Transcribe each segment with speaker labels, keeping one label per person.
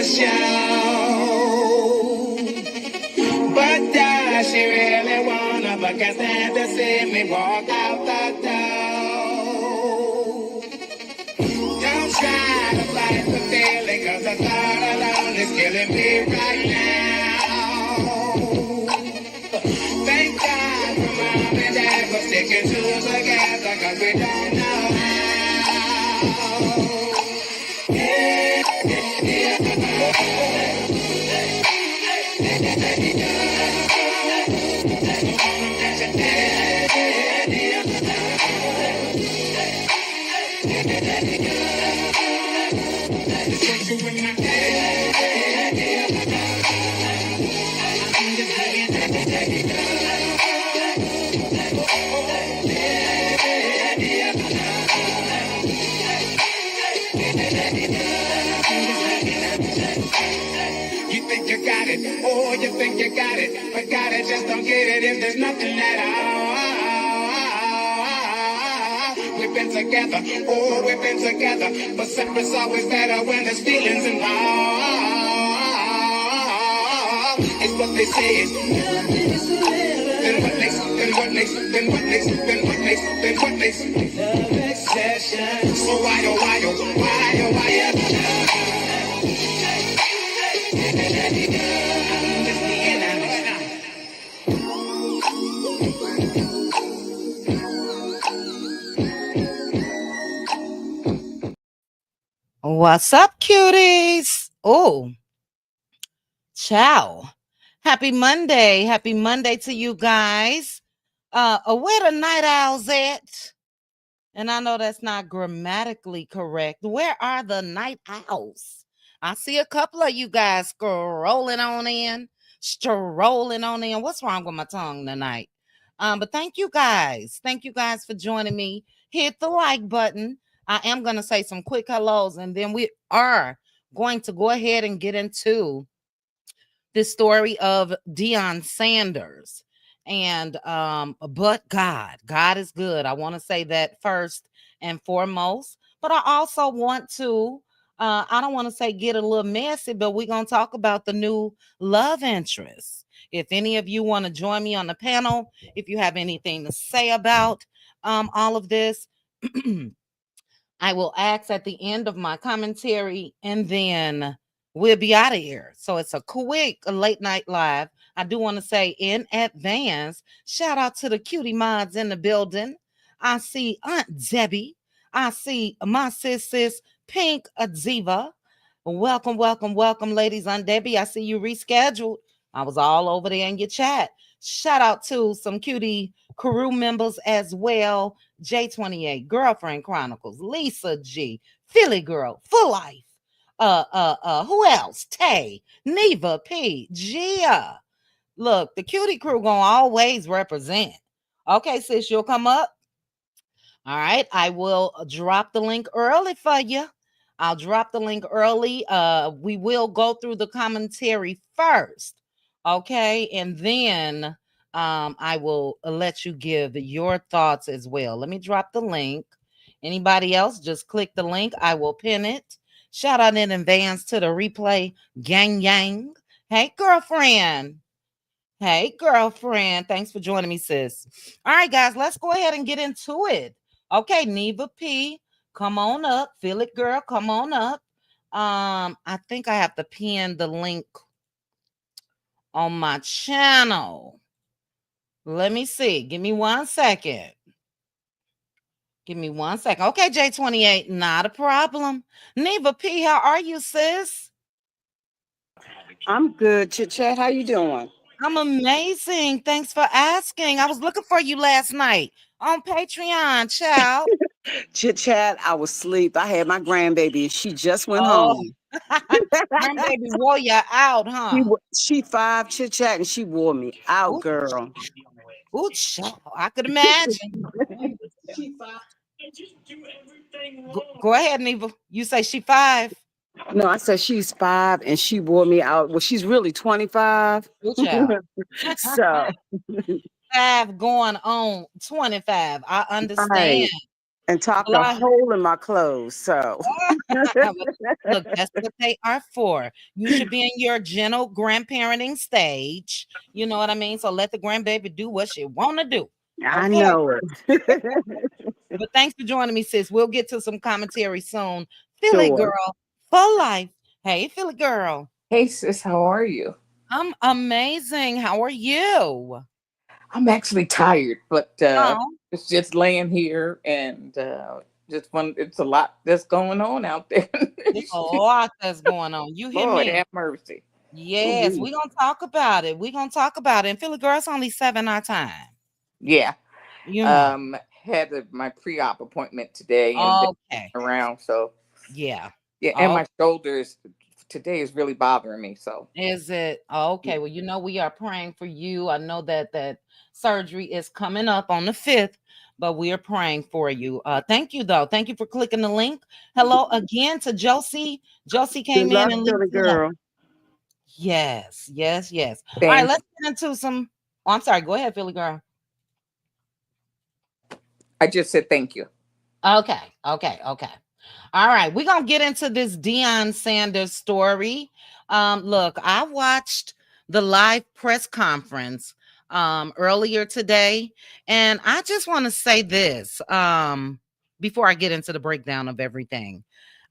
Speaker 1: a show. But does she really wanna? But can't stand to see me walk out the door. Don't try to fight the feeling, cause the thought alone is killing me right now. Thank God for mom and dad for sticking to us together, cause we don't know how. You think you got it, oh, you think you got it, but got it, just don't get it if there's nothing at all. We've been together, oh, we've been together, but separate's always better when there's feelings involved. It's what they say is, then what makes, then what makes, then what makes, then what makes, then what makes love exception. So why, oh, why, oh, why, oh, why,
Speaker 2: What's up, cuties? Oh, ciao. Happy Monday. Happy Monday to you guys. Where the night owls at? And I know that's not grammatically correct. Where are the night owls? I see a couple of you guys strolling on in. What's wrong with my tongue tonight? But thank you guys. Thank you guys for joining me. Hit the like button. I am going to say some quick hellos, and then we are going to go ahead and get into the story of Deion Sanders. And but God is good. I want to say that first and foremost. But I also want to, I don't want to say get a little messy, but we're going to talk about the new love interest. If any of you want to join me on the panel, if you have anything to say about all of this, I will ask at the end of my commentary, and then we'll be out of here. So it's a quick late night live. I do want to say in advance, shout out to the cutie mods in the building. I see Aunt Debbie. I see my sis Pink Aziva. Welcome, ladies. Aunt Debbie, I see you rescheduled. I was all over there in your chat. Shout out to some cutie crew members as well. J28, Girlfriend Chronicles, Lisa G, Philly Girl, Full Life. Who else? Tay, Neva P, Gia. Look, the cutie crew gonna always represent. Okay, sis, you'll come up. All right, I will drop the link early for you. I'll drop the link early. We will go through the commentary first. Okay, and then I will let you give your thoughts as well. Let me drop the link. Anybody else, just click the link. I will pin it. Shout out in advance to the replay gang yang. Hey, girlfriend. Thanks for joining me, sis. All right, guys, let's go ahead and get into it. Okay, Neva P, come on up. Feel it, girl. Come on up. I think I have to pin the link on my channel. Let me see. Give me 1 second. Okay, J28, not a problem. Neva P, how are you, sis?
Speaker 3: I'm good. Chit Chat, how you doing?
Speaker 2: I'm amazing. Thanks for asking. I was looking for you last night on Patreon, child.
Speaker 3: Chit Chat, I was asleep. I had my grandbaby and she just went home.
Speaker 2: Grandbaby wore you out, huh?
Speaker 3: She 5, Chit Chat, and she wore me out, girl.
Speaker 2: Ooh, child. I could imagine. Go ahead, Neva. You say she 5.
Speaker 3: No, I said she's 5 and she wore me out. Well, she's really 25. So
Speaker 2: 5 going on 25. I understand.
Speaker 3: Right. and talked
Speaker 2: Well,
Speaker 3: a hole in my clothes. So
Speaker 2: look, that's what they are for. You should be in your gentle grandparenting stage. You know what I mean? So let the grandbaby do what she want to do.
Speaker 3: I
Speaker 2: Okay.
Speaker 3: know it.
Speaker 2: But thanks for joining me, sis. We'll get to some commentary soon. Philly
Speaker 3: Sure.
Speaker 2: girl for life. Hey, Philly girl.
Speaker 4: Hey sis, how are you?
Speaker 2: I'm amazing. How are you?
Speaker 4: I'm actually tired, but
Speaker 2: Oh,
Speaker 4: it's just laying here and just one. It's a lot that's going on out there.
Speaker 2: there's a lot that's going on. You hear
Speaker 4: Lord
Speaker 2: me?
Speaker 4: have mercy.
Speaker 2: Yes,
Speaker 4: Ooh-wee.
Speaker 2: we're gonna talk about it. We're gonna talk about it. And Philly girl, it's only 7 our time.
Speaker 4: Yeah.
Speaker 2: You know.
Speaker 4: Had my pre-op appointment today and been
Speaker 2: Okay.
Speaker 4: around. So
Speaker 2: Yeah.
Speaker 4: yeah, and
Speaker 2: Oh,
Speaker 4: my shoulders today is really bothering me. So
Speaker 2: is it
Speaker 4: yeah,
Speaker 2: okay? Well, we are praying for you. I know that surgery is coming up on the 5th, but we are praying for you. Thank you though. Thank you for clicking the link. Hello again to Josie. Josie
Speaker 3: Good
Speaker 2: came in
Speaker 3: luck
Speaker 2: and
Speaker 3: to
Speaker 2: linked
Speaker 3: the
Speaker 2: hello.
Speaker 3: girl.
Speaker 2: Yes, yes, yes. All right,
Speaker 4: thank.
Speaker 2: let's get into some. Oh, I'm sorry. Go ahead, Philly girl.
Speaker 4: I just said thank you.
Speaker 2: Okay, okay, okay. All right, we're gonna get into this Deion Sanders story. Look, I watched the live press conference earlier today, and I just want to say this before I get into the breakdown of everything.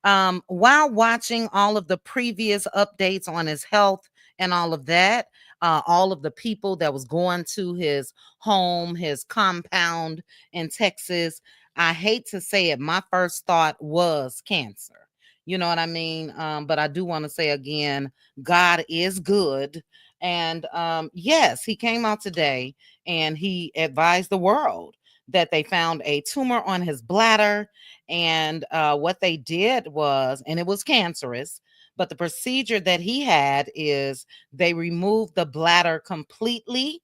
Speaker 2: While watching all of the previous updates on his health and all of that, all of the people that was going to his home, his compound in Texas, I hate to say it, my first thought was cancer. You know what I mean? But I do want to say again, God is good. And yes, he came out today and he advised the world that they found a tumor on his bladder. And what they did was, and it was cancerous, but the procedure that he had is they removed the bladder completely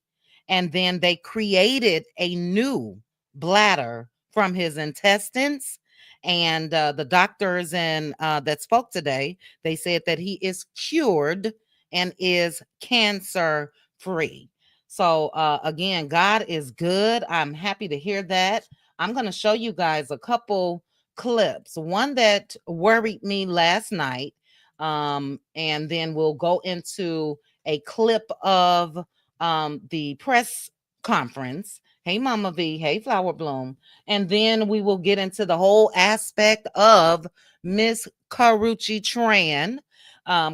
Speaker 2: and then they created a new bladder from his intestines. And the doctors and that spoke today, they said that he is cured and is cancer free. So again, God is good. I'm happy to hear that. I'm going to show you guys a couple clips. One that worried me last night, and then we'll go into a clip of the press conference. Hey, Mama V. Hey, Flower Bloom. And then we will get into the whole aspect of Miss Karrueche Tran,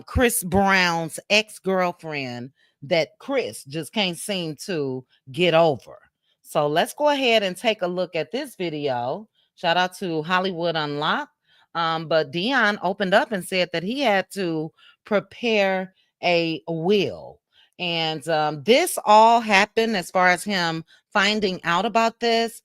Speaker 2: Chris Brown's ex-girlfriend that Chris just can't seem to get over. So let's go ahead and take a look at this video. Shout out to Hollywood Unlocked. But Deion opened up and said that he had to prepare a will. And this all happened as far as him finding out about this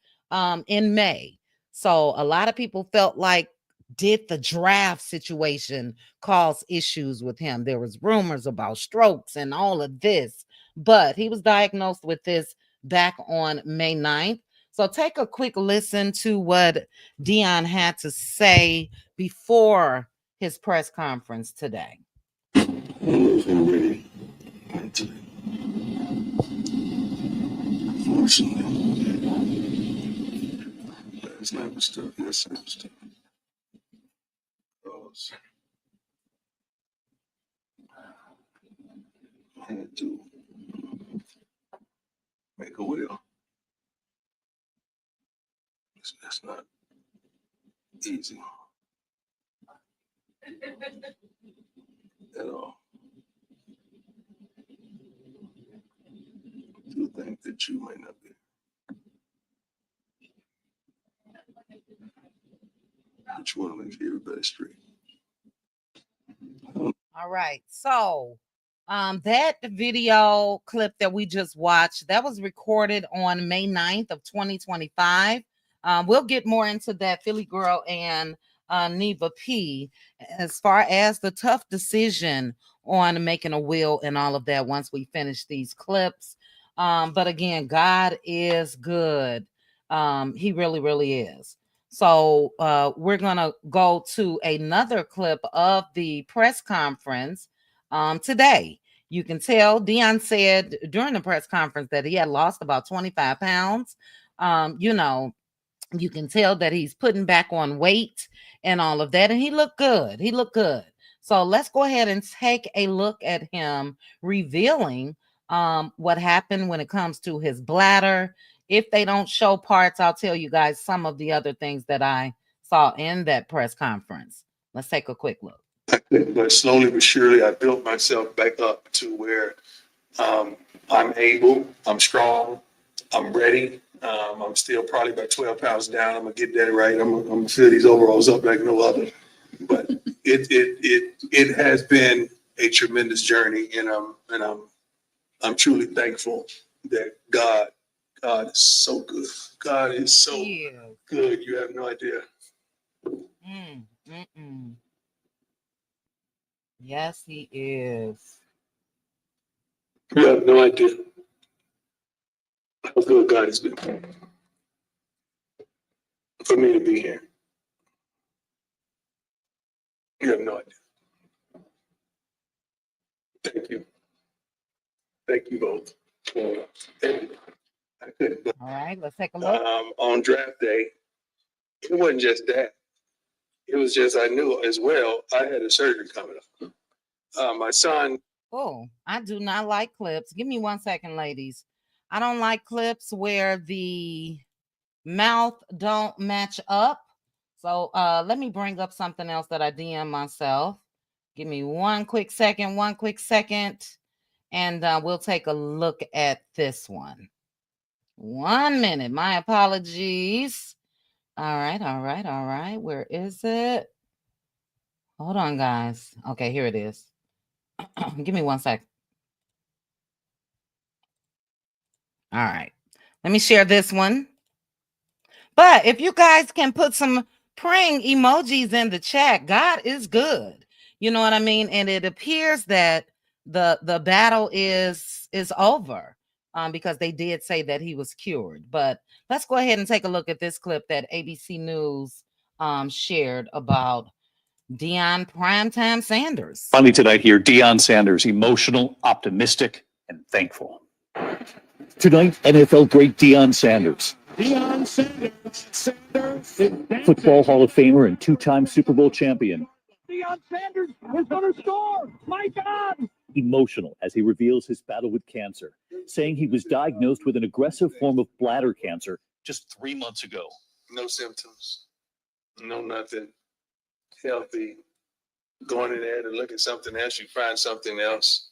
Speaker 2: in May. So a lot of people felt like, did the draft situation cause issues with him? There was rumors about strokes and all of this, but he was diagnosed with this back on May 9th. So take a quick listen to what Deion had to say before his press conference today.
Speaker 1: Already mentally, emotionally. Last night was tough. Yesterday was tough. Because I had to make a will. That's not easy at all. To think that you might not be. But you want to make sure everybody straight.
Speaker 2: All right. So, that video clip that we just watched, that was recorded on May 9th of 2025. We'll get more into that, Philly Girl and Neva P, as far as the tough decision on making a will and all of that once we finish these clips. But again, God is good. He really, really is. So we're gonna go to another clip of the press conference today. You can tell Deion said during the press conference that he had lost about 25 pounds. You know, You can tell that he's putting back on weight and all of that, and he looked good. He looked good. So let's go ahead and take a look at him revealing what happened when it comes to his bladder. If they don't show parts, I'll tell you guys some of the other things that I saw in that press conference. Let's take a quick look.
Speaker 5: But slowly but surely, I built myself back up to where I'm able, I'm strong, I'm ready. I'm still probably about 12 pounds down. I'm gonna get that right. I'm gonna fill these overalls up like no other. But it has been a tremendous journey, and I'm truly thankful that God is so good. God is so good. You have no idea.
Speaker 2: Yes, he is.
Speaker 5: You have no idea how good God has been for me to be here. You have no idea. Thank you. Thank you both. I couldn't.
Speaker 2: All right, let's take a look.
Speaker 5: On draft day, it wasn't just that. It was just I knew as well I had a surgery coming up. My son.
Speaker 2: Oh, I do not like clips. Give me 1 second, ladies. I don't like clips where the mouth don't match up. So let me bring up something else that I DM myself. Give me 1 quick second, and we'll take a look at this one. 1 minute. My apologies. All right. Where is it? Hold on, guys. Okay, here it is. Give me 1 sec. All right. Let me share this one. But if you guys can put some praying emojis in the chat, God is good. You know what I mean? And it appears that the battle is over because they did say that he was cured. But let's go ahead and take a look at this clip that ABC News shared about Deion Primetime Sanders.
Speaker 6: Finally tonight here, Deion Sanders, emotional, optimistic, and thankful. Tonight, NFL great Deion Sanders. Deion Sanders, Football Hall of Famer and two-time Super Bowl champion. Deion Sanders is going to score! My God! Emotional as he reveals his battle with cancer, saying he was diagnosed with an aggressive form of bladder cancer just 3 months ago.
Speaker 5: No symptoms, no nothing. Healthy. Going in there to look at something else, you find something else.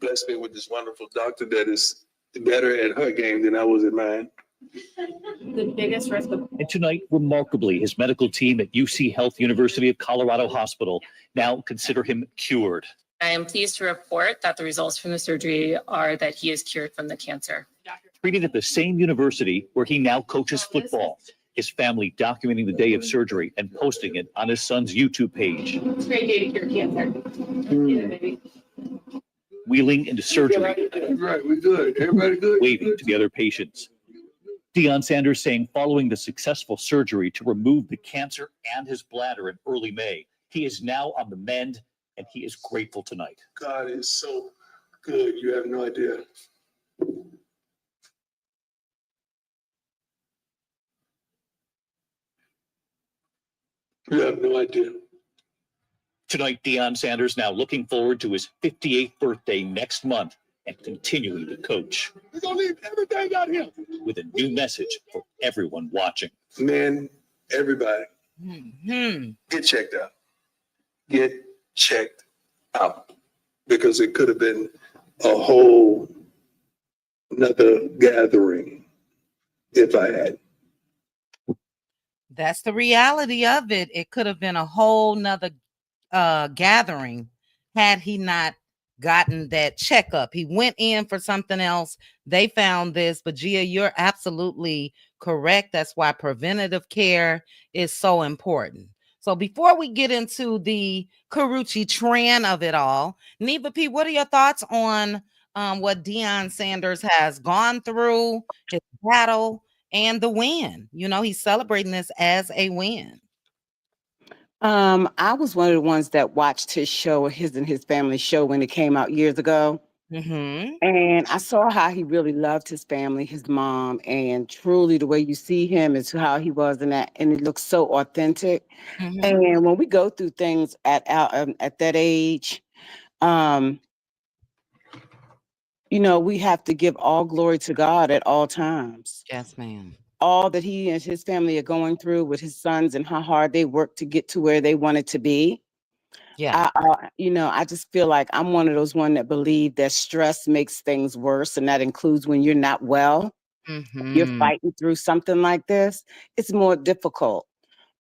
Speaker 5: Bless me with this wonderful doctor that is better at her game than I was at mine.
Speaker 6: The biggest risk of... And tonight, remarkably, his medical team at UC Health University of Colorado Hospital now consider him cured.
Speaker 7: I am pleased to report that the results from the surgery are that he is cured from the cancer.
Speaker 6: Treated at the same university where he now coaches football. His family documenting the day of surgery and posting it on his son's YouTube page.
Speaker 7: It's a great day to cure cancer.
Speaker 6: Wheeling into surgery.
Speaker 5: Right, we're good. Everybody good?
Speaker 6: Waving to the other patients. Deion Sanders saying following the successful surgery to remove the cancer and his bladder in early May, he is now on the mend and he is grateful tonight.
Speaker 5: God is so good. You have no idea. You have no idea.
Speaker 6: Tonight, Deion Sanders now looking forward to his 58th birthday next month and continuing to coach.
Speaker 5: We're going to leave everything out here.
Speaker 6: With a new message for everyone watching.
Speaker 5: Man, everybody, get checked out. Get checked out. Because it could have been a whole another gathering if I had.
Speaker 2: That's the reality of it. It could have been a whole nother gathering had he not gotten that checkup. He went in for something else. They found this, but Gia, you're absolutely correct. That's why preventative care is so important. So before we get into the Karrueche Tran of it all, Neva P, what are your thoughts on what Deion Sanders has gone through, his battle, and the win? You know, he's celebrating this as a win.
Speaker 3: I was one of the ones that watched his show, his and his family show when it came out years ago.
Speaker 2: Mm-hmm.
Speaker 3: And I saw how he really loved his family, his mom, and truly the way you see him is how he was in that, and it looks so authentic.
Speaker 2: Mm-hmm.
Speaker 3: And when we go through things at that age, um, we have to give all glory to God at all times.
Speaker 2: Yes, ma'am.
Speaker 3: All that he and his family are going through with his sons and how hard they work to get to where they wanted to be.
Speaker 2: Yeah.
Speaker 3: I just feel like I'm one of those one that believe that stress makes things worse, and that includes when you're not well, you're
Speaker 2: Mm-hmm.
Speaker 3: fighting through something like this. It's more difficult.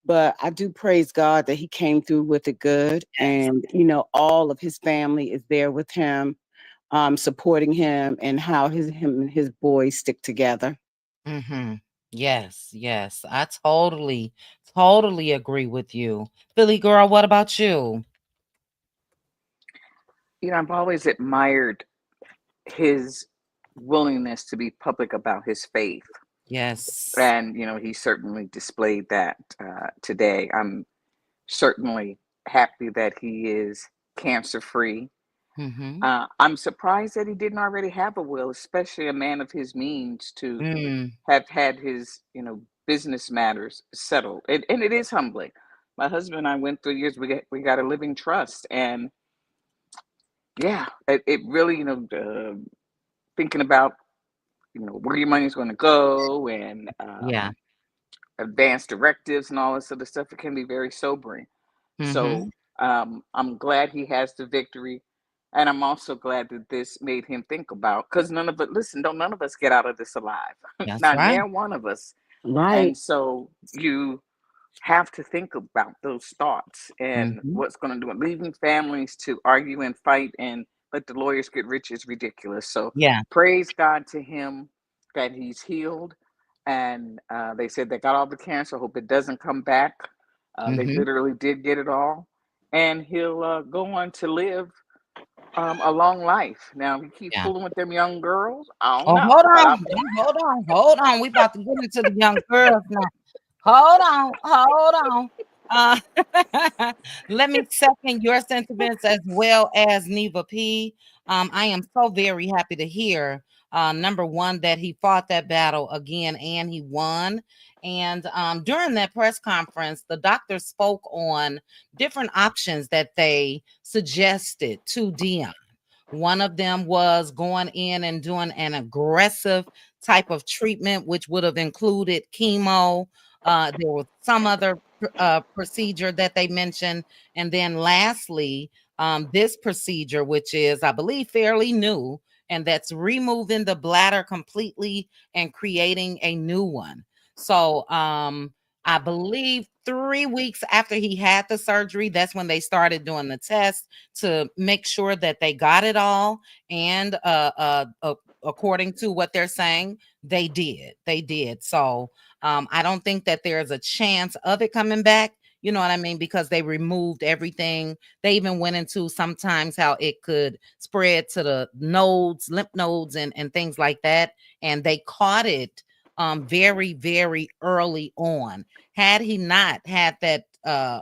Speaker 3: But I do praise God that he came through with it good,
Speaker 2: Yes.
Speaker 3: and all of his family is there with him, supporting him, and how him and his boys stick together.
Speaker 2: Mm-hmm. Yes, yes. I totally agree with you. Philly girl, what about you?
Speaker 4: I've always admired his willingness to be public about his faith.
Speaker 2: Yes.
Speaker 4: And, he certainly displayed that today. I'm certainly happy that he is cancer free.
Speaker 2: Mm-hmm.
Speaker 4: I'm surprised that he didn't already have a will, especially a man of his means, to
Speaker 2: Mm.
Speaker 4: have had his, business matters settled. And it is humbling. My husband and I went through years. We got a living trust, and yeah, it really, thinking about, where your money's going to go, and
Speaker 2: Yeah.
Speaker 4: advanced directives and all this other stuff. It can be very sobering.
Speaker 2: Mm-hmm.
Speaker 4: So I'm glad he has the victory. And I'm also glad that this made him think about, because none of us get out of this alive.
Speaker 2: That's
Speaker 4: Not
Speaker 2: right.
Speaker 4: near one of us.
Speaker 3: Right.
Speaker 4: And so you have to think about those thoughts and
Speaker 2: Mm-hmm.
Speaker 4: what's going to do it. Leaving families to argue and fight and let the lawyers get rich is ridiculous. So
Speaker 2: Yeah.
Speaker 4: praise God to him that he's healed. And they said they got all the cancer. Hope it doesn't come back. They
Speaker 2: Mm-hmm.
Speaker 4: literally did get it all. And he'll go on to live a long life. Now, he keep
Speaker 2: Yeah.
Speaker 4: fooling with them young girls. I don't
Speaker 2: Oh,
Speaker 4: know.
Speaker 2: hold
Speaker 4: But
Speaker 2: on. Hold on. We about to get into the young girls now. Hold on. Let me second your sentiments as well as Neva P. I am so very happy to hear, number one, that he fought that battle again and he won. And during that press conference, the doctor spoke on different options that they suggested to Deion. One of them was going in and doing an aggressive type of treatment, which would have included chemo. There was some other procedure that they mentioned. And then lastly, this procedure, which is, I believe, fairly new, and that's removing the bladder completely and creating a new one. So I believe 3 weeks after he had the surgery, that's when they started doing the test to make sure that they got it all. And according to what they're saying, they did. They did. So I don't think that there's a chance of it coming back. You know what I mean? Because they removed everything. They even went into sometimes how it could spread to the nodes, lymph nodes, and things like that. And they caught it very, very early on. Had he not had that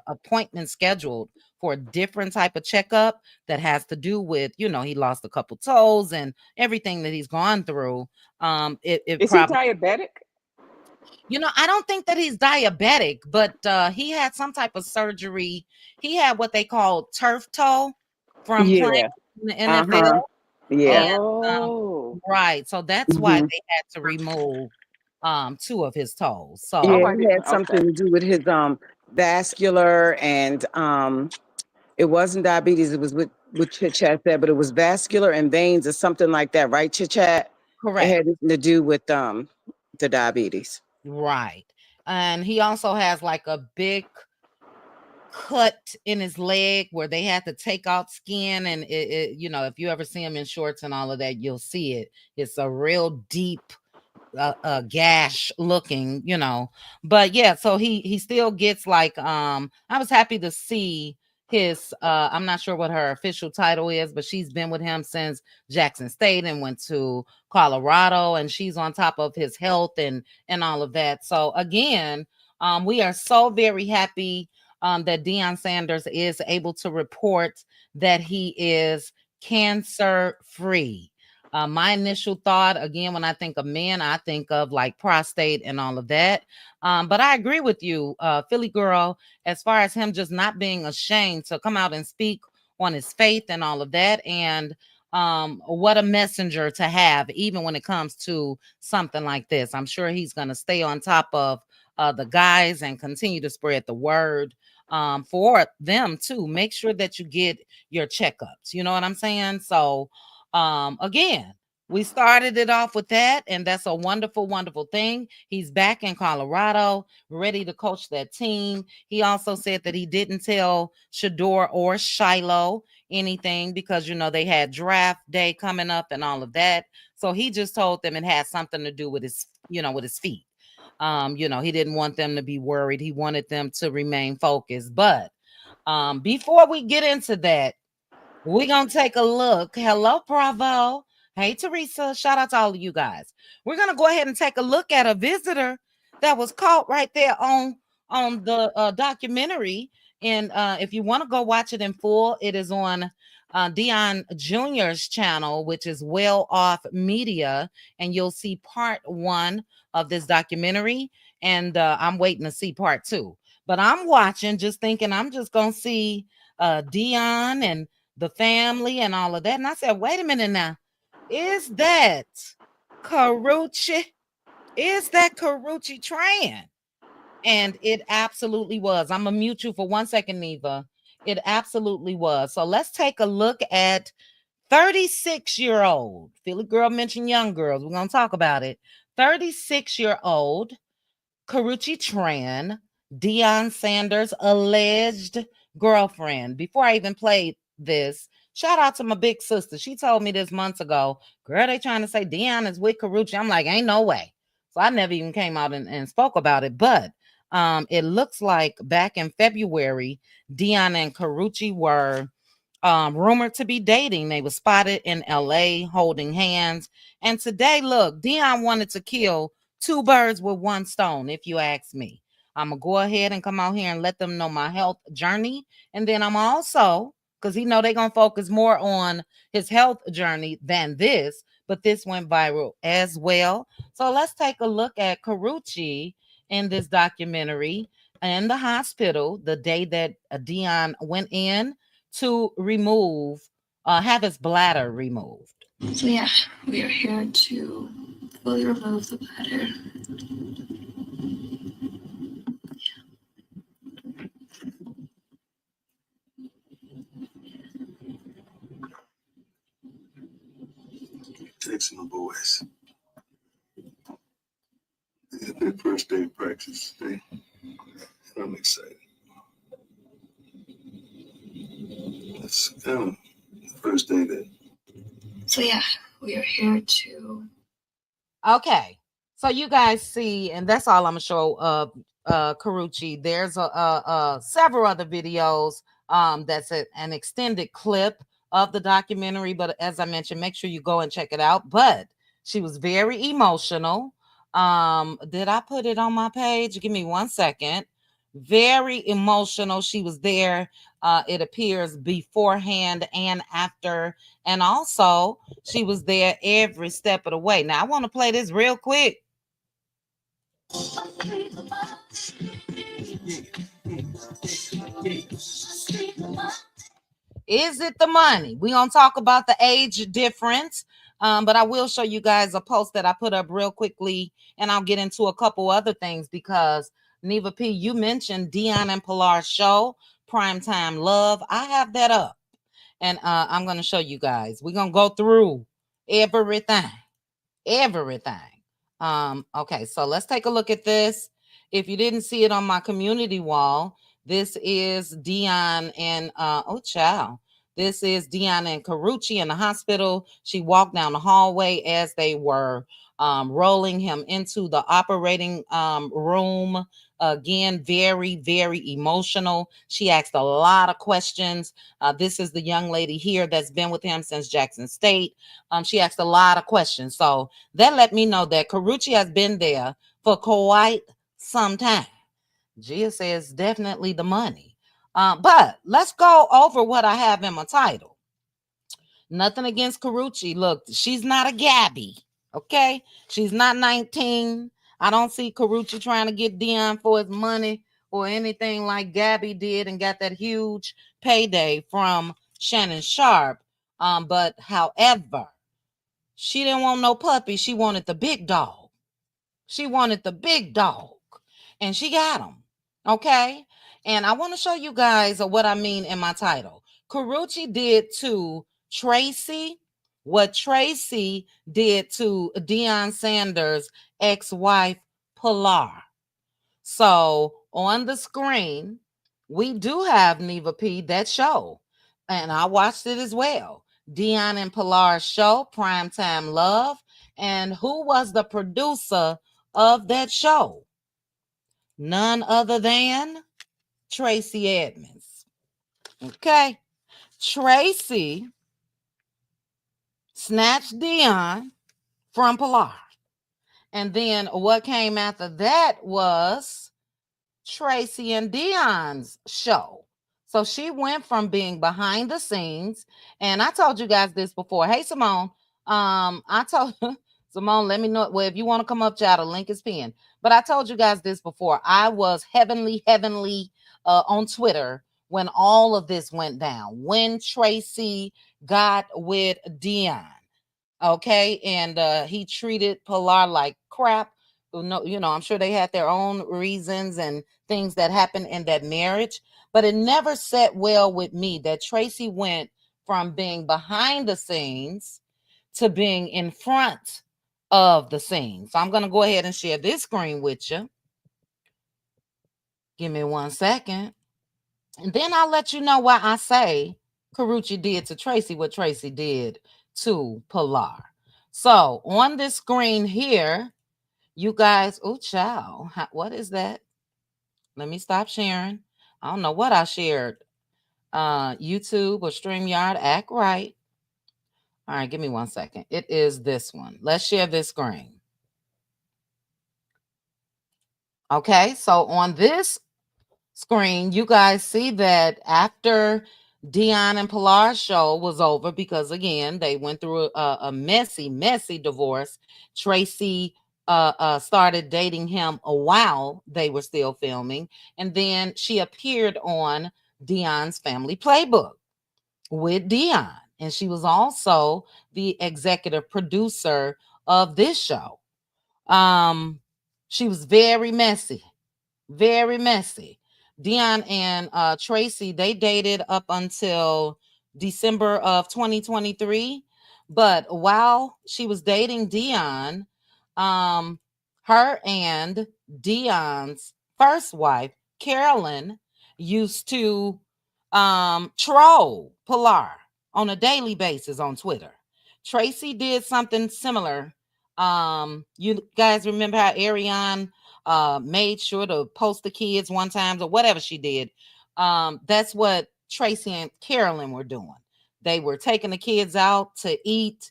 Speaker 2: appointment scheduled for a different type of checkup that has to do with, he lost a couple toes and everything that he's gone through, it
Speaker 4: is he
Speaker 2: probably,
Speaker 4: diabetic?
Speaker 2: I don't think that he's diabetic, but he had some type of surgery. He had what they call turf toe from playing
Speaker 3: Yeah.
Speaker 2: in the
Speaker 3: Uh-huh.
Speaker 2: NFL.
Speaker 3: Yeah.
Speaker 2: And
Speaker 4: Oh,
Speaker 2: right, so that's why
Speaker 3: Hmm.
Speaker 2: they had to remove two of his toes.
Speaker 4: oh,
Speaker 3: Yeah,
Speaker 2: So
Speaker 4: I
Speaker 3: it
Speaker 4: didn't.
Speaker 3: had
Speaker 4: Okay.
Speaker 3: something to do with his vascular, and it wasn't diabetes, it was with Chit Chat said, but it was vascular and veins or something like that, right, Chit Chat? It
Speaker 2: correct.
Speaker 3: had nothing to do with the diabetes.
Speaker 2: Right. And he also has like a big cut in his leg where they had to take out skin. And if you ever see him in shorts and all of that, you'll see it. It's a real deep gash looking, but yeah, so he still gets like, I was happy to see his, I'm not sure what her official title is, but she's been with him since Jackson State and went to Colorado, and she's on top of his health and all of that. So again, we are so very happy that Deion Sanders is able to report that he is cancer free. My initial thought, again, when I think of men, I think of like prostate and all of that. But I agree with you, Philly girl, as far as him just not being ashamed to come out and speak on his faith and all of that. And what a messenger to have, even when it comes to something like this. I'm sure he's going to stay on top of the guys and continue to spread the word for them too. Make sure that you get your checkups. You know what I'm saying? So, again, we started it off with that, and that's a wonderful, wonderful thing. He's back in Colorado, ready to coach that team. He also said that he didn't tell Shador or Shiloh anything because, you know, they had draft day coming up and all of that. So he just told them it had something to do with his, you know, with his feet. You know, he didn't want them to be worried. He wanted them to remain focused. But before we get into that, we're going to take a look. Hello, Bravo. Hey, Teresa. Shout out to all of you guys. We're going to go ahead and take a look at a visitor that was caught right there on the documentary. And if you want to go watch it in full, it is on Deion Jr.'s channel, which is Well Off Media. And you'll see part 1 of this documentary. And I'm waiting to see part 2. But I'm watching, just thinking I'm just going to see Deion and the family and all of that. And I said, wait a minute now. Is that Karrueche? Is that Karrueche Tran? And it absolutely was. I'm going to mute you for 1 second, Neva. It absolutely was. So let's take a look at 36-year-old. Philly girl mentioned young girls. We're going to talk about it. 36-year-old Karrueche Tran, Deion Sanders' alleged girlfriend. Before I even played this, shout out to my big sister. She told me this months ago, girl, they trying to say Deion is with Karrueche. I'm like, ain't no way. So I never even came out and spoke about it. But it looks like back in February, Deion and Karrueche were rumored to be dating. They were spotted in LA holding hands. And today, look, Deion wanted to kill 2 birds with 1 stone, if you ask me. I'm going to go ahead and come out here and let them know my health journey. And then I'm also, because he know they're going to focus more on his health journey than this, but this went viral as well. So let's take a look at Karrueche in this documentary in the hospital the day that Deion went in to have his bladder removed.
Speaker 8: So yeah, we are here to fully remove the bladder.
Speaker 5: Texting the boys. Their first day of practice today. I'm excited. It's kind of the first day that.
Speaker 8: So yeah, we are here to.
Speaker 2: Okay, so you guys see, and that's all I'm gonna show of Karrueche. There's several other videos. That's an extended clip of the documentary, but as I mentioned, make sure you go and check it out. But she was very emotional. Did I put it on my page? Give me 1 second. Very emotional. She was there, it appears, beforehand and after. And also, she was there every step of the way. Now, I want to play this real quick. Is it the money? We're going to talk about the age difference. But I will show you guys a post that I put up real quickly, and I'll get into a couple other things because Neva P, you mentioned Deion and Pilar's show, Primetime Love. I have that up, and I'm going to show you guys. We're going to go through everything. Okay, so let's take a look at this. If you didn't see it on my community wall, this is Deion and this is Deion and Karrueche in the hospital. She walked down the hallway as they were rolling him into the operating room. Again, very, very emotional. She asked a lot of questions. This is the young lady here that's been with him since Jackson State. She asked a lot of questions. So that let me know that Karrueche has been there for quite some time. Gia says definitely the money. But let's go over what I have in my title. Nothing against Karrueche. Look, she's not a Gabby. Okay, she's not 19. I don't see Karrueche trying to get Deion for his money or anything like Gabby did and got that huge payday from Shannon Sharp. But however, she didn't want no puppy. She wanted the big dog. She wanted the big dog, and she got him. Okay, and I want to show you guys what I mean in my title. Karrueche did to Tracey what Tracey did to Deion Sanders' ex-wife Pilar. So on the screen, we do have Neva P, that show, and I watched it as well. Deion and Pilar's show, Primetime Love. And who was the producer of that show? None other than Tracey Edmonds. Okay. Tracey snatched Deion from Pilar. And then what came after that was Tracey and Deion's show. So she went from being behind the scenes, and I told you guys this before. Hey, Simone, I told Simone, let me know. Well, if you want to come up, child, the link is pinned. But I told you guys this before. I was heavenly on Twitter when all of this went down, when Tracey got with Deion. Okay, and he treated Pilar like crap. No, I'm sure they had their own reasons and things that happened in that marriage, but it never sat well with me that Tracey went from being behind the scenes to being in front of the scenes. So I'm going to go ahead and share this screen with you. Give me 1 second. And then I'll let you know why I say Karrueche did to Tracey what Tracey did to Pilar. So on this screen here, you guys, oh, child, what is that? Let me stop sharing. I don't know what I shared. YouTube or StreamYard, act right. All right, give me 1 second. It is this one. Let's share this screen. Okay, so on this screen, you guys see that after Deion and Pilar's show was over, because again, they went through a messy divorce. Tracey started dating him while they were still filming, and then she appeared on Deion's Family Playbook with Deion, and she was also the executive producer of this show. She was very messy. Deion and Tracey, they dated up until December of 2023. But while she was dating Deion, her and Deion's first wife, Carolyn, used to troll Pilar on a daily basis on Twitter. Tracey did something similar. You guys remember how Ariane made sure to post the kids one time or whatever she did. That's what Tracey and Carolyn were doing. They were taking the kids out to eat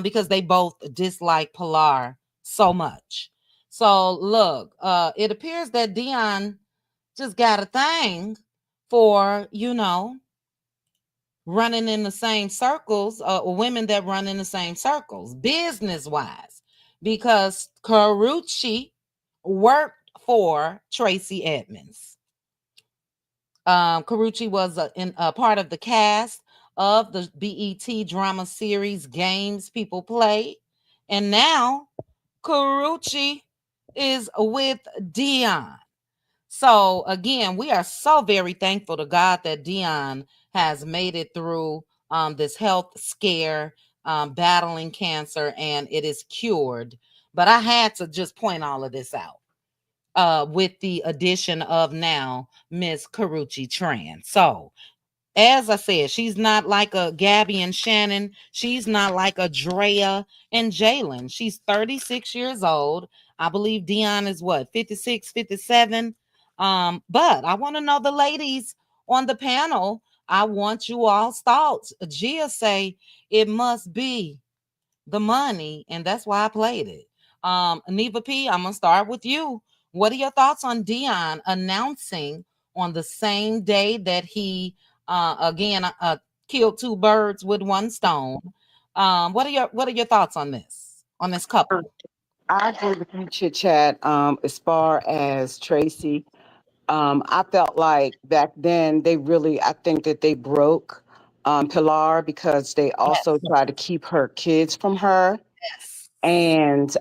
Speaker 2: because they both dislike Pilar so much. So look, it appears that Deion just got a thing for, running in the same circles, women that run in the same circles, business-wise, because Karrueche worked for Tracey Edmonds. Karrueche was a part of the cast of the BET drama series Games People Play, and now Karrueche is with Deion. So again, we are so very thankful to God that Deion has made it through this health scare, battling cancer, and it is cured. But I had to just point all of this out with the addition of now Miss Karrueche Tran. So as I said, she's not like a Gabby and Shannon. She's not like a Drea and Jalen. She's 36 years old. I believe Deion is what, 56, 57. But I want to know the ladies on the panel. I want you all's thoughts. Gia say it must be the money, and that's why I played it. Neva P, I'm gonna start with you. What are your thoughts on Deion announcing on the same day that he killed two birds with one stone. What are your thoughts on this couple?
Speaker 3: I agree with you, Chit Chat. As far as Tracey, I felt like back then I think that they broke Pilar because they also
Speaker 2: Yes,
Speaker 3: tried to keep her kids from her.
Speaker 2: yes.
Speaker 3: And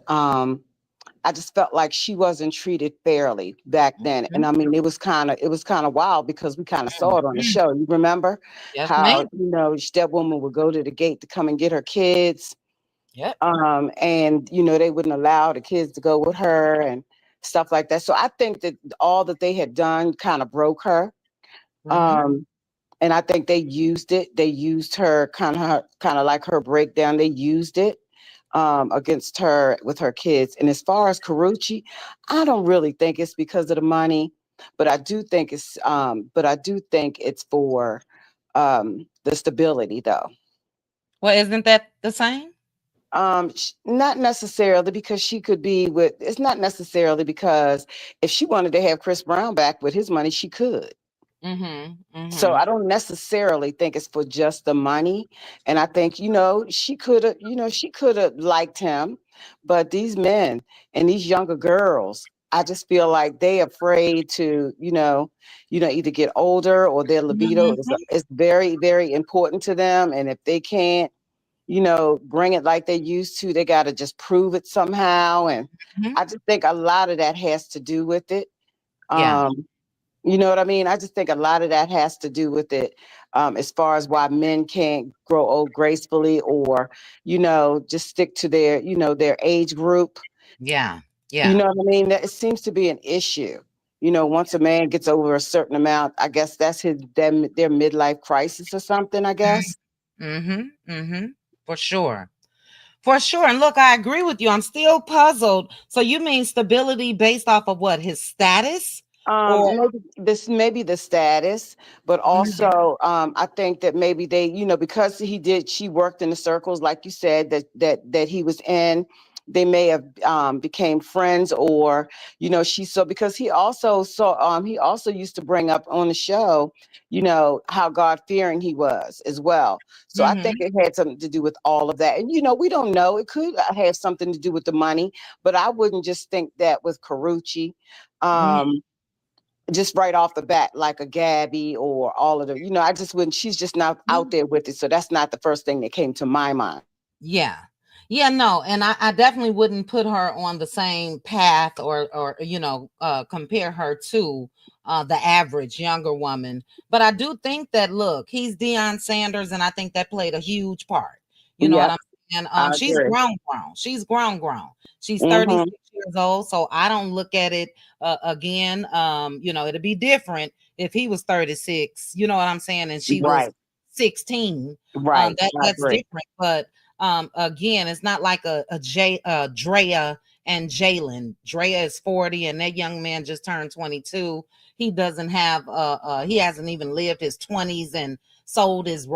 Speaker 3: I just felt like she wasn't treated fairly back then. And
Speaker 2: Mhm,
Speaker 3: I mean, it was kind of wild because we kind of saw it on the
Speaker 2: mhm.
Speaker 3: show. You remember
Speaker 2: Yes,
Speaker 3: how,
Speaker 2: ma'am.
Speaker 3: that woman would go to the gate to come and get her kids.
Speaker 2: Yep.
Speaker 3: And they wouldn't allow the kids to go with her and stuff like that. So I think that all that they had done kind of broke her.
Speaker 2: Mhm.
Speaker 3: Um, and I think they used it. They used her kind of like her breakdown. They used it against her with her kids. And as far as Karrueche, I don't really think it's because of the money, but I do think it's for the stability though.
Speaker 2: Well, isn't that the same?
Speaker 3: Not necessarily because she could be with. It's not necessarily because if she wanted to have Chris Brown back with his money, she could.
Speaker 2: Mhm,
Speaker 3: So
Speaker 2: mhm.
Speaker 3: I don't necessarily think it's for just the money. And I think, she could have liked him, but these men and these younger girls, I just feel like they afraid to, either get older or their libido
Speaker 2: Mhm,
Speaker 3: is very, very important to them. And if they can't, bring it like they used to, they got to just prove it somehow. And
Speaker 2: mhm.
Speaker 3: I just think a lot of that has to do with it.
Speaker 2: Yeah.
Speaker 3: Um, you know what I mean? I just think a lot of that has to do with it, as far as why men can't grow old gracefully or, just stick to their age group.
Speaker 2: Yeah.
Speaker 3: You
Speaker 2: Yeah.
Speaker 3: know what I mean? That it seems to be an issue. Once a man gets over a certain amount, I guess that's their midlife crisis or something, I guess.
Speaker 2: Mhm, mhm. For sure. For sure. And look, I agree with you. I'm still puzzled. So you mean stability based off of what? His status? Or
Speaker 3: Maybe the status, but
Speaker 2: Mhm,
Speaker 3: also I think that maybe they, because she worked in the circles, like you said, that he was in, they may have became friends or, because he also used to bring up on the show, how God fearing he was as well. So I think
Speaker 2: mhm,
Speaker 3: it had something to do with all of that. And we don't know. It could have something to do with the money, but I wouldn't just think that with Karrueche.
Speaker 2: mhm.
Speaker 3: Um, just right off the bat, like a Gabby or all of them. I just wouldn't, she's just not out there with it. So that's not the first thing that came to my mind.
Speaker 2: Yeah. Yeah, no, and I definitely wouldn't put her on the same path or compare her to the average younger woman. But I do think that look, he's Deion Sanders, and I think that played a huge part. You know what
Speaker 3: Yep,
Speaker 2: I'm saying?
Speaker 3: I
Speaker 2: She's
Speaker 3: agree.
Speaker 2: grown. She's grown. She's
Speaker 3: Mm-hmm.
Speaker 2: 36 years old. So I don't look at it again. It'd be different if he was 36, you know what I'm saying, and she was
Speaker 3: Right,
Speaker 2: 16.
Speaker 3: right. I
Speaker 2: That's
Speaker 3: agree.
Speaker 2: different. But again, it's not like Drea and Jalen. Drea is 40 and that young man just turned 22. He doesn't have he hasn't even lived his 20s and sold his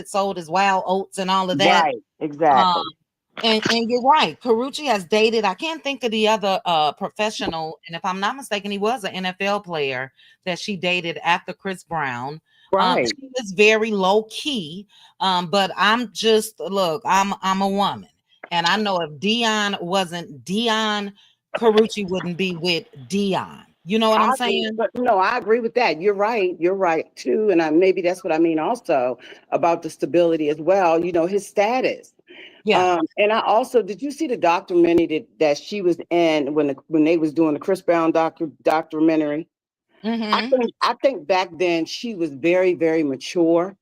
Speaker 2: sold his wild oats and all of that.
Speaker 3: Right,
Speaker 2: um
Speaker 3: exactly.
Speaker 2: and you're right. Karrueche has dated. I can't think of the other professional, and if I'm not mistaken, he was an NFL player that she dated after Chris Brown.
Speaker 3: Right.
Speaker 2: She was very low key. But I'm a woman, and I know if Deion wasn't Deion, Karrueche wouldn't be with Deion. You know what
Speaker 3: I
Speaker 2: I'm
Speaker 3: agree,
Speaker 2: saying?
Speaker 3: but no, I agree with that. You're right. You're right too. And maybe that's what I mean also about the stability as well, his status.
Speaker 2: Yeah.
Speaker 3: And I also, did you see the documentary that she was in when they was doing the Chris Brown documentary?
Speaker 2: Mm-hmm.
Speaker 3: I think back then she was very, very mature.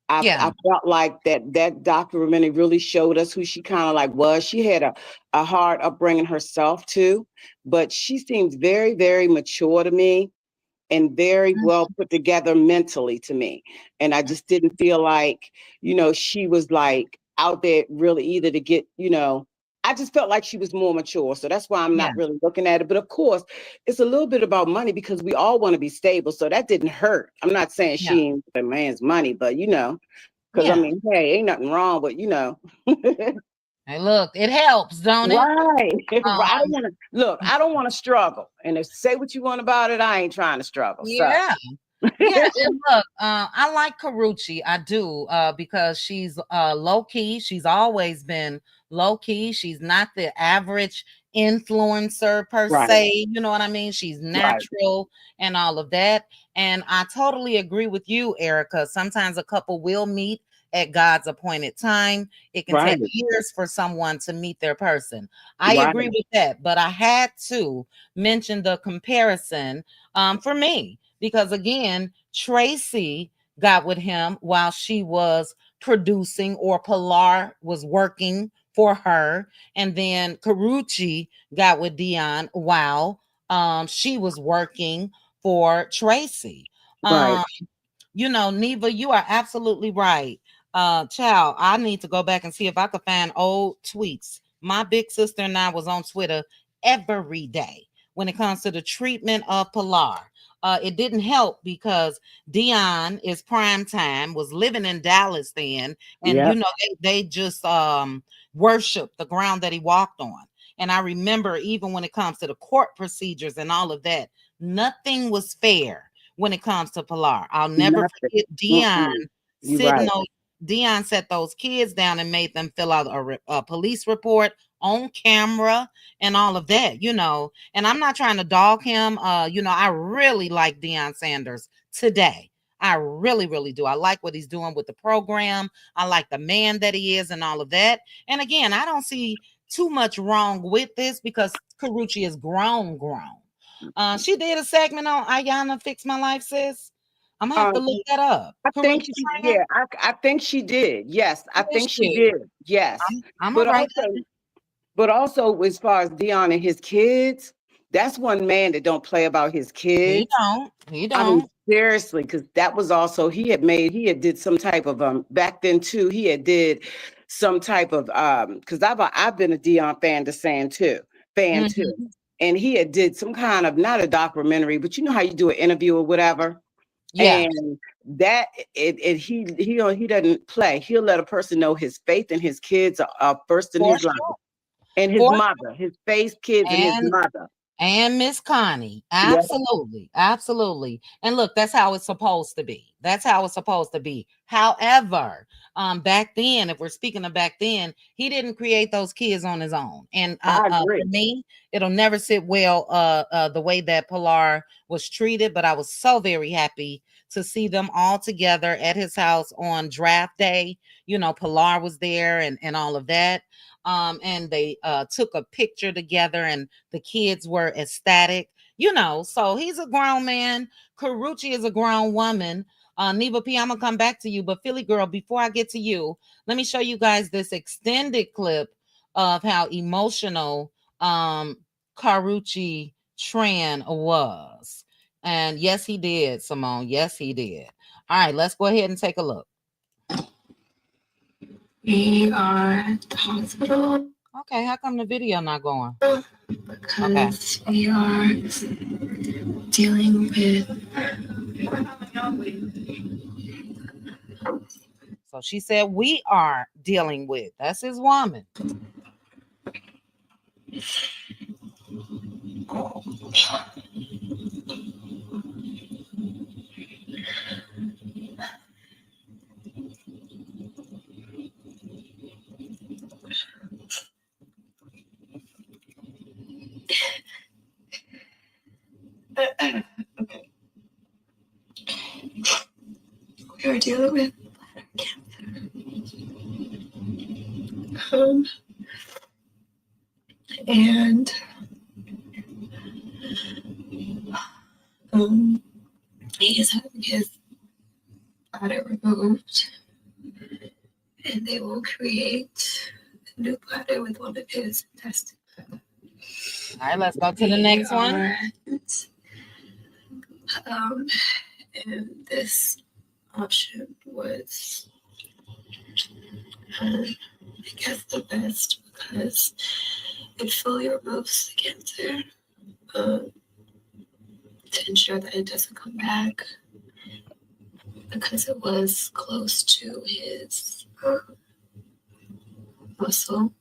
Speaker 2: Yeah.
Speaker 3: I felt like that documentary really showed us who she kind of like was. She had a hard upbringing herself too, but she seems very, very mature to me and very well put together mentally to me. And I just didn't feel like, she was like out there really either to get, I just felt like she was more mature. So that's why I'm
Speaker 2: Yeah.
Speaker 3: not really looking at it. But of course, it's a little bit about money because we all want to be stable. So that didn't hurt. I'm not saying
Speaker 2: Yeah.
Speaker 3: she ain't a man's money, but because I
Speaker 2: Yeah.
Speaker 3: mean, hey, ain't nothing wrong, but
Speaker 2: Hey, look, it helps, don't it?
Speaker 3: right. I don't
Speaker 2: Um,
Speaker 3: want to look, I don't want to struggle. And if say what you want about it, I ain't trying to struggle. So
Speaker 2: yeah. Yeah, and look, I like Karrueche. I do, because she's low key. She's always been low key. She's not the average influencer per
Speaker 3: Right,
Speaker 2: se. You know what I mean? She's
Speaker 3: right,
Speaker 2: natural and all of that. And I totally agree with you, Erica. Sometimes a couple will meet at God's appointed time. It can
Speaker 3: right,
Speaker 2: take years for someone to meet their person. I
Speaker 3: right,
Speaker 2: agree with that, but I had to mention the comparison for me. Because again, Tracey got with him while she was producing, or Pilar was working for her. And then Karrueche got with Deion while she was working for Tracey.
Speaker 3: right.
Speaker 2: Um, Neva, you are absolutely right. Child, I need to go back and see if I could find old tweets. My big sister and I was on Twitter every day when it comes to the treatment of Pilar. It didn't help because Deion is prime time, was living in Dallas then, and
Speaker 3: Yep.
Speaker 2: they just worshiped the ground that he walked on. And I remember, even when it comes to the court procedures and all of that, nothing was fair when it comes to Pilar. I'll never
Speaker 3: Nothing.
Speaker 2: forget Deion
Speaker 3: You
Speaker 2: sitting
Speaker 3: right.
Speaker 2: those. Deion set those kids down and made them fill out a police report on camera and all of that, And I'm not trying to dog him. I really like Deion Sanders today. I really, really do. I like what he's doing with the program. I like the man that he is and all of that. And again, I don't see too much wrong with this because Karrueche is grown. She did a segment on Ayana Fix My Life, sis. I'm gonna have
Speaker 3: Um,
Speaker 2: to look that up.
Speaker 3: I think
Speaker 2: Karrueche
Speaker 3: she,
Speaker 2: Tran?
Speaker 3: yeah, I think she did. Yes, I
Speaker 2: Yes,
Speaker 3: think she
Speaker 2: she did.
Speaker 3: did. Yes,
Speaker 2: I'm
Speaker 3: but
Speaker 2: gonna write
Speaker 3: also,
Speaker 2: that.
Speaker 3: as far as Deion and his kids, that's one man that don't play about his
Speaker 2: He
Speaker 3: kids.
Speaker 2: don't. He
Speaker 3: I mean,
Speaker 2: don't.
Speaker 3: seriously, because that was also he had did some type of back then too. He had did some type of because I've been a Deion fan too,
Speaker 2: Mhm.
Speaker 3: and he had did some kind of, not a documentary, but you know how you do an interview or whatever.
Speaker 2: Yeah.
Speaker 3: And that he doesn't play. He'll let a person know his faith and his kids are first in
Speaker 2: For
Speaker 3: his life,
Speaker 2: sure.
Speaker 3: and his
Speaker 2: For
Speaker 3: mother, his faith, kids, and his
Speaker 2: and
Speaker 3: mother.
Speaker 2: And Miss Connie,
Speaker 3: Yep,
Speaker 2: absolutely, absolutely. And look, that's how it's supposed to be. That's how it's supposed to be. However, back then, if we're speaking of back then, he didn't create those kids on his own. And
Speaker 3: I
Speaker 2: for
Speaker 3: agree.
Speaker 2: me, it'll never sit well the way that Pilar was treated. But I was so very happy to see them all together at his house on draft day. Pilar was there and all of that. And they took a picture together, and the kids were ecstatic, so he's a grown man. Karrueche is a grown woman. Neva P, I'm gonna come back to you, but Philly girl, before I get to you, let me show you guys this extended clip of how emotional Karrueche Tran was. And yes, he did, Simone. Yes, he did. All right, let's go ahead and take a look.
Speaker 8: We are at the hospital.
Speaker 2: Okay, how come the video not going?
Speaker 8: Because we are dealing with.
Speaker 2: So she said we are dealing with. That's his woman.
Speaker 8: We are dealing with bladder cancer. And he is having his bladder removed, and they will create a new bladder with one of his intestines.
Speaker 2: All right, let's go to the next one.
Speaker 8: And this option was, I guess, the best because it fully removes the cancer to ensure that it doesn't come back, because it was close to his muscle.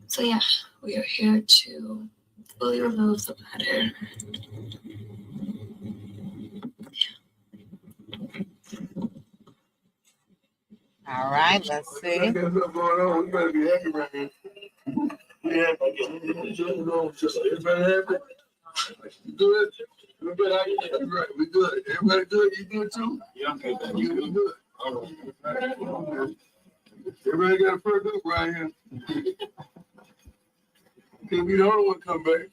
Speaker 8: So yeah, we are here to fully remove the bladder.
Speaker 2: All right, let's see.
Speaker 5: We better be happy right here. Good. We better have you right. We good. Everybody good? You good too? Yeah, you good. All right. Everybody got a first up right here. Can't be the only one come back.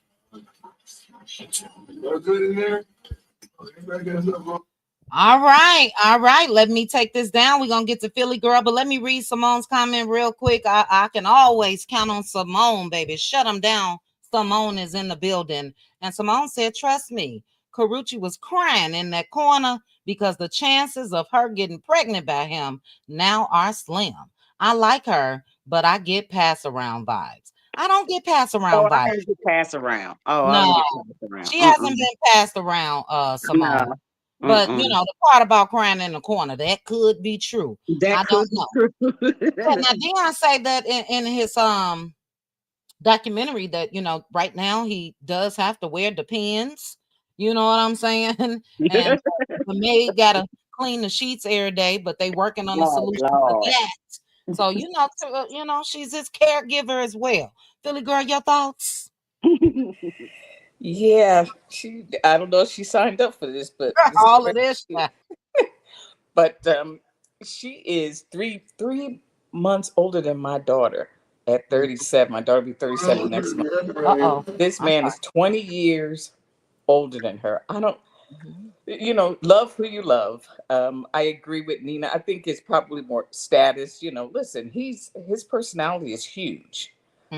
Speaker 5: Y'all good in there? Everybody got something on?
Speaker 2: All right. Let me take this down. We're gonna get to Philly girl, but let me read Simone's comment real quick. I can always count on Simone, baby. Shut them down. Simone is in the building. And Simone said, trust me, Karrueche was crying in that corner because the chances of her getting pregnant by him now are slim. I like her, but I get pass around vibes. I don't get pass around
Speaker 3: I
Speaker 2: vibes.
Speaker 3: heard you pass around. Oh, I
Speaker 2: No,
Speaker 3: don't get passed around.
Speaker 2: she hasn't been passed around, Simone.
Speaker 3: No.
Speaker 2: But you know, the part about crying in the corner, that could be true.
Speaker 3: That
Speaker 2: I
Speaker 3: could
Speaker 2: don't know.
Speaker 3: be true.
Speaker 2: Yeah, now Deion say that in his documentary that, you know, right now he does have to wear Depends. You know what I'm saying? And the maid gotta clean the sheets every day, but they working on a solution for that. So you know, she's his caregiver as well. Philly girl, your thoughts?
Speaker 4: Yeah, I don't know if she signed up for this, but
Speaker 2: All of this.
Speaker 4: but she is three months older than my daughter at 37. My daughter will be 37 next month.
Speaker 2: Uh-oh.
Speaker 4: This man is 20 years older than her. I don't, you know, love who you love. I agree with Nina. I think it's probably more status. You know, listen, his personality is huge.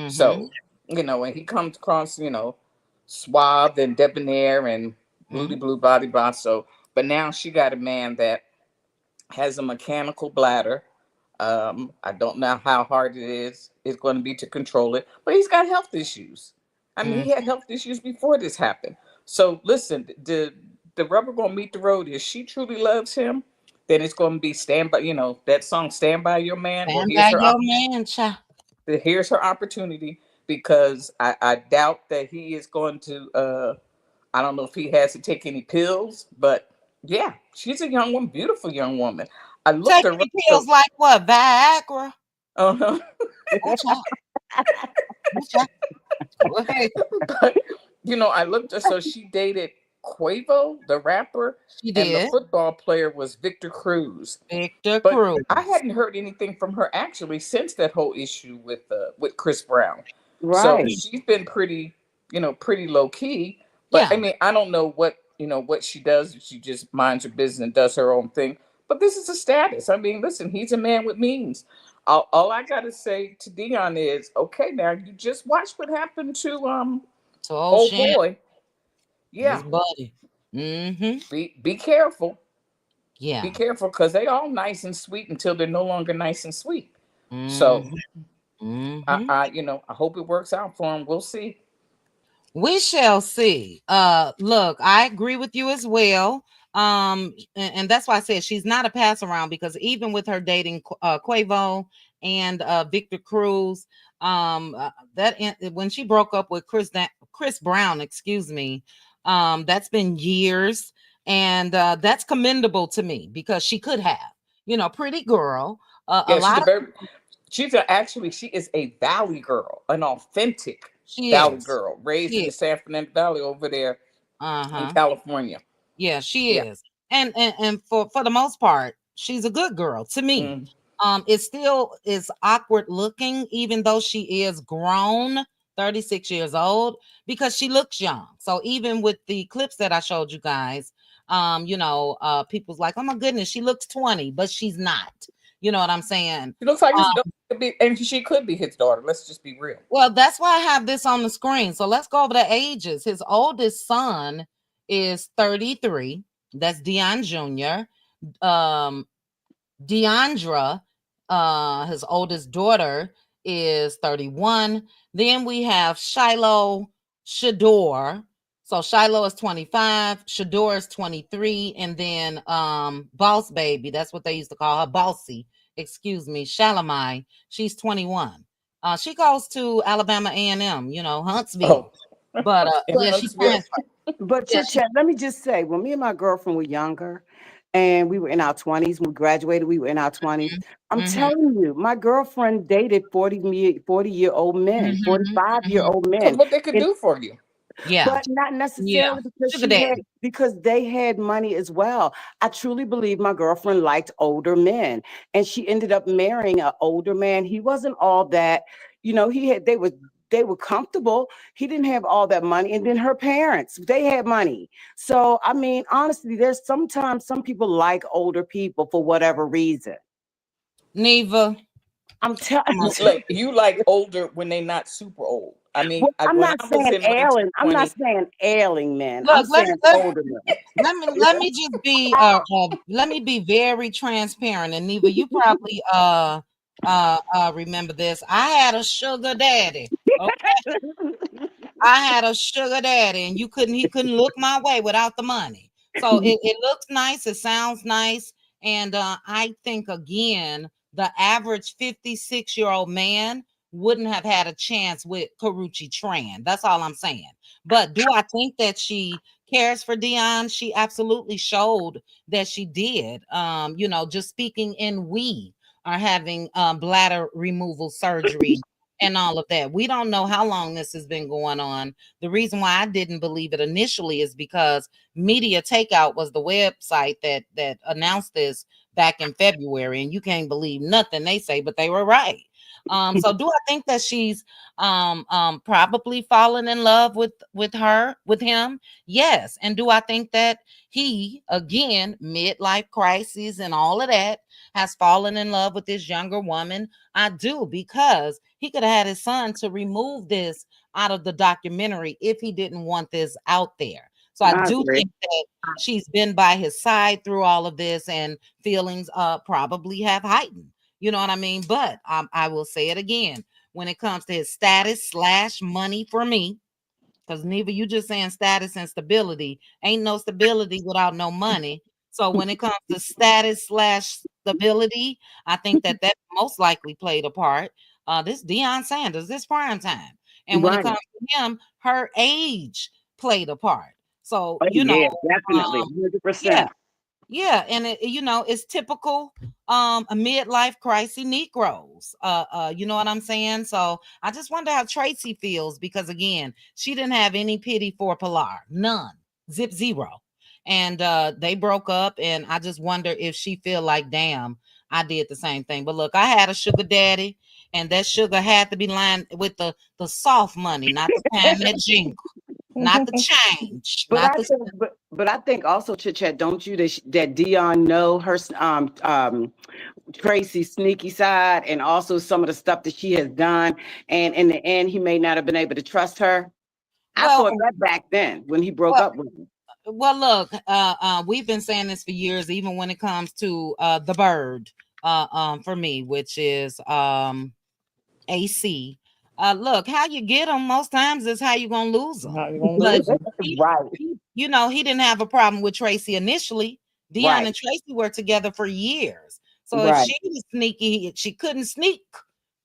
Speaker 4: So, you know, when he comes across, you know, suave and debonair and blue body boss. So, but now she got a man that has a mechanical bladder. I don't know how hard it's going to be to control it, but he's got health issues. I mean, he had health issues before this happened. So listen, the rubber gonna meet the road. If she truly loves him, then it's gonna be stand by. You know that song, "Stand by Your Man."
Speaker 2: Stand by your man, child.
Speaker 4: Here's her opportunity because I doubt that he is going to. I don't know if he has to take any pills, but yeah, she's a young woman, beautiful young woman. I looked her up.
Speaker 2: Pills like what? Viagra?
Speaker 4: Uh-huh. But, you know, I looked her, so she dated Quavo, the rapper,
Speaker 2: she
Speaker 4: and
Speaker 2: did.
Speaker 4: the football player was Victor Cruz.
Speaker 2: But
Speaker 4: Cruz. I hadn't heard anything from her actually since that whole issue with Chris Brown.
Speaker 3: Right.
Speaker 4: So she's been pretty, you know, pretty low key. But I mean, I don't know what she does. She just minds her business and does her own thing. But this is a status. I mean, listen, he's a man with means. All I gotta say to Deion is, okay, now you just watch what happened to old boy. Yeah,
Speaker 2: his buddy.
Speaker 4: Be careful.
Speaker 2: Yeah,
Speaker 4: be careful because they all nice and sweet until they're no longer nice and sweet. So, I hope it works out for him. We'll see.
Speaker 2: We shall see. Look, I agree with you as well. And that's why I said she's not a pass around, because even with her dating Quavo and Victor Cruz, when she broke up with Chris Brown, that's been years, and that's commendable to me because she could have, pretty girl.
Speaker 4: She is a Valley girl, an authentic Valley girl, raised in the San Fernando Valley over there in California.
Speaker 2: Yeah, she is. And for the most part, she's a good girl to me. It still is awkward looking, even though she is grown, 36 years old, because she looks young. So even with the clips that I showed you guys, people's like, oh my goodness, she looks 20, but she's not. You know what I'm saying?
Speaker 4: She looks like his daughter, and she could be his daughter. Let's just be real.
Speaker 2: Well, that's why I have this on the screen. So let's go over the ages. His oldest son is 33. That's Deion Jr. Deandra, his oldest daughter, is 31. Then we have Shiloh Shador. So Shiloh is 25, Shador is 23, and then Boss Baby, that's what they used to call her, Bossy, Shalamai, she's 21. She goes to Alabama A&M, Huntsville. But yeah, she transferred.
Speaker 3: But
Speaker 2: Yeah,
Speaker 3: chit chat, let me just say, when me and my girlfriend were younger and we were in our 20s, when we graduated, we were in our 20s. I'm
Speaker 2: mm-hmm,
Speaker 3: telling you, my girlfriend dated 40-year-old men,
Speaker 2: mm-hmm,
Speaker 3: 45-year-old
Speaker 4: Because
Speaker 3: men.
Speaker 4: what they could
Speaker 3: And
Speaker 4: do for you.
Speaker 2: yeah,
Speaker 3: but not
Speaker 2: yeah.
Speaker 3: necessarily because
Speaker 2: Sugar daddy.
Speaker 3: because they had money as well. I truly believe my girlfriend liked older men, and she ended up marrying an older man. He wasn't all that, they were comfortable. He didn't have all that money, and then her parents, they had money. So I mean, honestly, there's sometimes some people like older people for whatever reason.
Speaker 2: Neva,
Speaker 3: I'm telling.
Speaker 2: come on.
Speaker 4: You like older when they not super old. I mean,
Speaker 3: Well, I'm
Speaker 4: when
Speaker 3: not
Speaker 4: I was
Speaker 3: saying
Speaker 4: in my
Speaker 3: ailing. I'm not
Speaker 4: 20s,
Speaker 3: saying ailing men. I'm
Speaker 2: Look,
Speaker 3: saying older men.
Speaker 2: let me just be let me be very transparent. And Neva, you probably remember this. I had a sugar daddy. Okay. I had a sugar daddy, and he couldn't look my way without the money. So it looks nice, it sounds nice. And I think again, the average 56-year-old man wouldn't have had a chance with Karrueche Tran. That's all I'm saying. But do I think that she cares for Deion? She absolutely showed that she did. Just speaking in we are having bladder removal surgery and all of that. We don't know how long this has been going on. The reason why I didn't believe it initially is because Media Takeout was the website that announced this back in February, and you can't believe nothing they say, but they were right. So do I think that she's probably fallen in love with him? Yes. And do I think that he, again, midlife crisis and all of that, has fallen in love with this younger woman? I do, because he could have had his son to remove this out of the documentary if he didn't want this out there. So I
Speaker 3: I
Speaker 2: do
Speaker 3: agree.
Speaker 2: think that she's been by his side through all of this, and feelings probably have heightened. You know what I mean? But I will say it again. When it comes to his status / money for me, because Neva, you just saying status and stability. Ain't no stability without no money. So when it comes to status / stability, I think that most likely played a part. This Deion Sanders, this prime time. And when it
Speaker 3: Right.
Speaker 2: comes to him, her age played a part. So,
Speaker 3: Oh yeah, definitely,
Speaker 2: um,
Speaker 3: 100%.
Speaker 2: yeah, yeah, and it's typical a midlife crisis Negroes. You know what I'm saying? So I just wonder how Tracey feels, because again, she didn't have any pity for Pilar. None. Zip zero. And they broke up, and I just wonder if she feel like, damn, I did the same thing. But look, I had a sugar daddy, and that sugar had to be lined with the soft money, not the time that jingle, not the change,
Speaker 3: But
Speaker 2: not
Speaker 3: I
Speaker 2: the
Speaker 3: think, but I think also, Chit Chat, don't you, that Dion know her Tracy's sneaky side, and also some of the stuff that she has done, and in the end, he may not have been able to trust her. I
Speaker 2: well,
Speaker 3: thought that back then when he broke
Speaker 2: well,
Speaker 3: up with him.
Speaker 2: Well, look, we've been saying this for years, even when it comes to the bird, for me, which is AC. Look, how you get them most times is how you're gonna lose them.
Speaker 4: how you gonna
Speaker 2: But
Speaker 4: lose them?
Speaker 3: Right,
Speaker 2: he didn't have a problem with Tracey initially. Deion
Speaker 3: right,
Speaker 2: and Tracey were together for years. So if
Speaker 3: right,
Speaker 2: she was sneaky, she couldn't sneak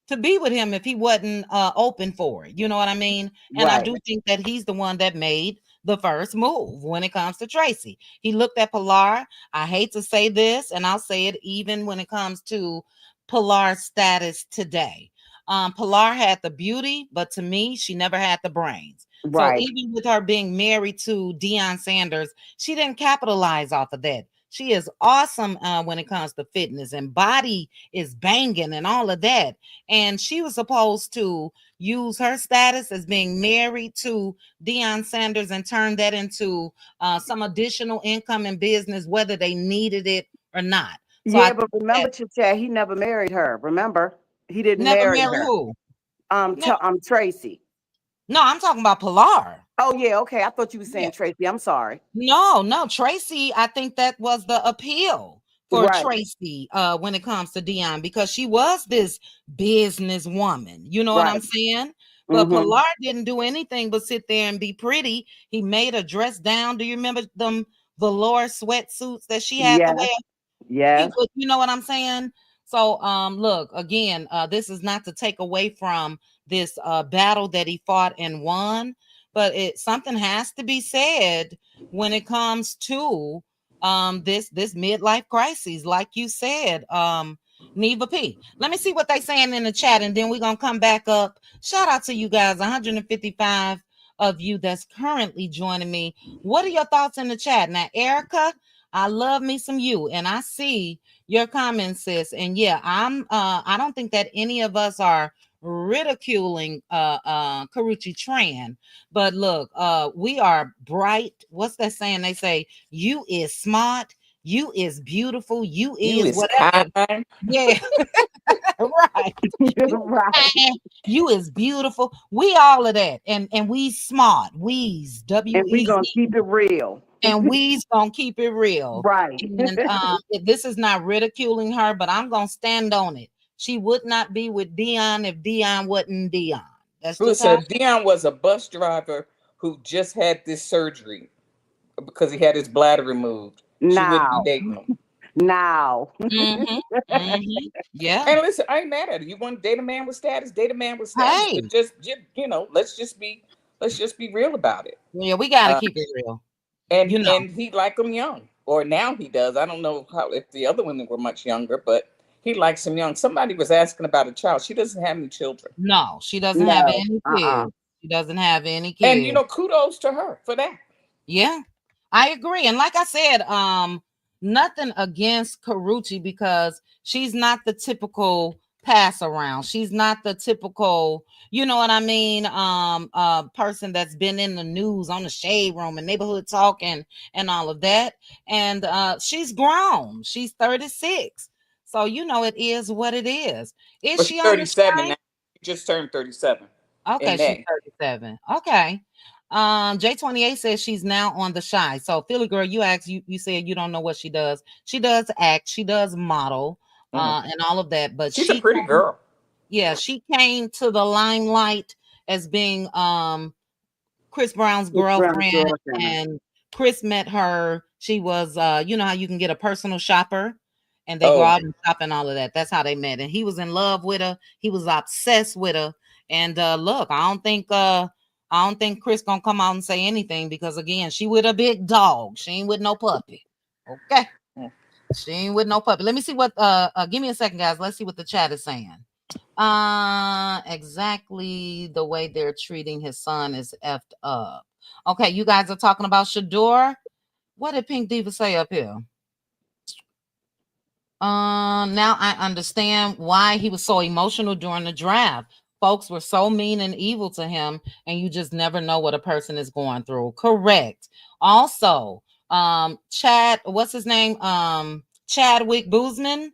Speaker 2: to be with him if he wasn't open for it. You know what I mean? And I
Speaker 3: right.
Speaker 2: do think that he's the one that made the first move when it comes to Tracey. He looked at Pilar. I hate to say this, and I'll say it even when it comes to Pilar's status today. Pilar had the beauty, but to me, she never had the brains. So
Speaker 3: Right.
Speaker 2: even with her being married to Deion Sanders, she didn't capitalize off of that. She is awesome when it comes to fitness, and body is banging and all of that. And she was supposed to use her status as being married to Deion Sanders and turn that into some additional income in business, whether they needed it or not. So I
Speaker 3: Yeah,
Speaker 2: think
Speaker 3: but remember,
Speaker 2: that
Speaker 3: Chit Chat, he never married her. Remember, he didn't
Speaker 2: never
Speaker 3: marry
Speaker 2: marry
Speaker 3: her.
Speaker 2: who? No,
Speaker 3: Tracy.
Speaker 2: no, I'm talking about Pilar.
Speaker 3: Oh yeah, okay. I thought you were
Speaker 2: Yeah.
Speaker 3: saying Tracy. I'm sorry.
Speaker 2: No, Tracey, I think that was the appeal for
Speaker 3: Right.
Speaker 2: Tracey when it comes to Deion, because she was this business woman. You know what
Speaker 3: Right.
Speaker 2: I'm saying? But
Speaker 3: Mm-hmm.
Speaker 2: Pilar didn't do anything but sit there and be pretty. He made her dress down. Do you remember them velour sweatsuits that she had to
Speaker 3: Yes.
Speaker 2: wear?
Speaker 3: Yes.
Speaker 2: You know what I'm saying? So look, again, this is not to take away from this battle that he fought and won, but something has to be said when it comes to this midlife crisis, like you said, Neva P. Let me see what they saying in the chat, and then we're gonna come back up. Shout out to you guys, 155 of you that's currently joining me. What are your thoughts in the chat? Now, Erica, I love me some you, and I see your comments, sis. And yeah, I don't think that any of us are ridiculing Karrueche Tran, but look, we are bright. What's that saying? They say you is smart, you is beautiful, you is whatever.
Speaker 4: Kind.
Speaker 2: Yeah. Right.
Speaker 3: Right.
Speaker 2: You is beautiful. We all of that. And we smart. We's
Speaker 3: And we
Speaker 2: W-E-Z.
Speaker 3: gonna keep it real.
Speaker 2: And we's gonna keep it real.
Speaker 3: Right.
Speaker 2: And this is not ridiculing her, but I'm gonna stand on it. She would not be with Deion if Deion wasn't Deion. That's just
Speaker 4: Listen, Deion was a bus driver who just had this surgery because he had his bladder removed. She wouldn't be dating him.
Speaker 3: Now.
Speaker 2: Yeah.
Speaker 4: And listen, I ain't mad at it. You want to date a man with status, date a man with status.
Speaker 2: Hey.
Speaker 4: But just let's just be real about it.
Speaker 2: Yeah, we gotta keep it real.
Speaker 4: And and he liked them young, or now he does. I don't know if the other women were much younger, but he likes them young. Somebody was asking about a child. She doesn't have any children.
Speaker 2: No, she doesn't have any kids. She doesn't have any kids.
Speaker 4: And kudos to her for that.
Speaker 2: Yeah, I agree. And like I said, nothing against Karrueche, because she's not the typical pass around. She's not the typical, you know what I mean, person that's been in the news on the Shade Room and Neighborhood Talk and all of that. And she's grown. She's 36. So it is what it is. Is she
Speaker 4: 37 now? She just turned 37.
Speaker 2: Okay, she's 37. Okay. J28 says she's now on the Shy. So Philly girl, you asked, you said you don't know what she does. She does act, she does model, and all of that. But
Speaker 4: she's a pretty girl.
Speaker 2: Yeah, she came to the limelight as being Chris Brown's girlfriend, and Chris met her. She was you know how you can get a personal shopper and they go out and shop and all of that. That's how they met. And he was in love with her. He was obsessed with her. And look, I don't think Chris gonna come out and say anything, because again, she with a big dog. She ain't with no puppy. Okay. She ain't with no puppy. Let me see what give me a second, guys. Let's see what the chat is saying. Exactly the way they're treating his son is effed up. Okay, you guys are talking about Shador. What did Pink Diva say up here? Now I understand why he was so emotional during the draft. Folks were so mean and evil to him, and you just never know what a person is going through. Correct. Also, Chad, what's his name? Chadwick Boseman,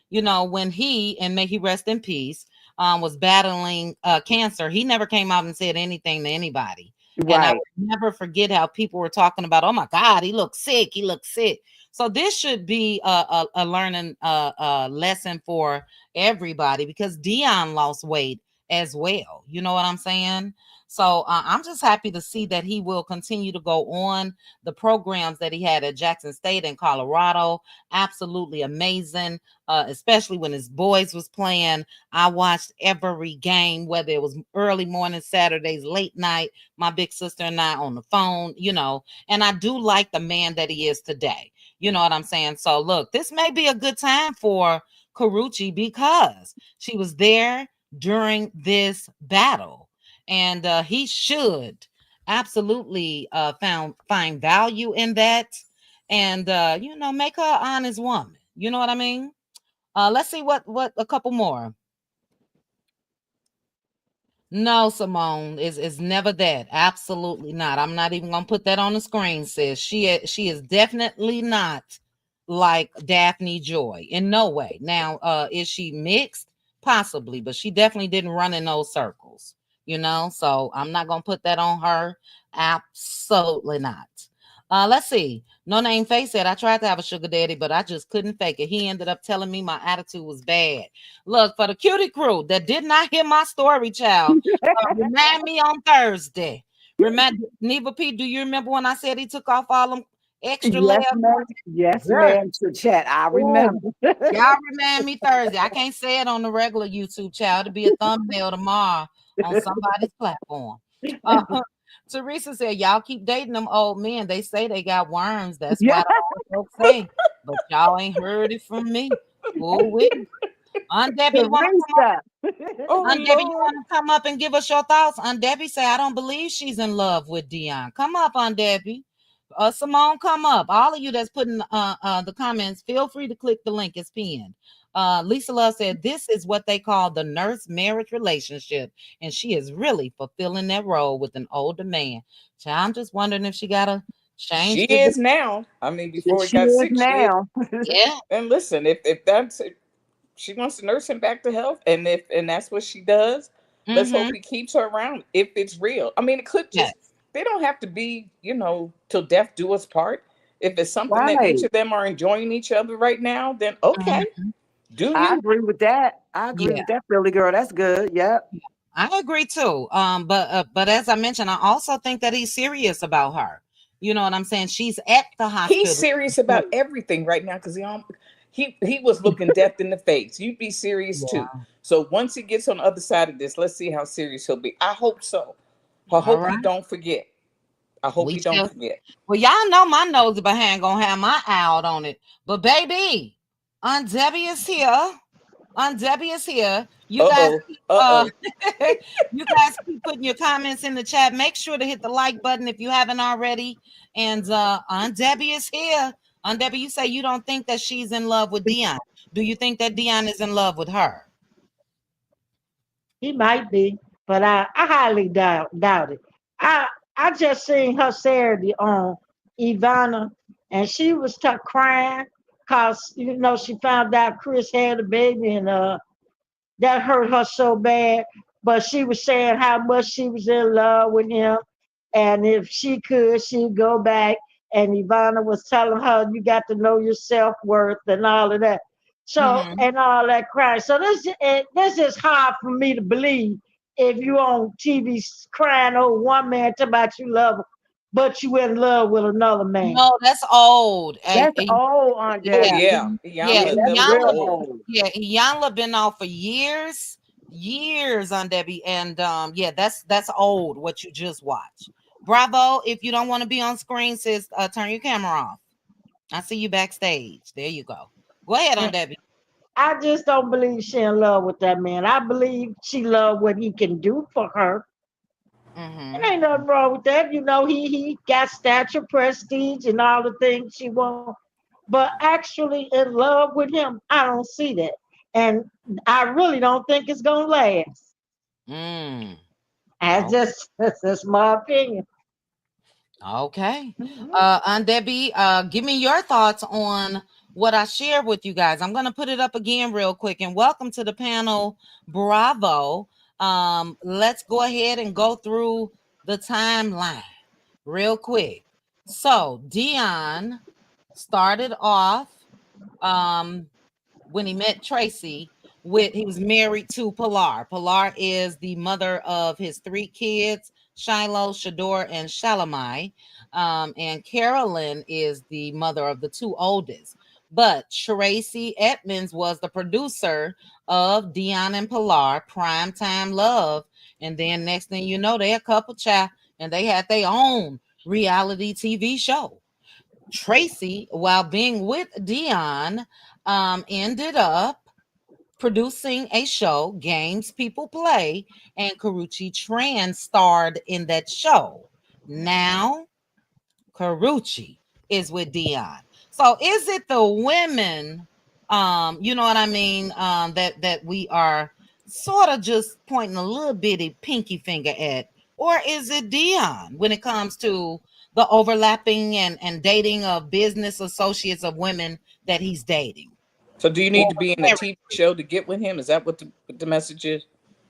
Speaker 2: when he, and may he rest in peace, was battling cancer, he never came out and said anything to anybody. Right. And I would never forget how people were talking about, oh my God, he looks sick. He looks sick. So this should be a learning lesson for everybody, because Deion lost weight as well. You know what I'm saying? So I'm just happy to see that he will continue to go on the programs that he had at Jackson State in Colorado. Absolutely amazing, especially when his boys was playing. I watched every game, whether it was early morning, Saturdays, late night, my big sister and I on the phone, and I do like the man that he is today. You know what I'm saying? So look, this may be a good time for Karrueche, because she was there during this battle, and he should absolutely find value in that, and make her an honest woman. You know what I mean? Let's see what a couple more. No, Simone, is never that. Absolutely not. I'm not even gonna put that on the screen, sis. She is definitely not like Daphne Joy in no way. Now, is she mixed? Possibly, but she definitely didn't run in those circles, so I'm not gonna put that on her. Absolutely not. Let's see. No Name Face said, I tried to have a sugar daddy, but I just couldn't fake it. He ended up telling me my attitude was bad. Look, for the cutie crew that did not hear my story, child, remind me on Thursday. Remember, Neva P, do you remember when I said he took off all them extra layers?
Speaker 3: Yes, ma'am. To chat, I remember.
Speaker 2: Y'all remind me Thursday. I can't say it on the regular YouTube, child. It'll be a thumbnail tomorrow on somebody's platform. Teresa said, y'all keep dating them old men. They say they got worms. That's
Speaker 3: Yeah.
Speaker 2: why the old folks say. But y'all ain't heard it from me. Oh, we. Aunt Debbie, you want to come up?
Speaker 3: Teresa.
Speaker 4: Oh
Speaker 2: Aunt Debbie, you
Speaker 4: Lord.
Speaker 2: want to come up and give us your thoughts? Aunt Debbie say, I don't believe she's in love with Deion. Come up, Aunt Debbie. Simone, come up. All of you that's putting the comments, feel free to click the link. It's pinned. Lisa Love said, this is what they call the nurse marriage relationship. And she is really fulfilling that role with an older man. So I'm just wondering if she got to change
Speaker 4: She
Speaker 2: the.
Speaker 4: is now. I mean, before it
Speaker 3: She
Speaker 4: got
Speaker 3: is
Speaker 4: sick, she is.
Speaker 3: now.
Speaker 2: Yeah.
Speaker 4: And listen, if that's it, she wants to nurse him back to health, and that's what she does, let's hope
Speaker 2: Mm-hmm.
Speaker 4: he keeps her around if it's real. I mean, it could
Speaker 2: Yes.
Speaker 4: just, they don't have to be, till death do us part. If it's something that
Speaker 3: Right.
Speaker 4: each of them are enjoying each other right now, then okay,
Speaker 2: Mhm.
Speaker 4: do
Speaker 3: I
Speaker 4: you?
Speaker 3: agree with that. I agree
Speaker 2: Yeah.
Speaker 3: with that, Philly girl. That's good. Yep.
Speaker 2: I agree too. But as I mentioned, I also think that he's serious about her. You know what I'm saying? She's at the
Speaker 4: He's
Speaker 2: hospital.
Speaker 4: serious about everything right now because he was looking death in the face. You'd be serious too.
Speaker 2: Yeah.
Speaker 4: So once he gets on the other side of this, let's see how serious he'll be. I hope so. I
Speaker 2: All
Speaker 4: hope he
Speaker 2: right.
Speaker 4: don't forget. I hope
Speaker 2: We
Speaker 4: he don't
Speaker 2: shall.
Speaker 4: forget.
Speaker 2: Well, y'all know my nose behind gonna have my eye out on it. But baby, Aunt Debbie is here. Aunt Debbie is here. You
Speaker 4: Uh
Speaker 2: guys
Speaker 4: oh.
Speaker 2: keep
Speaker 4: Uh oh.
Speaker 2: you guys keep putting your comments in the chat. Make sure to hit the like button if you haven't already. And Aunt Debbie is here. Aunt Debbie, you say you don't think that she's in love with Deion. Do you think that Deion is in love with her?
Speaker 9: He might be, but I highly doubt it. I I just seen her Saturday on Ivana, and she was crying because she found out Chris had a baby, and that hurt her so bad. But she was saying how much she was in love with him, and if she could, she'd go back. And Ivana was telling her, "You got to know your self worth and all of that." So
Speaker 2: Mm-hmm.
Speaker 9: and all that crying. So this is hard for me to believe if you on TV crying over one man talking about you love him, but you in love with another man.
Speaker 2: No, that's old.
Speaker 3: That's old, Aunt
Speaker 4: Oh
Speaker 2: Yeah,
Speaker 3: Debbie.
Speaker 4: yeah.
Speaker 2: yeah,
Speaker 3: Yeah,
Speaker 4: Iyanla,
Speaker 3: that's
Speaker 4: that was
Speaker 3: real
Speaker 2: Iyanla,
Speaker 4: old.
Speaker 3: old.
Speaker 2: yeah, Iyanla been off for years on Debbie, and yeah, that's old. What you just watched. Bravo. If you don't want to be on screen, sis, turn your camera off. I see you backstage. There you go. Go ahead on
Speaker 9: And
Speaker 2: Debbie.
Speaker 9: I just don't believe she in love with that man. I believe she love what he can do for her. And
Speaker 2: Mm-hmm.
Speaker 9: ain't nothing wrong with that. He got stature, prestige, and all the things she wants. But actually in love with him, I don't see that. And I really don't think it's gonna last.
Speaker 2: Mm.
Speaker 9: That's
Speaker 2: Oh,
Speaker 9: just my opinion.
Speaker 2: okay.
Speaker 3: Mhm.
Speaker 2: On Debbie, give me your thoughts on what I shared with you guys. I'm gonna put it up again real quick. And welcome to the panel. Bravo. Let's go ahead and go through the timeline real quick. So Deion started off when he met Tracey he was married to Pilar. Pilar is the mother of his 3 kids, Shiloh, Shador, and Shalamai. And Carolyn is the mother of the 2 oldest. But Tracey Edmonds was the producer of Deion and Pilar, Primetime Love. And then next thing you know, they're a couple child, and they had their own reality TV show. Tracey, while being with Deion, ended up producing a show, Games People Play, and Karrueche Tran starred in that show. Now, Karrueche is with Deion. So is it the women, you know what I mean, that we are sort of just pointing a little bitty pinky finger at, or is it Deion when it comes to the overlapping and dating of business associates of women that he's dating?
Speaker 4: So do you need
Speaker 2: Or
Speaker 4: to be in a TV show to get with him? Is that what the message is?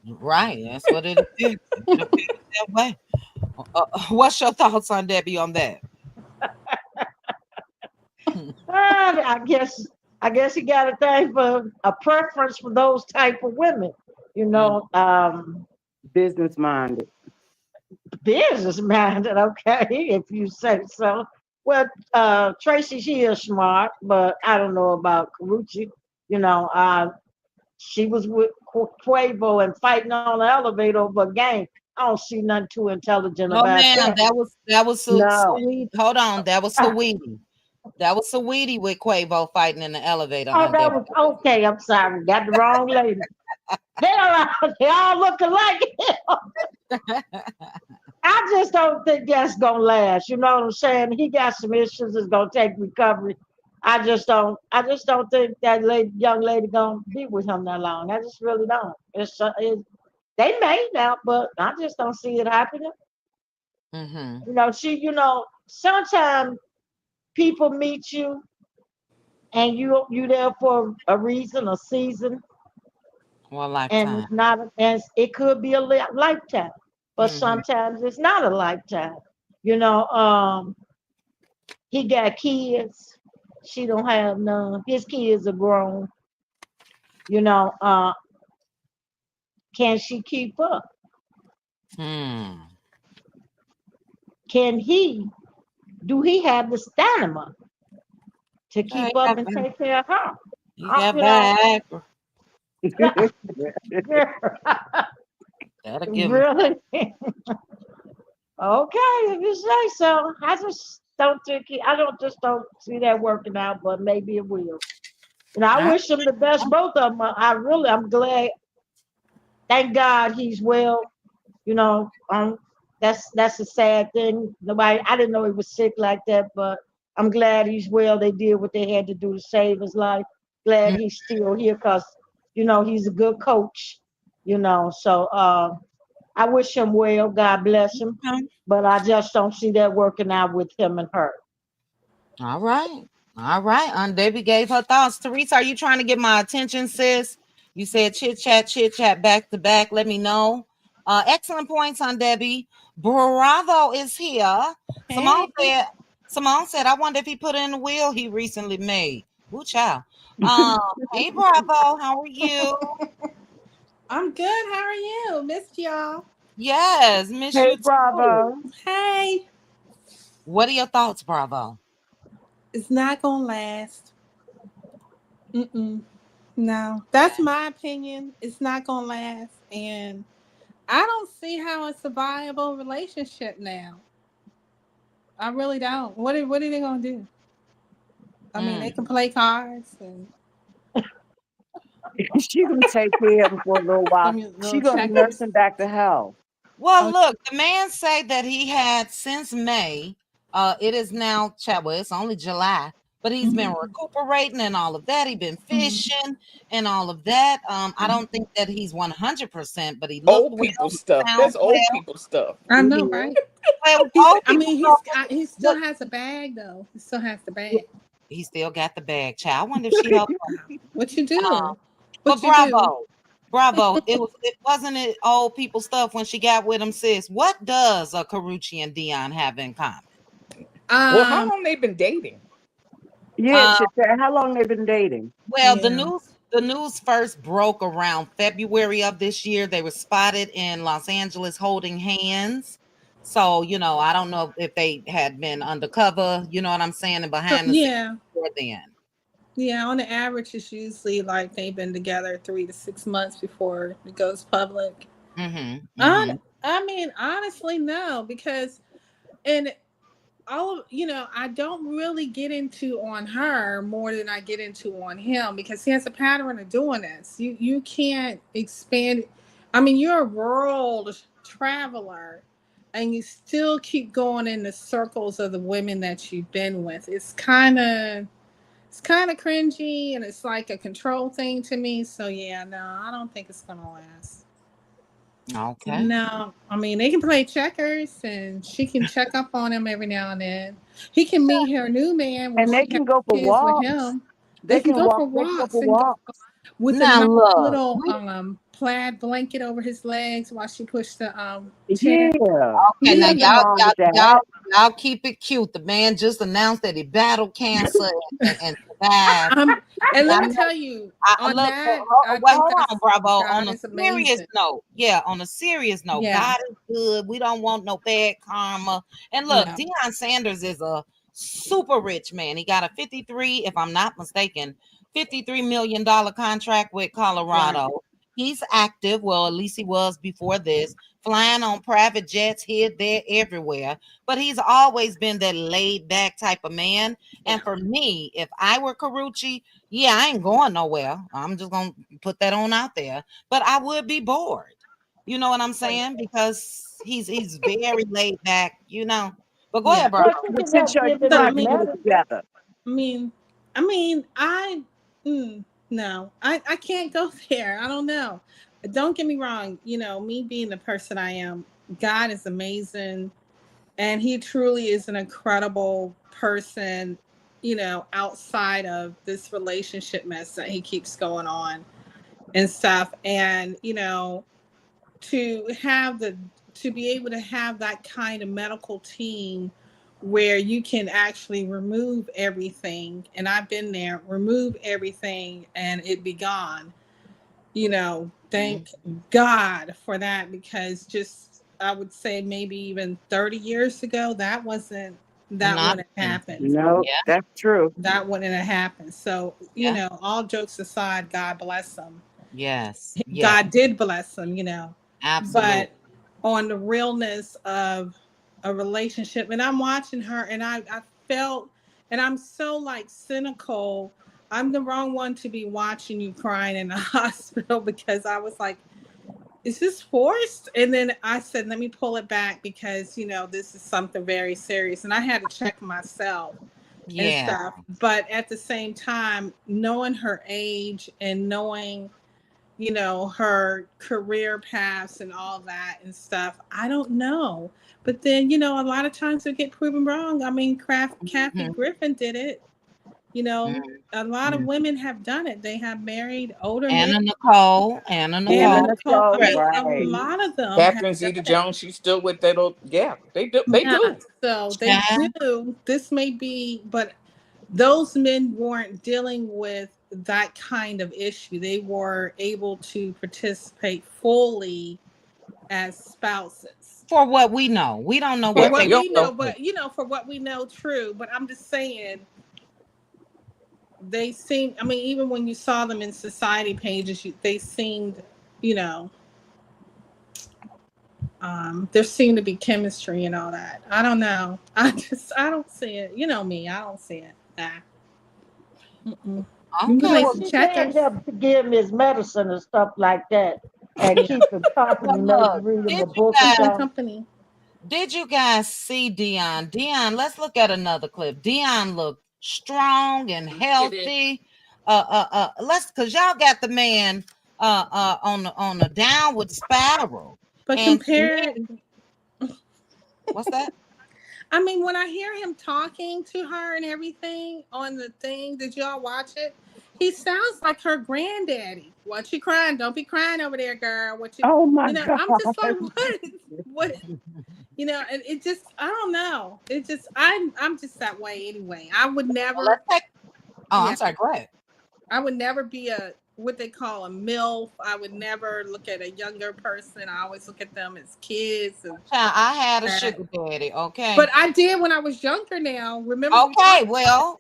Speaker 2: right, that's what it appears. It appears that way. What's your thoughts on Debbie on that?
Speaker 9: I guess he got a thing for a preference for those type of women. You
Speaker 2: Mm,
Speaker 9: know,
Speaker 3: Business minded.
Speaker 9: business minded, okay, if you say so. Well, Tracy, she is smart, but I don't know about Karrueche. You know, she was with Quavo and fighting on the elevator over a game. I don't see nothing too intelligent
Speaker 2: Oh
Speaker 9: about
Speaker 2: man,
Speaker 9: that.
Speaker 2: that was
Speaker 9: No.
Speaker 2: sweet. Hold on, that was Saweetie. That was Saweetie with Quavo fighting in the elevator.
Speaker 9: Oh,
Speaker 2: On
Speaker 9: that
Speaker 2: Debbie.
Speaker 9: was okay. I'm sorry, got the wrong lady. They all look alike. I just don't think that's gonna last. You know what I'm saying? He got some issues. It's gonna take recovery. I just don't. I just don't think that young lady gonna be with him that long. I just really don't. They may now, but I just don't see it happening.
Speaker 2: Mm-hmm.
Speaker 9: You know, sometimes people meet you and you there for a reason, a season,
Speaker 2: Well,
Speaker 9: and
Speaker 2: lifetime.
Speaker 9: it's not, and it could be a lifetime, but
Speaker 2: Mm-hmm.
Speaker 9: sometimes it's not a lifetime. You know, he got kids. She don't have none. His kids are grown. You know, can she keep up?
Speaker 2: Hmm.
Speaker 9: Can he? Do he have the stamina to
Speaker 2: Yeah,
Speaker 9: keep up and take care of her?
Speaker 2: he got
Speaker 9: You know,
Speaker 2: back. That'll give him.
Speaker 9: really? Okay, if you say so. I just don't think I don't see that working out, but maybe it will. And I wish him the best, both of them. I'm glad. Thank God he's well. You know, that's a sad thing. I didn't know he was sick like that, but I'm glad he's well. They did what they had to do to save his life. Glad he's still here because, he's a good coach. So I wish him well. God bless him. But I just don't see that working out with him and her.
Speaker 2: All right. All right. Aunt Debbie gave her thoughts. Teresa, are you trying to get my attention, sis? You said chit chat back to back. Let me know. Excellent points, Aunt Debbie. Bravo is here. Simone said, I wonder if he put in the will he recently made. Ooh, child. Hey, Bravo, how are you?
Speaker 10: I'm good. How are you? Missed y'all.
Speaker 2: Yes, miss
Speaker 9: Hey,
Speaker 2: you too.
Speaker 9: Bravo.
Speaker 10: Hey.
Speaker 2: What are your thoughts, Bravo?
Speaker 10: It's not gonna last. No, that's my opinion. It's not gonna last, and I don't see how it's a viable relationship now. I really don't. What are they gonna do? I mean, they can play cards and
Speaker 3: She gonna take care of him for a little while. She gonna nurse him back to health.
Speaker 2: Well, look, the man said that he had since May. It is now, well, it's only July, but he's been recuperating and all of that. He's been fishing and all of that. I don't think that he's 100%, but he looked
Speaker 4: Old people stuff. That's old people stuff.
Speaker 10: I know, right?
Speaker 2: Well,
Speaker 10: he still has a bag though. He still has the bag.
Speaker 2: He still got the bag, child. I wonder if she helped him.
Speaker 10: What you do?
Speaker 2: But bravo. It wasn't it old people stuff when she got with him, sis. What does Karrueche and Deion have in common?
Speaker 4: Well, how long they been dating?
Speaker 3: Yeah, how long they been dating?
Speaker 2: Well, the news first broke around February of this year. They were spotted in Los Angeles holding hands. So, I don't know if they had been undercover, you know what I'm saying, and behind the scenes before then.
Speaker 10: Yeah, on the average, it's usually like they've been together 3 to 6 months before it goes public. I mean, honestly, no, because I don't really get into on her more than I get into on him because he has a pattern of doing this. You can't expand. I mean, you're a world traveler and you still keep going in the circles of the women that you've been with. It's kind of cringy and it's like a control thing to me. So yeah, no, I don't think it's gonna last.
Speaker 2: Okay.
Speaker 10: No, I mean they can play checkers and she can check up on him every now and then. He can meet her new man when
Speaker 3: and they can go for walks
Speaker 10: with him.
Speaker 3: They can
Speaker 10: go
Speaker 3: walk.
Speaker 10: for
Speaker 3: They can go
Speaker 10: walks
Speaker 3: for
Speaker 10: and
Speaker 3: walks.
Speaker 10: with
Speaker 2: now,
Speaker 10: a nice
Speaker 2: look,
Speaker 10: little plaid blanket over his legs while she pushed the
Speaker 3: Yeah.
Speaker 2: Okay, now y'all keep it cute. The man just announced that he battled cancer and survived.
Speaker 10: And let me tell you, hold
Speaker 2: on, Bravo.
Speaker 10: God
Speaker 2: On a serious note, on a serious note, God is good. We don't want no bad karma. And look, Deion Sanders is a super rich man. He got a 53, if I'm not mistaken, $53 million contract with Colorado. He's active. Well, at least he was before this, flying on private jets here, there, everywhere. But he's always been that laid back type of man. And for me, if I were Karrueche, yeah, I ain't going nowhere. I'm just gonna put that on out there. But I would be bored. You know what I'm saying? Because he's very laid back, you know. But go ahead, bro.
Speaker 9: Well, she
Speaker 3: But
Speaker 9: can
Speaker 3: since
Speaker 9: help
Speaker 3: y'all
Speaker 9: give
Speaker 3: you
Speaker 9: him
Speaker 10: So
Speaker 9: his
Speaker 10: I
Speaker 3: guys
Speaker 10: mean,
Speaker 3: put it
Speaker 9: medicine.
Speaker 3: together.
Speaker 10: No, I can't go there. I don't know. Don't get me wrong. You know, me being the person I am, God is amazing, and He truly is an incredible person. You know, outside of this relationship mess that He keeps going on and stuff, and you know, to have to be able to have that kind of medical team where you can actually remove everything, and I've been there, remove everything and it be gone. You know, thank God for that, because just I would say maybe even 30 years ago that
Speaker 2: Not
Speaker 10: wouldn't happen.
Speaker 3: No,
Speaker 2: yeah,
Speaker 3: that's true.
Speaker 10: That wouldn't have happened. So, you
Speaker 2: yeah,
Speaker 10: know, all jokes aside, God bless them.
Speaker 2: yes, yeah,
Speaker 10: God did bless them, you know.
Speaker 2: absolutely.
Speaker 10: But on the realness of a relationship, and I'm watching her, and I felt, and I'm so like cynical. I'm the wrong one to be watching you crying in the hospital, because I was like, is this forced? And then I said, let me pull it back, because, you know, this is something very serious. And I had to check myself and
Speaker 2: Yeah.
Speaker 10: stuff. But at the same time, knowing her age and knowing, you know, her career paths and all that and stuff, I don't know. But then, you know, a lot of times they get proven wrong. I mean, Kathy
Speaker 2: Mhm,
Speaker 10: Griffin did it. You know, a lot of
Speaker 2: mhm.
Speaker 10: women have done it. They have married older men.
Speaker 2: Anna Nicole, Anna
Speaker 3: And
Speaker 10: Anna
Speaker 2: Nicole.
Speaker 10: Nicole. I
Speaker 3: Nicole,
Speaker 10: mean,
Speaker 2: Correct.
Speaker 10: a
Speaker 3: right.
Speaker 10: lot of them have
Speaker 4: Catherine
Speaker 10: done
Speaker 4: Zeta
Speaker 10: it.
Speaker 4: Jones, she's still with that old, yeah, they do. They
Speaker 10: Yeah.
Speaker 4: do.
Speaker 10: So they
Speaker 2: Child.
Speaker 10: do. This may be, but those men weren't dealing with that kind of issue. They were able to participate fully as spouses.
Speaker 2: For what we know, we don't know
Speaker 10: For
Speaker 2: what
Speaker 4: Yeah,
Speaker 2: they
Speaker 10: what
Speaker 4: we
Speaker 2: were
Speaker 4: don't
Speaker 10: we know,
Speaker 4: know.
Speaker 2: doing.
Speaker 10: but you know, for what we know, true. But I'm just saying, they seem, I mean, even when you saw them in society pages, they seemed, you know, there seemed to be chemistry and all that. I don't know. I don't see it. You know me, I don't see it. Nah. Mm-mm. You can
Speaker 2: Okay,
Speaker 10: play
Speaker 9: Well,
Speaker 2: well,
Speaker 10: some
Speaker 9: she can't
Speaker 10: checkers.
Speaker 9: help to give him his medicine and stuff like that, and
Speaker 10: Yeah.
Speaker 9: keep him
Speaker 2: well,
Speaker 9: company, maybe
Speaker 2: look,
Speaker 9: read him
Speaker 2: did
Speaker 9: a
Speaker 2: you
Speaker 9: book or
Speaker 10: Keep
Speaker 2: guys
Speaker 10: them
Speaker 9: something.
Speaker 10: company.
Speaker 2: see Deion? Deion, let's look at another clip. Deion looked strong and healthy. Let's, cause y'all got the man on the downward spiral.
Speaker 10: But
Speaker 2: And to
Speaker 10: compared,
Speaker 2: me, what's that?
Speaker 10: I mean, when I hear him talking to her and everything on the thing, did y'all watch it? He sounds like her granddaddy. What you crying? Don't be crying over there, girl. What
Speaker 3: Oh my
Speaker 10: you know,
Speaker 3: God.
Speaker 10: I'm just like, what, you know, and it just, I don't know. It just, I'm just that way anyway. I would
Speaker 2: Well,
Speaker 10: never,
Speaker 2: let's take. Oh,
Speaker 10: yeah,
Speaker 2: I'm sorry. Go ahead.
Speaker 10: I would never be a, what they call a MILF. I would never look at a younger person. I always look at them as kids and
Speaker 2: Child, I had a
Speaker 10: that.
Speaker 2: sugar daddy. Okay.
Speaker 10: But I did when I was younger now. Remember
Speaker 2: Okay. Well,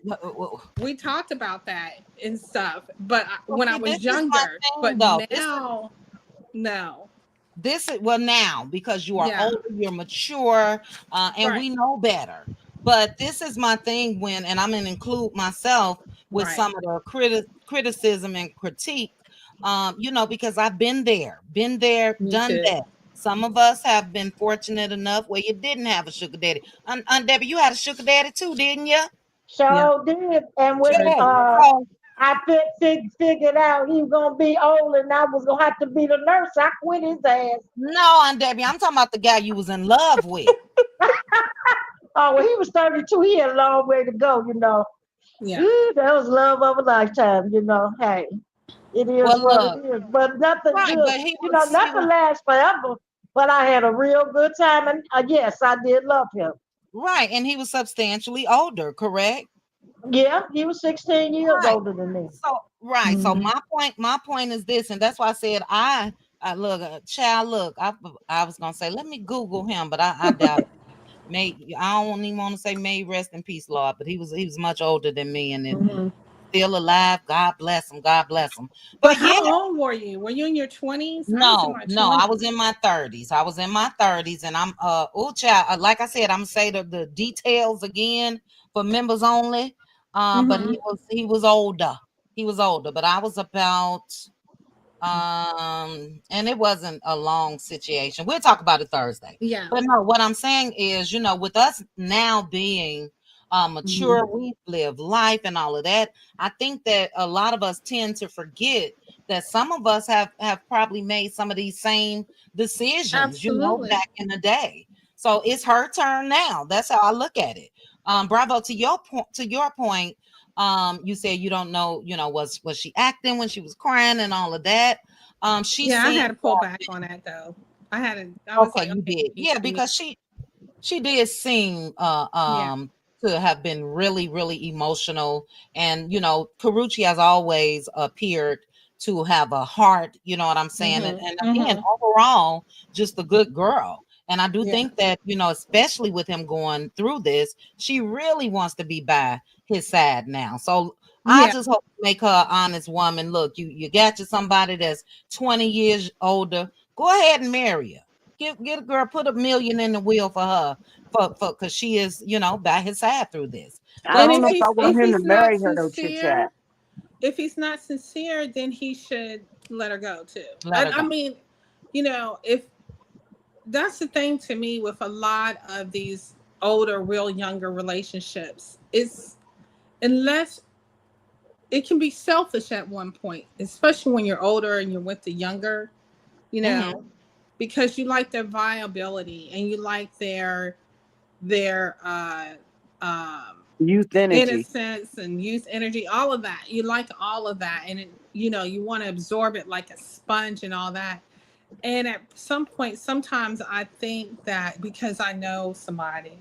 Speaker 10: we talked about that and stuff, but
Speaker 2: well,
Speaker 10: when I
Speaker 2: see, this
Speaker 10: was
Speaker 2: is my
Speaker 10: younger,
Speaker 2: thing,
Speaker 10: but
Speaker 2: though.
Speaker 10: now, no.
Speaker 2: This is well now because you are
Speaker 10: Yeah.
Speaker 2: older, you're mature, and
Speaker 10: Right.
Speaker 2: we know better. But this is my thing when, and I'm gonna include myself with
Speaker 10: Right.
Speaker 2: some of the criticism and critique, you know, because I've been there,
Speaker 10: Me
Speaker 2: done
Speaker 10: too.
Speaker 2: that. Some of us have been fortunate enough where you didn't have a sugar daddy. Debbie, you had a sugar daddy too, didn't you?
Speaker 10: Yeah.
Speaker 9: So did, and when
Speaker 10: Sure
Speaker 2: Yeah.
Speaker 10: did.
Speaker 2: So
Speaker 9: I figured out he was gonna be old and I was gonna have to be the nurse, I quit his ass.
Speaker 2: no, Aunt Debbie, I'm talking about the guy you was in love with.
Speaker 9: Oh, well, he was 32. He had a long way to go, you know.
Speaker 10: Yeah.
Speaker 9: Ooh, that was love of a lifetime, you know. Hey, it is
Speaker 2: Well,
Speaker 9: what it
Speaker 2: look,
Speaker 9: is. But nothing
Speaker 2: right,
Speaker 9: good,
Speaker 2: but
Speaker 9: you know,
Speaker 2: he
Speaker 9: nothing
Speaker 2: was
Speaker 9: lasts forever. But I had a real good time, and yes, I did love him.
Speaker 2: right, and he was substantially older, correct?
Speaker 9: Yeah, he was 16 years
Speaker 2: Right.
Speaker 9: older than me.
Speaker 2: So right. So
Speaker 10: Mm-hmm.
Speaker 2: my point is this, and that's why I said I look, child, look, I was gonna say let me Google him, but I doubt it. May I don't even want to say may rest in peace, Lord, but he was much older than me, and it,
Speaker 10: Mm-hmm.
Speaker 2: still alive. God bless him. God bless him.
Speaker 10: But
Speaker 2: But yeah,
Speaker 10: how old were you? Were you in your 20s? I was in
Speaker 2: no,
Speaker 10: my
Speaker 2: no, I
Speaker 10: 20s.
Speaker 2: was in my 30s. I was in my 30s, and I'm child, like I said, I'm gonna say the details again for members only. But
Speaker 10: Mm-hmm.
Speaker 2: he was older. He was older, but I was about and it wasn't a long situation. We'll talk about it Thursday.
Speaker 10: Yeah.
Speaker 2: But no, what I'm saying is, you know, with us now being mature, we live life and all of that. I think that a lot of us tend to forget that some of us have probably made some of these same decisions, you know,
Speaker 10: Absolutely.
Speaker 2: back in the day. So it's her turn now. That's how I look at it. Bravo to your point. To your point, you said you don't know, you know, was she acting when she was crying and all of that? She
Speaker 10: Yeah, I
Speaker 2: seemed
Speaker 10: had to pull back on that though. I was
Speaker 2: okay.
Speaker 10: like,
Speaker 2: You
Speaker 10: okay,
Speaker 2: did,
Speaker 10: you
Speaker 2: yeah,
Speaker 10: see me.
Speaker 2: because she did seem
Speaker 10: Yeah.
Speaker 2: to have been really, really emotional. And you know, Karrueche has always appeared to have a heart, you know what I'm saying? And,
Speaker 10: Mm-hmm.
Speaker 2: again,
Speaker 10: Mm-hmm.
Speaker 2: overall, just a good girl. And I do
Speaker 10: Yeah.
Speaker 2: think that, you know, especially with him going through this, she really wants to be by his side now. So I
Speaker 10: Yeah.
Speaker 2: just hope to make her an honest woman. Look, you got you somebody that's 20 years older. Go ahead and marry her. Get a girl, put $1 million in the wheel for her, for because she is, you know, by his side through this.
Speaker 3: I
Speaker 2: But
Speaker 10: And
Speaker 3: don't know if I want
Speaker 10: if
Speaker 3: him to
Speaker 10: he's not
Speaker 3: marry her though, Chit
Speaker 10: sincere,
Speaker 3: Chat.
Speaker 10: then he should let her go too.
Speaker 2: let her
Speaker 10: I
Speaker 2: go.
Speaker 10: mean, you know, if that's the thing to me with a lot of these older, real younger relationships, is unless it can be selfish at one point, especially when you're older and you're with the younger, you
Speaker 2: Mm-hmm.
Speaker 10: know, because you like their viability and you like their
Speaker 3: Youth energy.
Speaker 10: innocence and youth energy, all of that. You like all of that, and you know, you want to absorb it like a sponge and all that. And at some point, sometimes I think that because I know somebody,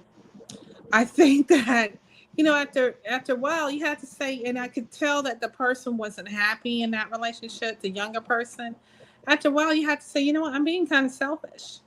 Speaker 10: I think that, you know, after a while, you have to say, and I could tell that the person wasn't happy in that relationship, the younger person. After a while, you have to say, you know what, I'm being kind of selfish.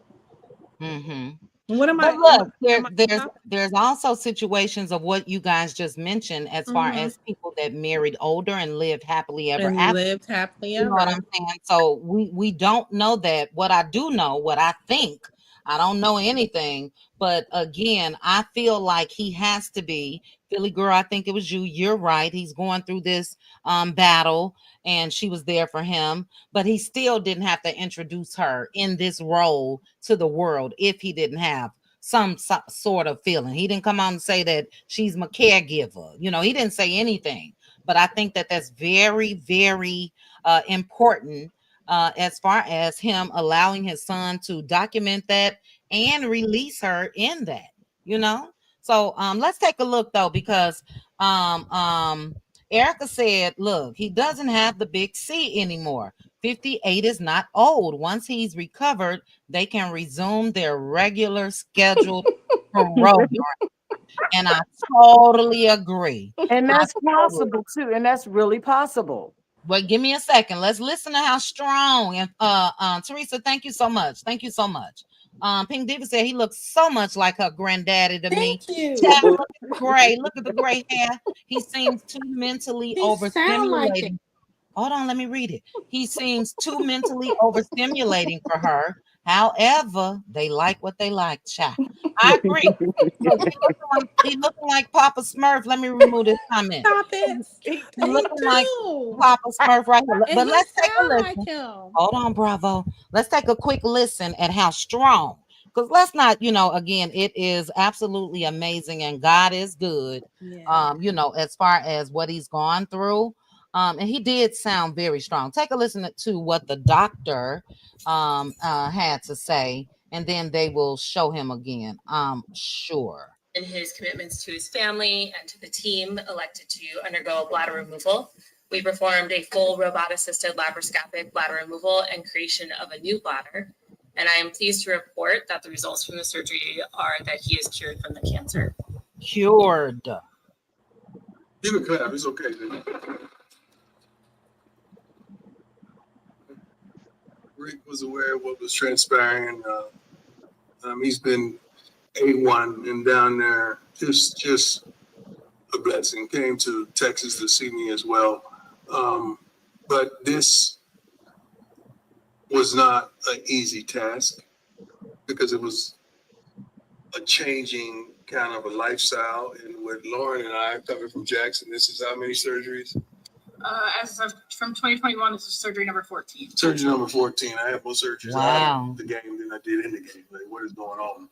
Speaker 2: Mm-hmm.
Speaker 10: What am
Speaker 2: But
Speaker 10: I?
Speaker 2: look,
Speaker 10: Am I selfish?
Speaker 2: there's also situations of what you guys just mentioned as far
Speaker 10: Mm-hmm.
Speaker 2: as people that married older and lived happily ever
Speaker 10: And
Speaker 2: after.
Speaker 10: lived happily
Speaker 2: You know what
Speaker 10: ever.
Speaker 2: I'm saying? So we don't know that. What I do know, what I think, I don't know anything, but again, I feel like he has to be Philly girl. I think it was you. You're right. He's going through this battle, and she was there for him, but he still didn't have to introduce her in this role to the world if he didn't have some sort of feeling. He didn't come out and say that she's my caregiver. You know, he didn't say anything. But I think that that's very, very important as far as him allowing his son to document that and release her in that, you know. So let's take a look though, because Erica said, look, he doesn't have the big C anymore. 58 is not old. Once he's recovered, they can resume their regular scheduled program. And I totally agree.
Speaker 3: And
Speaker 2: I
Speaker 3: that's
Speaker 2: totally.
Speaker 3: possible too. And that's really possible.
Speaker 2: But give me a second. Let's listen to how strong. And Teresa, thank you so much. Thank you so much. Pink Diva said he looks so much like her granddaddy to me.
Speaker 10: Thank you.
Speaker 2: Child, look at the gray. Look at the gray hair. He seems too mentally
Speaker 10: He sound like it.
Speaker 2: overstimulating. Hold on, let me read it. He seems too mentally overstimulating for her. However, they like what they like, child. I agree. Look, he looking like Papa Smurf. Let me remove this comment.
Speaker 10: Stop it.
Speaker 2: He
Speaker 10: He
Speaker 2: looking like
Speaker 10: do.
Speaker 2: Papa Smurf right here.
Speaker 10: And
Speaker 2: But
Speaker 10: he
Speaker 2: let's take a
Speaker 10: sound like
Speaker 2: listen.
Speaker 10: him.
Speaker 2: Hold on, Bravo. Let's take a quick listen at how strong. Because let's not, you know, again, it is absolutely amazing and God is good.
Speaker 10: Yeah.
Speaker 2: You know, as far as what he's gone through. And he did sound very strong. Take a listen to what the doctor had to say, and then they will show him again. Sure.
Speaker 7: In his commitments to his family and to the team elected to undergo bladder removal. We performed a full robot-assisted laparoscopic bladder removal and creation of a new bladder. And I am pleased to report that the results from the surgery are that he is cured from the cancer.
Speaker 2: Cured.
Speaker 5: Give it clap. It's okay, baby. Rick was aware of what was transpiring. He's been A1 and down there, just a blessing. Came to Texas to see me as well. But this was not an easy task because it was a changing kind of a lifestyle. And with Lauren and I coming from Jackson, this is how many surgeries?
Speaker 11: As of from 2021, this is surgery number 14.
Speaker 5: Surgery number 14. I had more surgeries out of the game than I did in the game. Like, what is going on?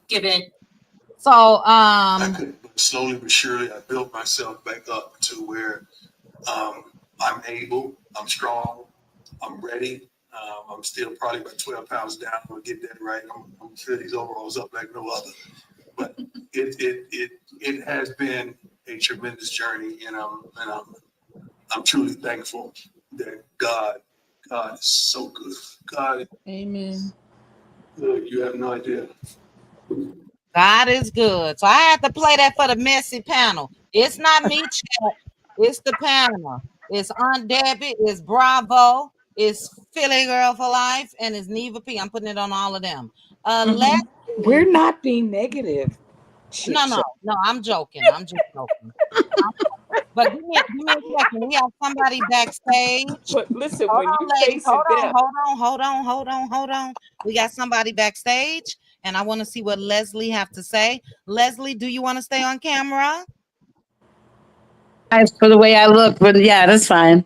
Speaker 11: Given.
Speaker 2: So,
Speaker 5: slowly but surely, I built myself back up to where I'm able, I'm strong, I'm ready. I'm still probably about 12 pounds down. I'm gonna get that right. I'm gonna fill these overalls up like no other. But it has been a tremendous journey, and I'm truly thankful that God is so good. God,
Speaker 10: Amen.
Speaker 5: Good. You have no idea.
Speaker 2: God is good. So I had to play that for the messy panel. It's not me, Chet. It's the panel. It's Aunt Debbie. It's Bravo. It's Philly Girl for Life. And it's Neva P. I'm putting it on all of them.
Speaker 4: We're not being negative.
Speaker 2: No, I'm joking. I'm just joking. But give me a second. We have somebody backstage.
Speaker 4: But listen,
Speaker 2: hold
Speaker 4: when
Speaker 2: on,
Speaker 4: you
Speaker 2: ladies.
Speaker 4: face
Speaker 2: Hold on. We got somebody backstage, and I want to see what Leslie have to say. Leslie, do you want to stay on camera?
Speaker 12: For the way I look, but yeah, that's fine.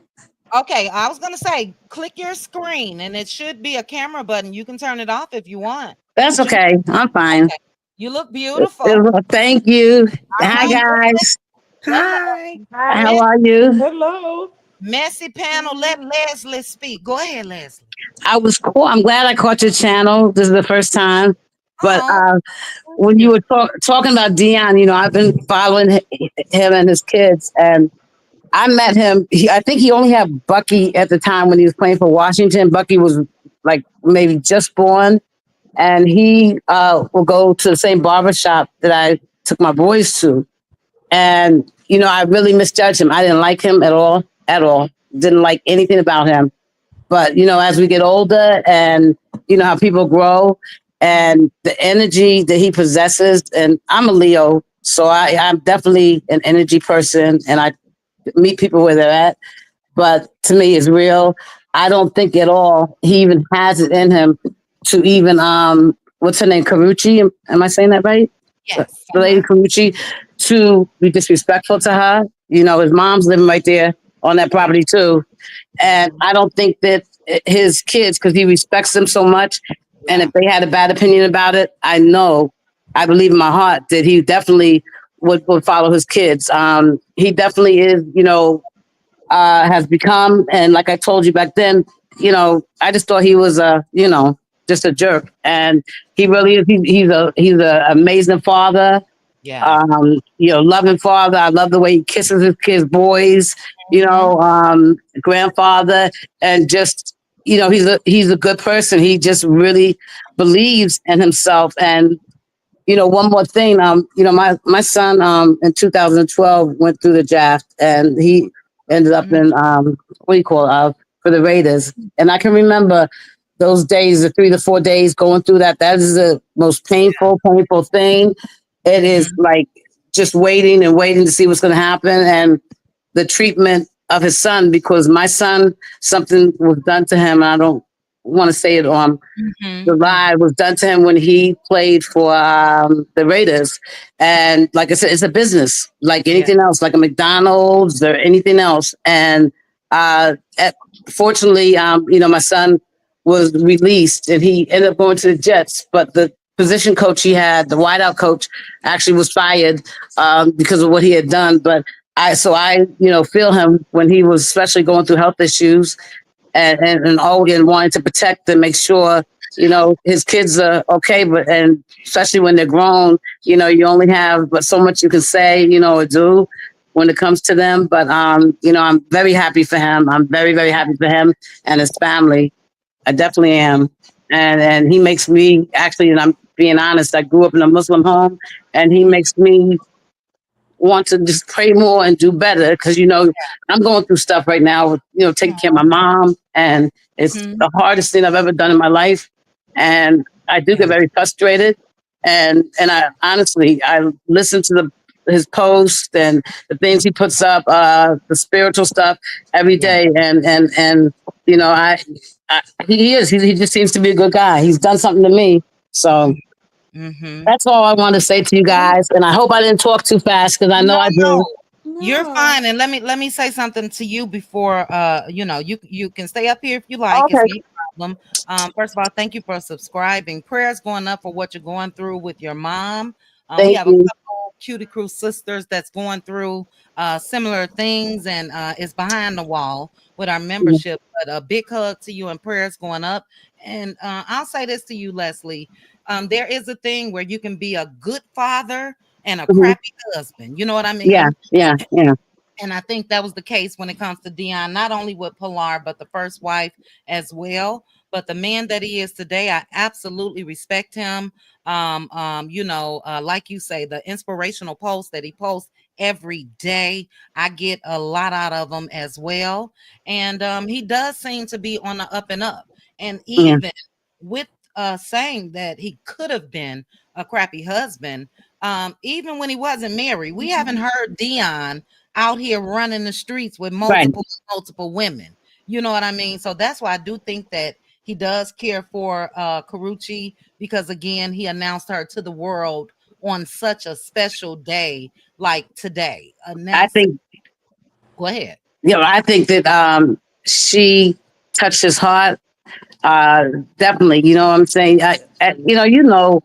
Speaker 2: Okay, I was gonna say, click your screen, and it should be a camera button. You can turn it off if you want.
Speaker 12: That's okay. I'm fine.
Speaker 2: Okay. You look beautiful.
Speaker 12: Thank you.
Speaker 2: All
Speaker 12: Hi,
Speaker 2: right.
Speaker 12: guys.
Speaker 10: Hi.
Speaker 12: How are you?
Speaker 4: Hello.
Speaker 2: Messy panel. Let Leslie speak. Go ahead, Leslie.
Speaker 12: I was cool. I'm glad I caught your channel. This is the first time. But when you were talking about Deion, you know, I've been following him and his kids, and I met him. I think he only had Bucky at the time when he was playing for Washington. Bucky was like maybe just born, and he will go to the same barbershop that I took my boys to. And, you know, I really misjudged him. I didn't like him at all. Didn't like anything about him. But, you know, as we get older and, you know, how people grow and the energy that he possesses, and I'm a Leo, so I'm definitely an energy person, and I meet people where they're at. But to me, it's real. I don't think at all he even has it in him to even, what's her name, Karrueche? Am I saying that right?
Speaker 2: Yes.
Speaker 12: The lady Karrueche, to be disrespectful to her. You know, his mom's living right there on that property too. And I don't think that his kids, because he respects them so much, and if they had a bad opinion about it, I believe in my heart that he definitely would follow his kids. He definitely is, you know, has become, and like I told you back then, you know, I just thought he was you know, just a jerk. And he really is. He's a amazing father.
Speaker 2: Yeah.
Speaker 12: You know, loving father. I love the way he kisses his kids' boys. You know, grandfather, and just, you know, he's a good person. He just really believes in himself. And, you know, one more thing. You know, my son in 2012 went through the draft, and he ended up in for the Raiders. And I can remember those days, the 3 to 4 days going through that. That is the most painful thing. It is like just waiting to see what's going to happen, and the treatment of his son, because my son, something was done to him. And I don't want to say it on the live, was done to him when he played for the Raiders. And like I said, it's a business like anything else, like a McDonald's or anything else. And fortunately, you know, my son was released and he ended up going to the Jets, but the position coach he had, the wideout coach, actually was fired because of what he had done. But I you know, feel him when he was especially going through health issues and wanting to protect and make sure, you know, his kids are okay. But, and especially when they're grown, you know, you only have but so much you can say, you know, or do when it comes to them. But, you know, I'm very happy for him. I'm very, very happy for him and his family. I definitely am. And he makes me, actually, and I'm being honest, I grew up in a Muslim home, and he makes me want to just pray more and do better. Because, you know, I'm going through stuff right now with, you know, taking care of my mom, and it's the hardest thing I've ever done in my life. And I do get very frustrated. And I honestly, I listen to his posts and the things he puts up, the spiritual stuff every day. And you know, he just seems to be a good guy. He's done something to me. So that's all I want to say to you guys. And I hope I didn't talk too fast because I know I did.
Speaker 2: You're fine. And let me say something to you before you know, you can stay up here if you like.
Speaker 12: Okay.
Speaker 2: It's no problem. First of all, thank you for subscribing. Prayers going up for what you're going through with your mom. We
Speaker 12: Thank
Speaker 2: have
Speaker 12: you.
Speaker 2: a couple Cutie Crew sisters that's going through similar things and is behind the wall with our membership. But a big hug to you and prayers going up. And I'll say this to you, Leslie. There is a thing where you can be a good father and a crappy husband. You know what I mean?
Speaker 12: Yeah.
Speaker 2: And I think that was the case when it comes to Deion, not only with Pilar, but the first wife as well. But the man that he is today, I absolutely respect him. You know, like you say, the inspirational posts that he posts every day, I get a lot out of him as well. And he does seem to be on the up and up. And even with saying that he could have been a crappy husband, even when he wasn't married, we haven't heard Deion out here running the streets with multiple women. You know what I mean? So that's why I do think that he does care for Karrueche, because again, he announced her to the world on such a special day like today.
Speaker 12: I think.
Speaker 2: Go ahead.
Speaker 12: Yeah, I think that she touched his heart. Definitely, you know what I'm saying? You know,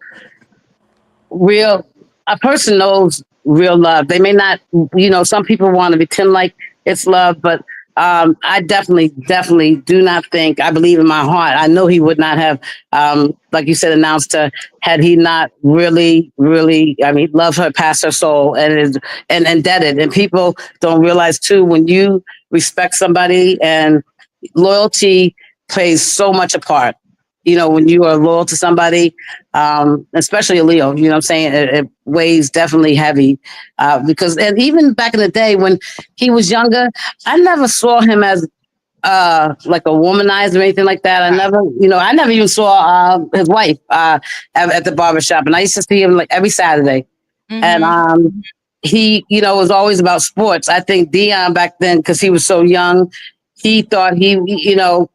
Speaker 12: a person knows real love. They may not, you know, some people want to pretend like it's love, but I definitely do not think, I believe in my heart, I know he would not have, like you said, announced her had he not really, I mean, loved her past her soul and is indebted. And people don't realize too, when you respect somebody, and loyalty plays so much a part. You know, when you are loyal to somebody, especially a Leo, you know what I'm saying? It weighs definitely heavy. Because, and even back in the day when he was younger, I never saw him as like a womanizer or anything like that. I never even saw his wife at the barbershop. And I used to see him like every Saturday. And he, you know, was always about sports. I think Deion back then, because he was so young, he thought you know,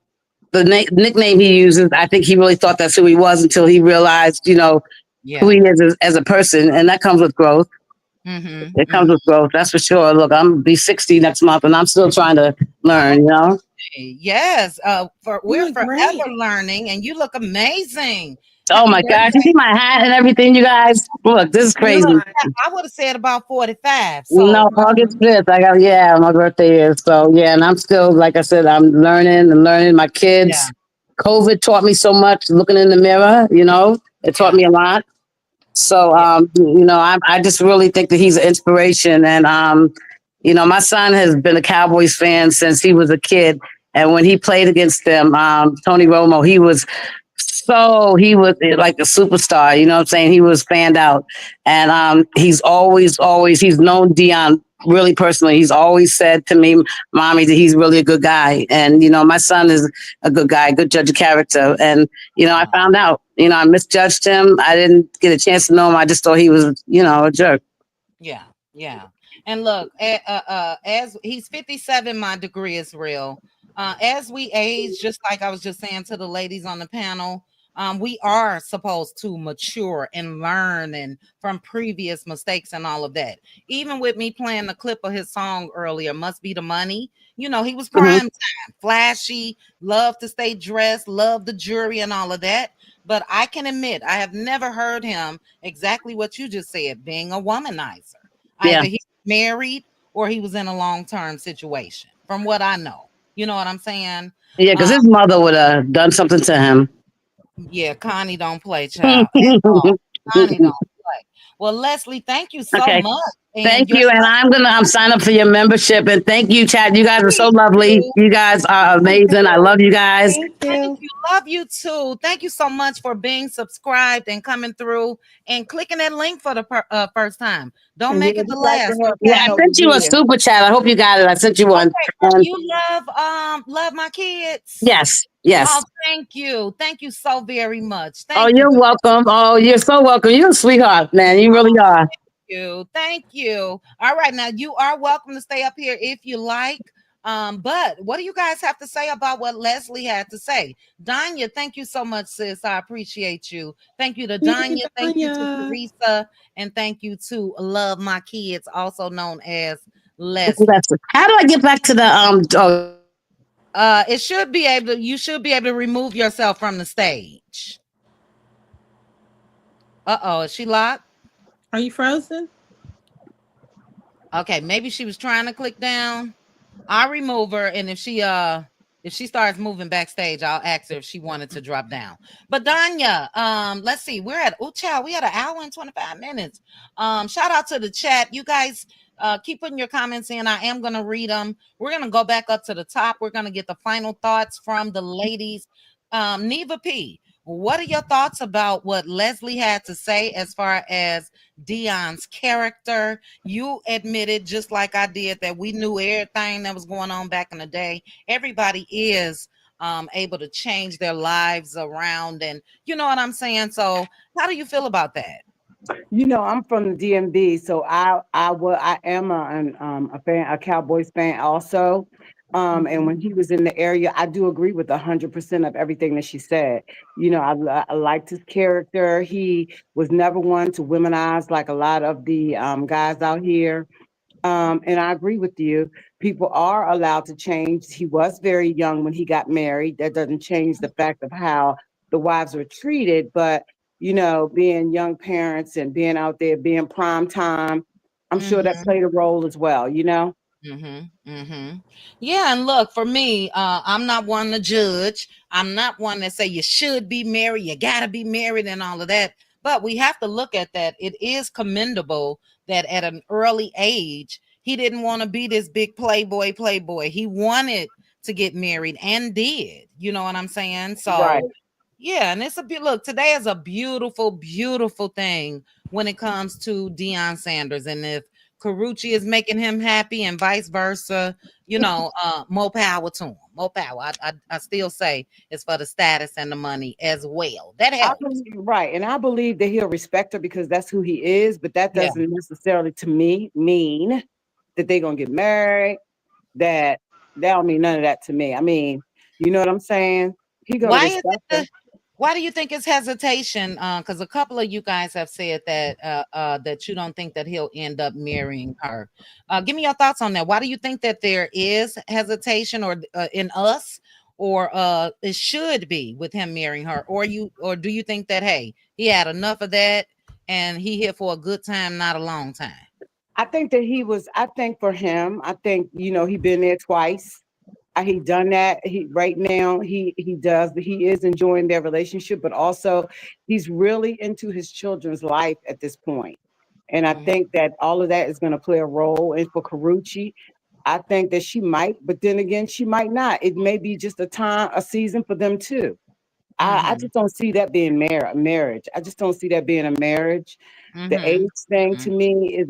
Speaker 12: the nickname he uses, I think he really thought that's who he was until he realized, you know, who he is as a person. And that comes with growth. It comes with growth. That's for sure. Look, I'm going to be 60 next month and I'm still trying to learn, you know?
Speaker 2: Yes. We're forever learning, and you look amazing.
Speaker 12: Oh my gosh. You see my hat and everything, you guys? Look, this is crazy.
Speaker 2: I would have said about 45. So.
Speaker 12: No, August 5th. My birthday is. So, yeah, and I'm still, like I said, I'm learning. My kids. COVID taught me so much, looking in the mirror, you know, it taught me a lot. So, you know, I just really think that he's an inspiration. And, you know, my son has been a Cowboys fan since he was a kid. And when he played against them, Tony Romo, he was like a superstar, you know what I'm saying? He was fanned out. And he's always, he's known Deion really personally. He's always said to me, Mommy, that he's really a good guy. And, you know, my son is a good guy, good judge of character. And, you know, I found out, you know, I misjudged him. I didn't get a chance to know him. I just thought he was, you know, a jerk.
Speaker 2: Yeah. And look, as he's 57, my degree is real. As we age, just like I was just saying to the ladies on the panel, we are supposed to mature and learn and from previous mistakes and all of that. Even with me playing the clip of his song earlier, Must Be the Money, you know, he was prime time, flashy, loved to stay dressed, loved the jewelry and all of that. But I can admit, I have never heard him exactly what you just said, being a womanizer. Either he's married or he was in a long-term situation, from what I know. You know what I'm saying?
Speaker 12: Yeah, because his mother would have done something to him.
Speaker 2: Yeah, Connie don't play, child. Connie don't play. Well, Leslie, thank you so much.
Speaker 12: Thank you. And I'm sign up for your membership. And thank you, chat. You guys are so lovely. You guys are amazing. I love you guys.
Speaker 2: Thank you. Love you too. Thank you so much for being subscribed and coming through and clicking that link for the first time. Don't make it the last.
Speaker 12: Yeah, I sent you a super chat. I hope you got it. I sent you one.
Speaker 2: You love my kids.
Speaker 12: Yes.
Speaker 2: Oh, thank you. Thank you so very much.
Speaker 12: You're welcome. Oh, you're so welcome. You're a sweetheart, man. You really are.
Speaker 2: you. Thank you. All right. Now you are welcome to stay up here if you like. But what do you guys have to say about what Leslie had to say? Danya, thank you so much, sis. I appreciate you. Thank you to Danya. Thank you to Teresa. And thank you to Love My Kids, also known as Leslie.
Speaker 12: How do I get back to the
Speaker 2: It should be able to, you should be able to remove yourself from the stage. Uh-oh, is she locked?
Speaker 10: Are you frozen?
Speaker 2: Okay, maybe she was trying to click down. I'll remove her, and if she starts moving backstage, I'll ask her if she wanted to drop down. But Danya, let's see, we're at we had an hour and 25 minutes. Shout out to the chat. You guys keep putting your comments in. I am gonna read them. We're gonna go back up to the top. We're gonna get the final thoughts from the ladies. Neva P, what are your thoughts about what Leslie had to say as far as Deion's character? You admitted, just like I did, that we knew everything that was going on back in the day. Everybody is able to change their lives around, and you know what I'm saying? So how do you feel about that?
Speaker 3: You know, I'm from the DMV, so I am a fan, a Cowboys fan also. And when he was in the area, I do agree with 100% of everything that she said. You know, I liked his character. He was never one to womanize like a lot of the guys out here. And I agree with you. People are allowed to change. He was very young when he got married. That doesn't change the fact of how the wives were treated. But, you know, being young parents and being out there, being prime time, I'm sure that played a role as well, you know?
Speaker 2: Yeah, and look, for me, I'm not one to judge. I'm not one that say you should be married, you gotta be married and all of that. But we have to look at that. It is commendable that at an early age, he didn't want to be this big playboy. He wanted to get married and did. You know what I'm saying? So
Speaker 3: Right.
Speaker 2: yeah, and it's look, today is a beautiful, beautiful thing when it comes to Deion Sanders. And if Karrueche is making him happy and vice versa, you know, more power to him. More power. I still say it's for the status and the money as well. That helps.
Speaker 3: Right. And I believe that he'll respect her because that's who he is, but that doesn't necessarily to me mean that they're gonna get married. That don't mean none of that to me. I mean, you know what I'm saying? He gonna respect her.
Speaker 2: Why do you think it's hesitation? Because a couple of you guys have said that that you don't think that he'll end up marrying her. Give me your thoughts on that. Why do you think that there is hesitation, or in us, or it should be with him marrying her, or do you think that hey, he had enough of that and he here for a good time, not a long time?
Speaker 3: I think that I think for him, I think, you know, he been there twice. He done that. Right now he is enjoying their relationship, but also he's really into his children's life at this point. And I think that all of that is going to play a role. And for Karrueche, I think that she might, but then again, she might not. It may be just a season for them too. I just don't see that being marriage. I just don't see that being a marriage. The age thing to me is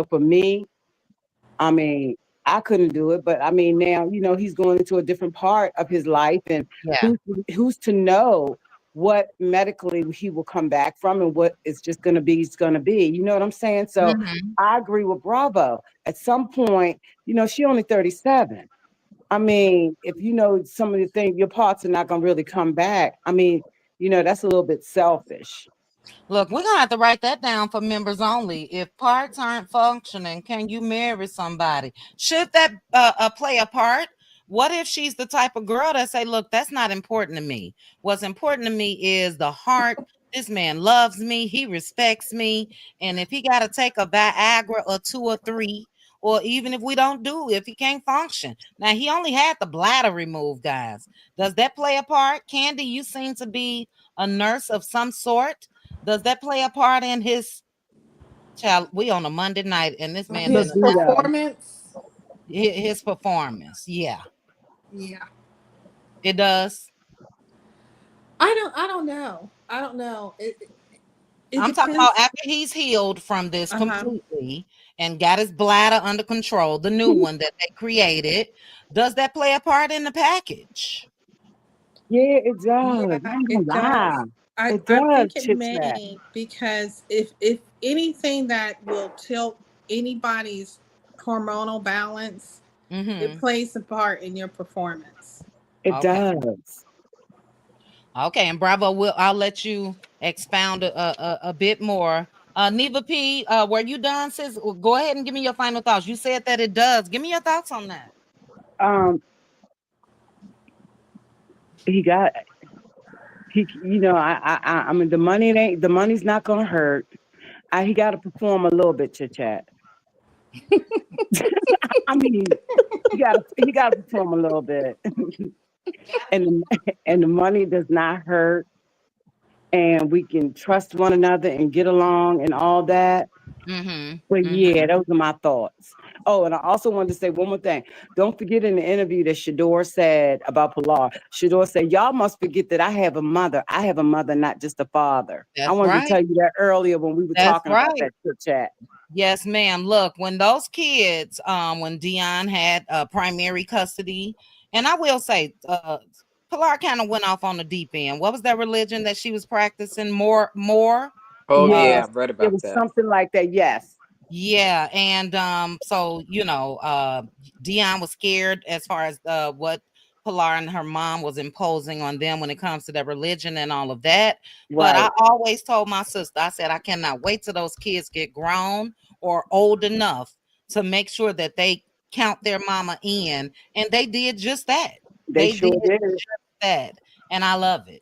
Speaker 3: for me, I mean, I couldn't do it, but I mean, now, you know, he's going into a different part of his life, and who's to know what medically he will come back from and what it's just going to be, it's going to be. You know what I'm saying? So I agree with Bravo. At some point, you know, she only 37. I mean, if you know some of the things, your parts are not going to really come back. I mean, you know, that's a little bit selfish.
Speaker 2: Look, we're gonna have to write that down for members only. If parts aren't functioning, can you marry somebody? Should that play a part? What if she's the type of girl that say, look, that's not important to me. What's important to me is the heart. This man loves me. He respects me. And if he got to take a Viagra or 2 or 3, or even if we don't do, if he can't function. Now, he only had the bladder removed, guys. Does that play a part? Candy, you seem to be a nurse of some sort. Does that play a part in his child? We on a Monday night, and this man
Speaker 10: his performance.
Speaker 2: His performance, yeah, it does.
Speaker 10: I don't know. I don't know.
Speaker 2: I'm talking about after he's healed from this completely and got his bladder under control, the new one that they created. Does that play a part in the package?
Speaker 3: Yeah, it does.
Speaker 10: Yeah, it does. I think it may, because if anything that will tilt anybody's hormonal balance, it plays a part in your performance.
Speaker 3: It does.
Speaker 2: Okay, and Bravo, I'll let you expound a bit more. Neva P, were you done, sis? Well, go ahead and give me your final thoughts. You said that it does. Give me your thoughts on that.
Speaker 3: I mean, the money's not gonna hurt. He got to perform a little bit, chit chat. I mean, he got to perform a little bit, and the money does not hurt, and we can trust one another and get along and all that. But yeah, those are my thoughts. Oh, and I also wanted to say one more thing. Don't forget in the interview that Shador said about Pilar. Shador said, "Y'all must forget that I have a mother. I have a mother, not just a father."
Speaker 2: That's
Speaker 3: I wanted
Speaker 2: right.
Speaker 3: to tell you that earlier when we were talking about that chit chat.
Speaker 2: Yes, ma'am. Look, when those kids, when Deion had primary custody, and I will say, Pilar kind of went off on the deep end. What was that religion that she was practicing? More?
Speaker 4: Oh yeah, I've read about
Speaker 3: it was
Speaker 4: that.
Speaker 3: something like that. Yes.
Speaker 2: Yeah, and so Deion was scared as far as what Pilar and her mom was imposing on them when it comes to their religion and all of that. But I always told my sister, I said, I cannot wait till those kids get grown or old enough to make sure that they count their mama in. And they did just that.
Speaker 3: They sure did
Speaker 2: just that. And I love it,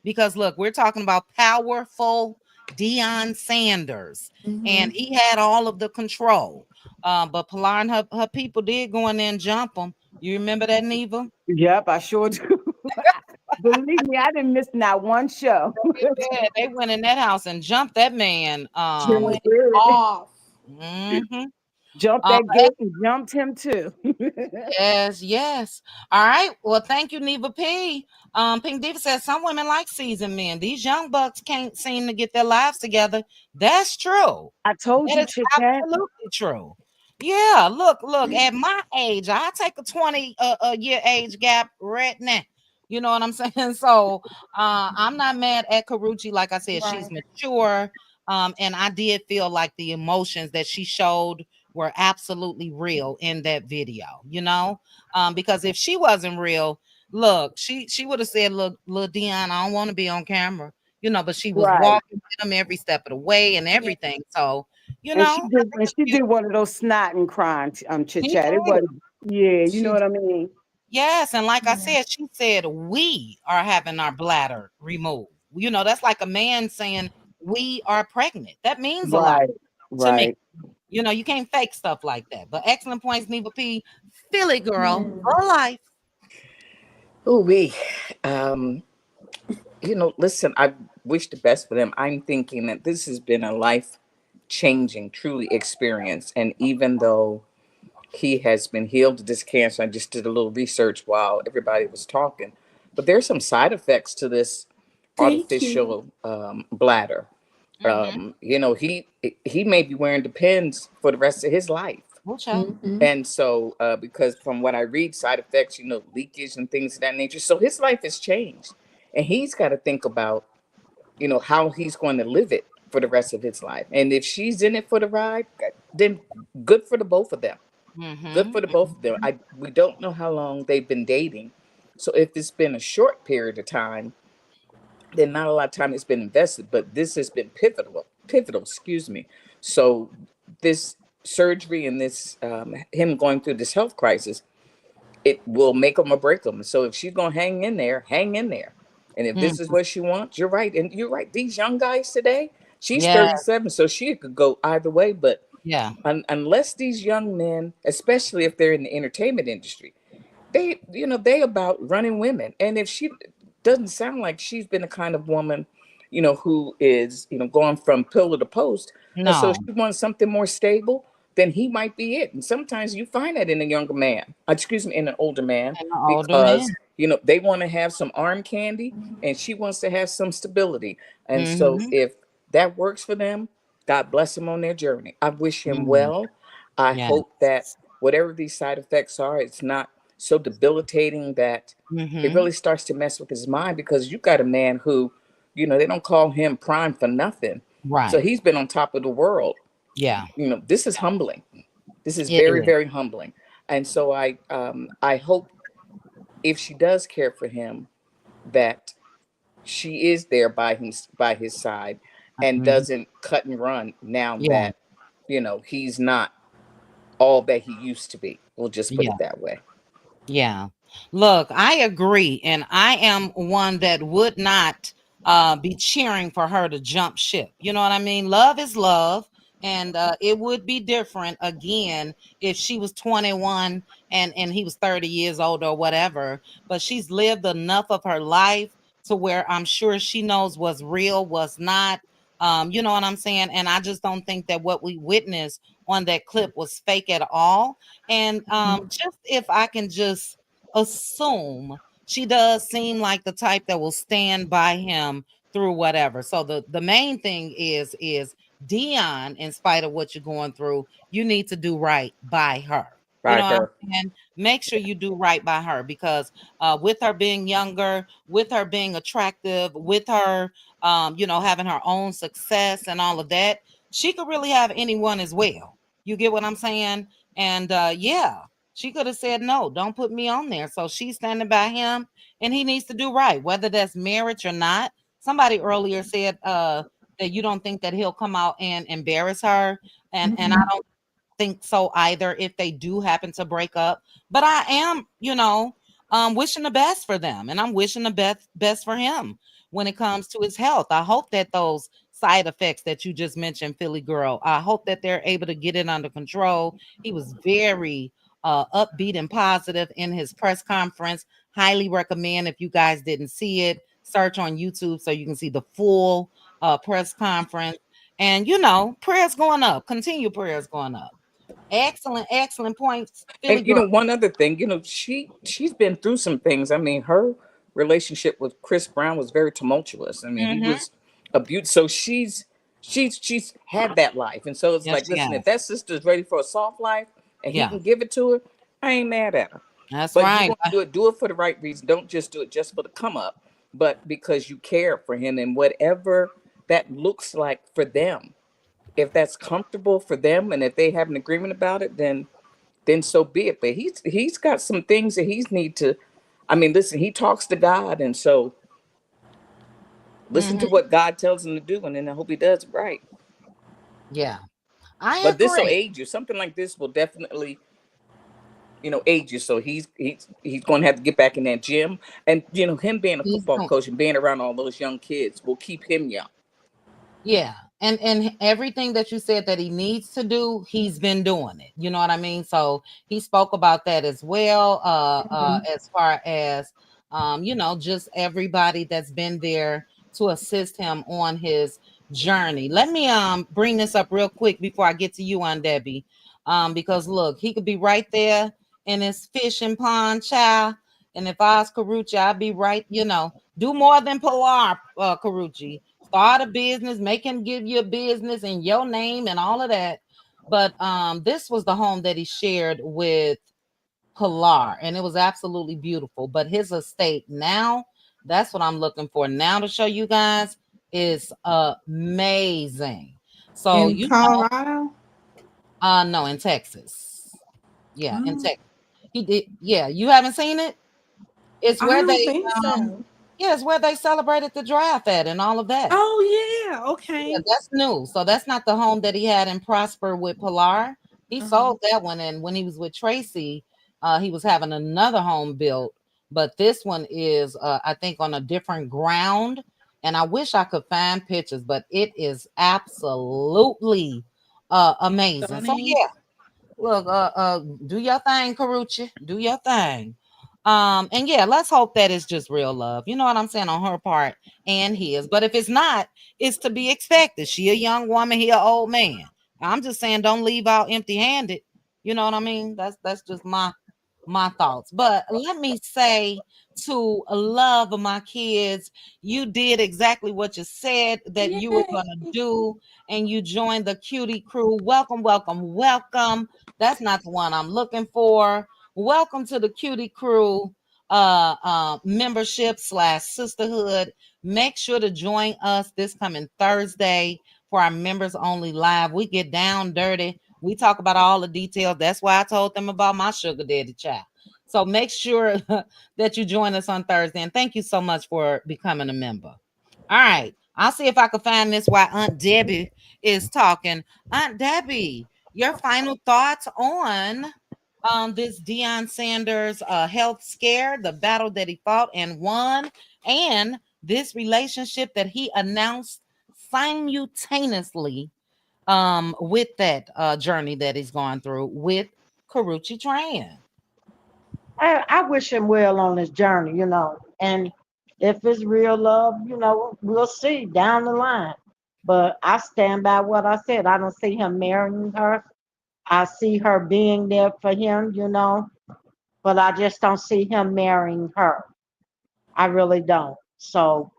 Speaker 2: because look, we're talking about powerful Deion Sanders, and he had all of the control. But Pilar and her people did go in there and jump him. You remember that, Neva?
Speaker 3: Yep, I sure do. Believe me, I didn't miss not one show.
Speaker 2: They went in that house and jumped that man.
Speaker 10: Went off.
Speaker 3: Jumped that gate and jumped him too.
Speaker 2: Yes. All right. Well, thank you, Neva P. Pink Diva says some women like seasoned men. These young bucks can't seem to get their lives together. That's true.
Speaker 3: I told you,
Speaker 2: Chit absolutely true. Yeah, look, at my age, I take a 20 year age gap right now. You know what I'm saying? So I'm not mad at Karrueche. Like I said, she's mature. And I did feel like the emotions that she showed were absolutely real in that video, because if she wasn't real, look, she would have said, look, little Deion, I don't want to be on camera, but she was walking with him every step of the way and everything. So,
Speaker 3: she did one of those snot and crying chit chat. It wasn't, you know what I mean?
Speaker 2: Yes, and like I said, she said we are having our bladder removed. That's like a man saying we are pregnant. That means a lot to me. You can't fake stuff like that. But excellent points, Neva P. Philly girl for life.
Speaker 4: Oh, listen, I wish the best for them. I'm thinking that this has been a life-changing, truly experience. And even though he has been healed of this cancer, I just did a little research while everybody was talking. But there's some side effects to this artificial bladder. He may be wearing Depends for the rest of his life. And so, because from what I read, side effects, leakage and things of that nature. So his life has changed, and he's got to think about, how he's going to live it for the rest of his life. And if she's in it for the ride, then good for the both of them. Good for the both of them. We don't know how long they've been dating. So if it's been a short period of time, then not a lot of time has been invested, but this has been pivotal, excuse me. So this surgery and this, him going through this health crisis, it will make him or break him. So if she's going to hang in there. And if this is what she wants, you're right. And you're right. These young guys today, she's 37, so she could go either way. But unless these young men, especially if they're in the entertainment industry, they about running women. And if she doesn't sound like she's been the kind of woman, who is, going from pillar to post. No. And so if she wants something more stable, then he might be it. And sometimes you find that in a younger man, in an older man, because, they want to have some arm candy and she wants to have some stability. And so if that works for them, God bless them on their journey. I wish him well. I hope that whatever these side effects are, it's not so debilitating that it really starts to mess with his mind, because you got a man who, they don't call him prime for nothing.
Speaker 2: Right.
Speaker 4: he's been on top of the world.
Speaker 2: Yeah.
Speaker 4: You know, this is humbling. This is
Speaker 2: It
Speaker 4: very,
Speaker 2: is.
Speaker 4: very humbling. And so I hope if she does care for him, that she is there by his side, and
Speaker 2: Mhm.
Speaker 4: doesn't cut and run now
Speaker 2: Yeah.
Speaker 4: that, you know, he's not all that he used to be. We'll just put
Speaker 2: Yeah.
Speaker 4: it that way.
Speaker 2: Yeah. Look, I agree. And I am one that would not be cheering for her to jump ship. You know what I mean? Love is love. And it would be different again if she was 21 and he was 30 years old or whatever. But she's lived enough of her life to where I'm sure she knows what's real, what's not. You know what I'm saying? And I just don't think that what we witnessed on that clip was fake at all. And just if I can just assume, she does seem like the type that will stand by him through whatever. So the main thing is Deion, in spite of what you're going through, you need to do right by her. You
Speaker 4: By
Speaker 2: know what
Speaker 4: her.
Speaker 2: I'm saying? Make sure you do right by her, because with her being younger, with her being attractive, with her you know, having her own success and all of that, she could really have anyone as well. You get what I'm saying? And yeah, she could have said, no, don't put me on there. So she's standing by him, and he needs to do right, whether that's marriage or not. Somebody earlier said that you don't think that he'll come out and embarrass her. And I don't think so either if they do happen to break up. But I am, you know, wishing the best for them, and I'm wishing the best for him when it comes to his health. I hope that those side effects that you just mentioned, Philly girl, I hope that they're able to get it under control. He was very upbeat and positive in his press conference. Highly recommend, if you guys didn't see it, search on YouTube so you can see the full press conference. And you know, prayers going up, continue prayers going up. Excellent, excellent points,
Speaker 4: And
Speaker 2: Philly
Speaker 4: you
Speaker 2: girl.
Speaker 4: know, one other thing, you know, she's been through some things. I mean, her relationship with Chris Brown was very tumultuous. I mean, he
Speaker 2: Mm-hmm.
Speaker 4: was abused. So she's had that life. And so it's
Speaker 2: Yes,
Speaker 4: like,
Speaker 2: she
Speaker 4: listen, if
Speaker 2: has.
Speaker 4: that sister's ready for a soft life and he
Speaker 2: Yeah,
Speaker 4: can give it to her, I ain't mad at her.
Speaker 2: that's
Speaker 4: But you
Speaker 2: right.
Speaker 4: want to do it for the right reason. Don't just do it just for the come up, but because you care for him, and whatever that looks like for them. If that's comfortable for them, and if they have an agreement about it, then so be it. But he's got some things that he's need to. I mean, listen, he talks to God, and so listen to
Speaker 2: Mm-hmm.
Speaker 4: what God tells him to do, and then I hope he does it right.
Speaker 2: Yeah, I
Speaker 4: But this will
Speaker 2: agree.
Speaker 4: age you. Something like this will definitely, you know, age you. So he's going to have to get back in that gym, and you know, him being a
Speaker 2: He's
Speaker 4: football
Speaker 2: doing,
Speaker 4: coach and being around all those young kids will keep him young.
Speaker 2: yeah, and everything that you said that he needs to do, he's been doing it. You know what I mean? So he spoke about that as well. As far as you know, just everybody that's been there to assist him on his journey. Let me bring this up real quick before I get to you, on Debbie. Because look, he could be right there in his fishing pond, child. And if I was Karrueche, I'd be right, you know, do more than Pilar, Karrueche. Start a business, make him give you a business in your name and all of that. But this was the home that he shared with Pilar, and it was absolutely beautiful. But his estate now, that's what I'm looking for now to show you guys, is amazing. So
Speaker 10: In
Speaker 2: you know,
Speaker 10: Colorado?
Speaker 2: no, in Texas. Yeah, in
Speaker 10: Oh,
Speaker 2: Texas. He did, yeah, you haven't seen it? It's
Speaker 10: I
Speaker 2: where
Speaker 10: don't
Speaker 2: they
Speaker 10: think so.
Speaker 2: yeah, it's where they celebrated the draft at and all of that.
Speaker 10: Oh yeah,
Speaker 2: Yeah,
Speaker 10: okay.
Speaker 2: that's new. So that's not the home that he had in Prosper with Pilar. He
Speaker 10: Uh-huh.
Speaker 2: sold that one, and when he was with Tracey, he was having another home built. But this one is, I think, on a different ground. And I wish I could find pictures, but it is absolutely amazing. So
Speaker 10: Stunning.
Speaker 2: yeah, look, do your thing, Karrueche. Do your thing. And yeah, let's hope that it's just real love. You know what I'm saying, on her part and his. But if it's not, it's to be expected. She a young woman, he an old man. I'm just saying, don't leave out empty-handed. You know what I mean? That's just my thoughts. But let me say, to love my kids, you did exactly what you said that you were
Speaker 10: Yay.
Speaker 2: gonna do, and you joined the cutie crew. Welcome, welcome, welcome. That's not the one I'm looking for. Welcome to the cutie crew membership / sisterhood. Make sure to join us this coming Thursday for our members only live. We get down dirty. We talk about all the details. That's why I told them about my sugar daddy child. So make sure that you join us on Thursday. And thank you so much for becoming a member. All right. I'll see if I can find this while Aunt Debbie is talking. Aunt Debbie, your final thoughts on this Deion Sanders health scare, the battle that he fought and won, and this relationship that he announced simultaneously with that journey that he's gone through with Karrueche Tran.
Speaker 9: I wish him well on his journey, and if it's real love, we'll see down the line. But I stand by what I said. I don't see him marrying her. I see her being there for him, but I just don't see him marrying her. I really don't. So,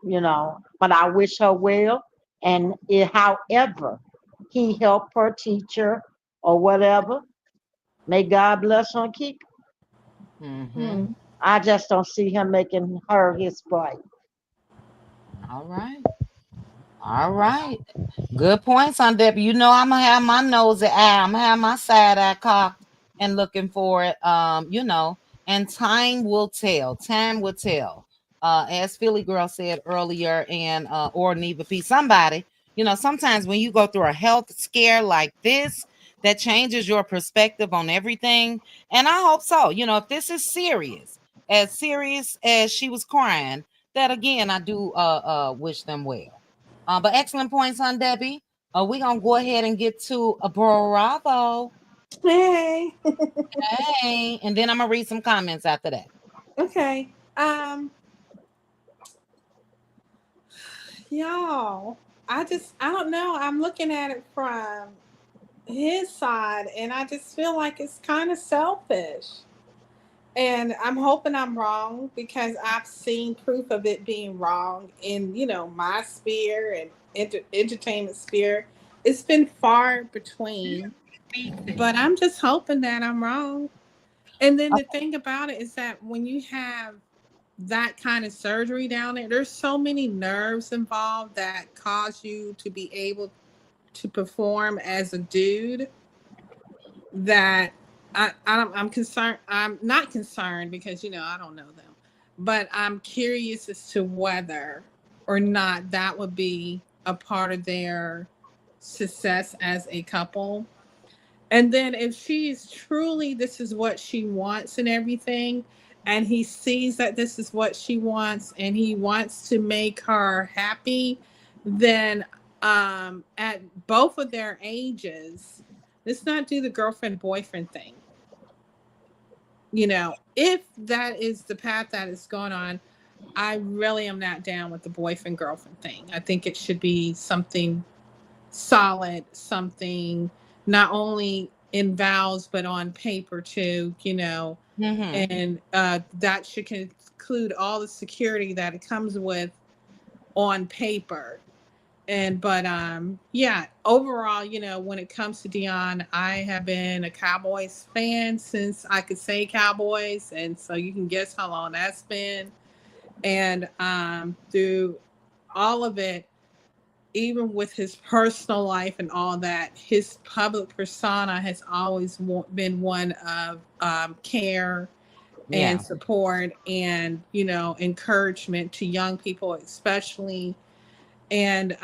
Speaker 9: but I wish her well. And however he helped her, teach her, or whatever, may God bless her and keep her.
Speaker 2: Mm-hmm.
Speaker 9: I just don't see him making her his wife.
Speaker 2: All right. All right. Good points on Debbie. I'm gonna have my nose eye. I'm gonna have my side eye cocked and looking for it. And time will tell. Time will tell. As Philly Girl said earlier, and or Neva P. Somebody, sometimes when you go through a health scare like this, that changes your perspective on everything. And I hope so. If this is serious as she was crying, that again, I do wish them well. But excellent points on Debbie. We're gonna go ahead and get to a Bravo.
Speaker 10: Hey.
Speaker 2: Hey, and then I'm gonna read some comments after that.
Speaker 10: Okay. Y'all, I don't know. I'm looking at it from his side, and I just feel like it's kind of selfish. And I'm hoping I'm wrong because I've seen proof of it being wrong in, my sphere and entertainment sphere. It's been far between, but I'm just hoping that I'm wrong. And then the thing about it is that when you have that kind of surgery down there, there's so many nerves involved that cause you to be able to perform as a dude that I'm concerned. I'm not concerned because, I don't know them, but I'm curious as to whether or not that would be a part of their success as a couple. And then if she's truly, this is what she wants and everything, and he sees that this is what she wants and he wants to make her happy, then at both of their ages, let's not do the girlfriend boyfriend thing. If that is the path that is going on, I really am not down with the boyfriend girlfriend thing. I think it should be something solid, something not only in vows but on paper too, and that should include all the security that it comes with on paper. But overall, when it comes to Deion, I have been a Cowboys fan since I could say Cowboys, and so you can guess how long that's been. And through all of it, even with his personal life and all that, his public persona has always been one of care and support and, encouragement to young people, especially. And,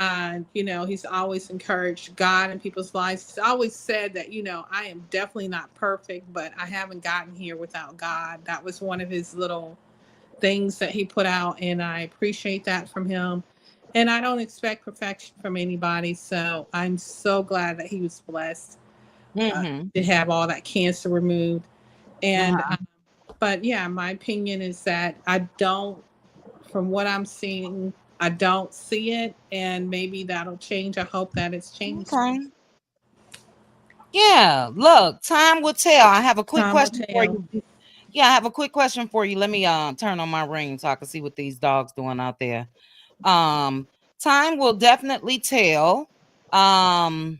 Speaker 10: he's always encouraged God in people's lives. He's always said that, I am definitely not perfect, but I haven't gotten here without God. That was one of his little things that he put out, and I appreciate that from him. And I don't expect perfection from anybody. So I'm so glad that he was blessed to have all that cancer removed. And, but yeah, my opinion is that from what I'm seeing, I don't see it, and maybe that'll change. I hope that it's changed.
Speaker 2: Okay. Yeah, look, time will tell. I have a quick question for you. Yeah, I have a quick question for you. Let me turn on my ring so I can see what these dogs doing out there. Time will definitely tell. And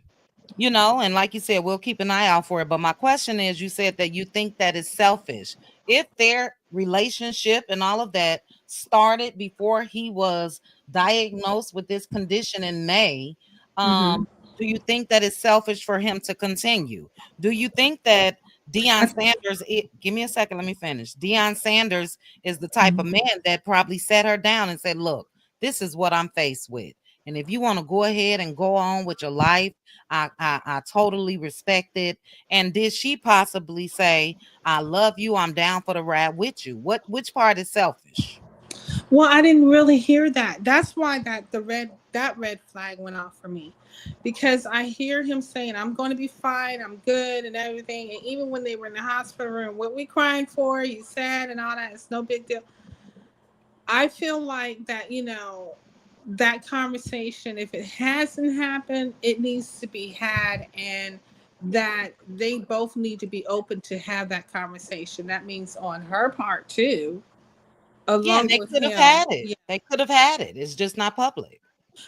Speaker 2: like you said, we'll keep an eye out for it. But my question is, you said that you think that is selfish. If their relationship and all of that started before he was diagnosed with this condition in May, Do you think that it's selfish for him to continue? Do you think that Deion Sanders, give me a second, let me finish. Deion Sanders is the type of man that probably sat her down and said, look, this is what I'm faced with. And if you want to go ahead and go on with your life, I totally respect it. And did she possibly say, I love you, I'm down for the ride with you? Which part is selfish?
Speaker 10: Well, I didn't really hear that. That's why that red flag went off for me, because I hear him saying, I'm going to be fine, I'm good and everything. And even when they were in the hospital room, what we crying for, he's sad and all that, it's no big deal. I feel like that, that conversation, if it hasn't happened, it needs to be had, and that they both need to be open to have that conversation. That means on her part too.
Speaker 2: Yeah,
Speaker 10: Along
Speaker 2: they
Speaker 10: with
Speaker 2: could have
Speaker 10: him.
Speaker 2: had it.
Speaker 10: Yeah.
Speaker 2: They could have had it. It's just not public.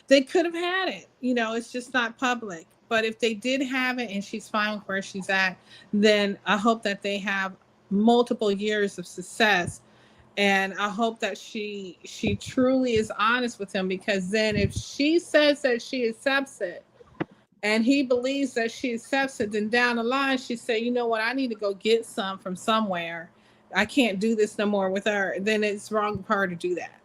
Speaker 10: They could have had it. It's just not public. But if they did have it and she's fine with where she's at, then I hope that they have multiple years of success. And I hope that she truly is honest with him, because then if she says that she accepts it and he believes that she accepts it, then down the line she say, you know what, I need to go get some from somewhere. I can't do this no more with her. Then it's wrong of her to do that.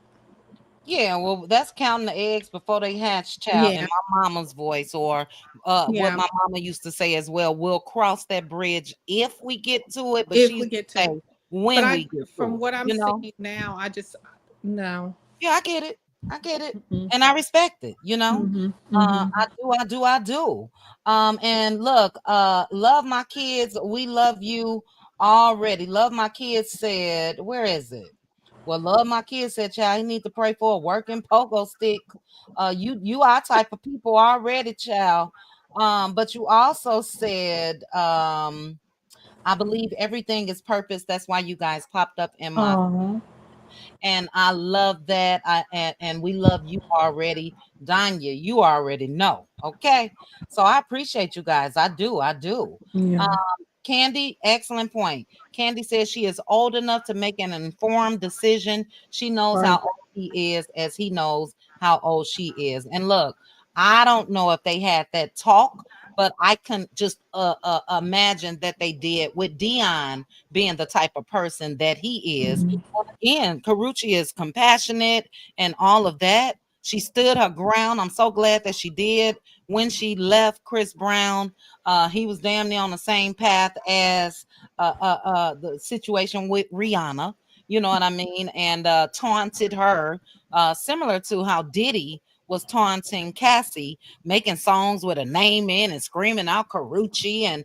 Speaker 2: Yeah, well, that's counting the eggs before they hatch, child, in
Speaker 10: Yeah.
Speaker 2: my mama's voice, or what
Speaker 10: Yeah.
Speaker 2: my mama used to say as well. We'll cross that bridge if we get to it, but
Speaker 10: If
Speaker 2: she's
Speaker 10: we get to
Speaker 2: say
Speaker 10: it.
Speaker 2: when
Speaker 10: But
Speaker 2: we get
Speaker 10: from
Speaker 2: to
Speaker 10: what
Speaker 2: it,
Speaker 10: I'm seeing now, I just no.
Speaker 2: Yeah, I get it. I get it.
Speaker 10: Mm-hmm.
Speaker 2: And I respect it,
Speaker 10: Mm-hmm.
Speaker 2: I do. And look, love my kids. We love you already. Love my kids said, where is it? Well, love my kids said, child, you need to pray for a working pogo stick. You are type of people already, child. But you also said, I believe everything is purpose. That's why you guys popped up in my and I love that. And we love you already, Danya. You already know. Okay. So I appreciate you guys. I do.
Speaker 10: Yeah.
Speaker 2: Candy, excellent point. Candy says she is old enough to make an informed decision. She knows how old he is as he knows how old she is. And look, I don't know if they had that talk, but I can just imagine that they did, with Deion being the type of person that he is. And again, Karrueche is compassionate and all of that. She stood her ground. I'm so glad that she did. When she left Chris Brown, he was damn near on the same path as the situation with Rihanna. You know what I mean? And taunted her, similar to how Diddy was taunting Cassie, making songs with a name in and screaming out Karrueche. And,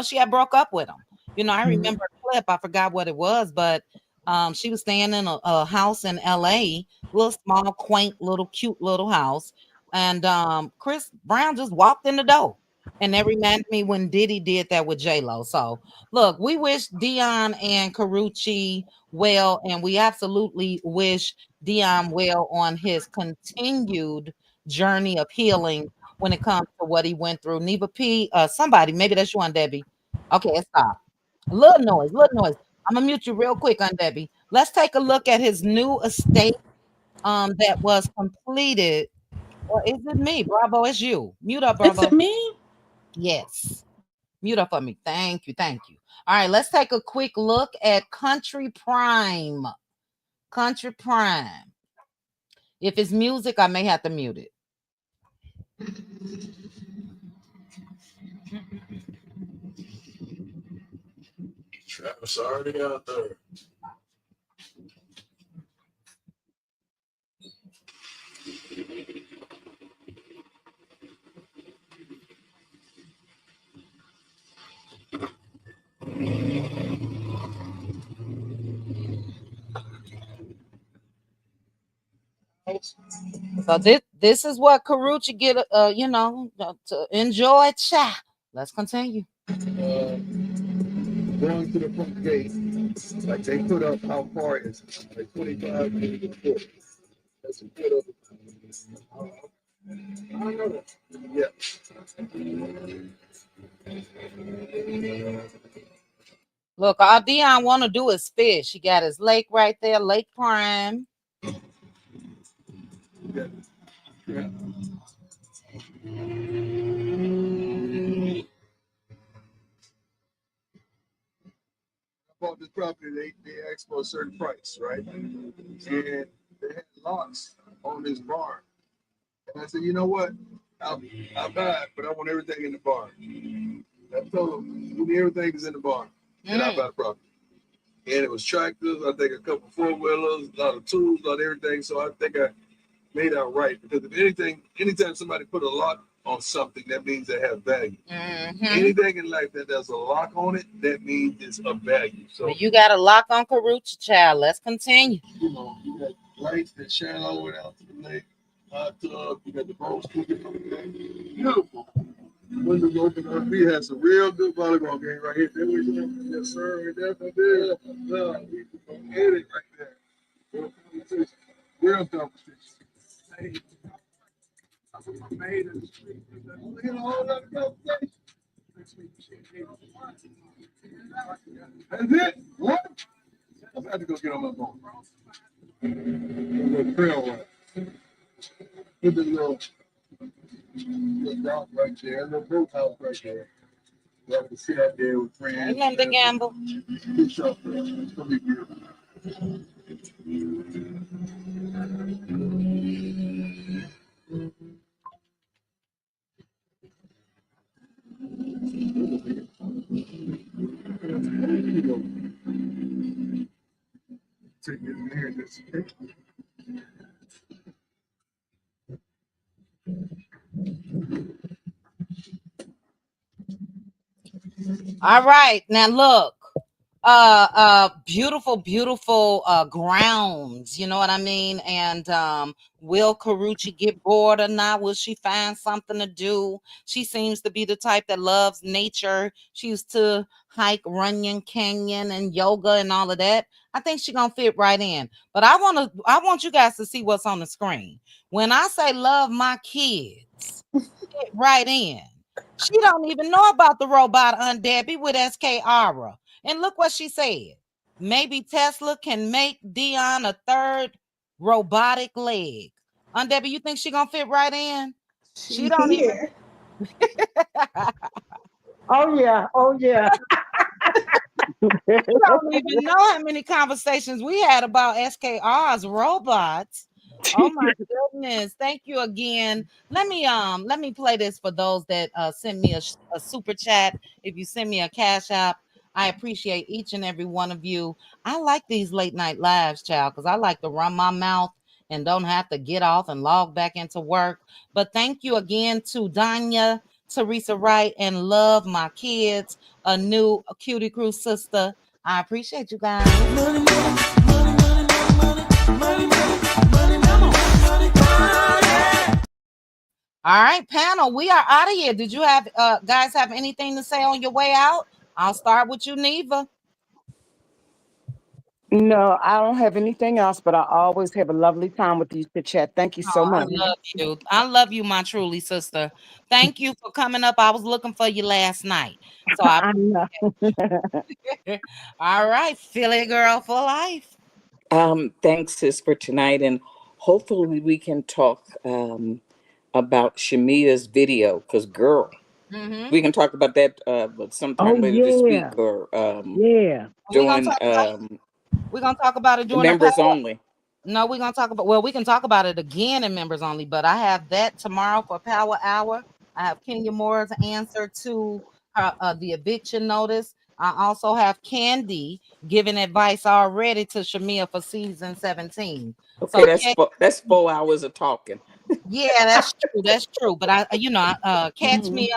Speaker 2: she had broke up with him. I remember a clip. I forgot what it was, but she was staying in a house in LA, little small, quaint, little cute little house. And Chris Brown just walked in the door. And that reminded me when Diddy did that with J-Lo. So look, we wish Deion and Karrueche well, and we absolutely wish Deion well on his continued journey of healing when it comes to what he went through. Neva P, somebody, maybe that's you, Aunt Debbie. Okay, stop. Little noise. I'm gonna mute you real quick, Aunt Debbie. Let's take a look at his new estate that was completed. Or is it me? Bravo, it's you. Mute up, Bravo.
Speaker 10: It's me?
Speaker 2: Yes. Mute up for me. Thank you. All right, let's take a quick look at Country Prime. Country Prime. If it's music, I may have to mute it.
Speaker 5: Travis already out there.
Speaker 2: So this is what Karrueche get, to enjoy. Cha. Let's continue.
Speaker 5: Going to the front gate, like they put up how far it's like 25 foot. That's a bit of. I don't know that. Yeah.
Speaker 2: Look, all Deion want to do is fish. He got his lake right there, Lake Prime.
Speaker 5: Yeah.
Speaker 13: Bought this property, they asked for a certain price, right? And they had lots on this barn. And I said, you know what? I'll buy it, but I want everything in the barn. I told them, give me everything that's in the barn, and I'll buy the property. And it was tractors, I think a couple 4-wheelers, a lot of tools, a lot of everything. So I think I made out right. Because if anything, anytime somebody put a lock on something, that means they have value. Anything in life that there's a lock on it, that means it's of value. So
Speaker 2: you got a lock on Karrueche, child. Let's continue.
Speaker 13: You know, you got lights that shine all the way down to the lake, hot tub, you got the boats cooking on the lake. Beautiful. Windows open up. We had some real good volleyball game right here. Yes, sir. Right there. No, we can get it right there. Real competition. Real competition. Hey, that's what my mate in the street. We get a whole lot of competition. That's it. What? I'm about to go get on my phone. Little trail ride. Put the little dock right there, little boat house right there. You have to sit out there with friends.
Speaker 2: Ain't nothing to gamble.
Speaker 13: Good shot, it's gonna be beautiful. Take it here, this.
Speaker 2: All right, now look, beautiful grounds, you know what I mean? And will Karrueche get bored or not? Will she find something to do? She seems to be the type that loves nature. She used to hike Runyon Canyon and yoga and all of that. I think she's gonna fit right in. But I want you guys to see what's on the screen. When I say love my kids, fit right in. She don't even know about the robot Aunt Debbie with SK Aura. And look what she said. Maybe Tesla can make Deion a third robotic leg. Aunt Debbie, you think she gonna fit right in? She don't even.
Speaker 9: Oh yeah.
Speaker 2: You don't even know how many conversations we had about SKR's robots. Oh my goodness. Thank you again. Let me play this for those that send me a super chat. If you send me a cash app, I appreciate each and every one of you. I like these late night lives, child, because I like to run my mouth and don't have to get off and log back into work. But thank you again to Danya, Teresa Wright, and Love My Kids, a new Cutie Crew sister. I appreciate you guys. All right, panel, we are out of here. Did you have guys have anything to say on your way out? I'll start with you, Neva.
Speaker 3: No, I don't have anything else, but I always have a lovely time with you to chat. Thank you so much.
Speaker 2: I love you. I love you, my truly sister. Thank you for coming up. I was looking for you last night. So
Speaker 3: I know.
Speaker 2: All right, Philly girl for life.
Speaker 4: Thanks, sis, for tonight, and hopefully we can talk about Shamia's video, because girl, we can talk about that sometime later this week, or doing
Speaker 2: we're gonna talk about it during
Speaker 4: members only.
Speaker 2: No, we're gonna talk about, well, we can talk about it again in members only, but I have that tomorrow for Power Hour. I have Kenya Moore's answer to the eviction notice. I also have Candy giving advice already to Shamia for season 17.
Speaker 4: Okay, so that's 4 hours of talking.
Speaker 2: Yeah, that's true. That's true. But catch me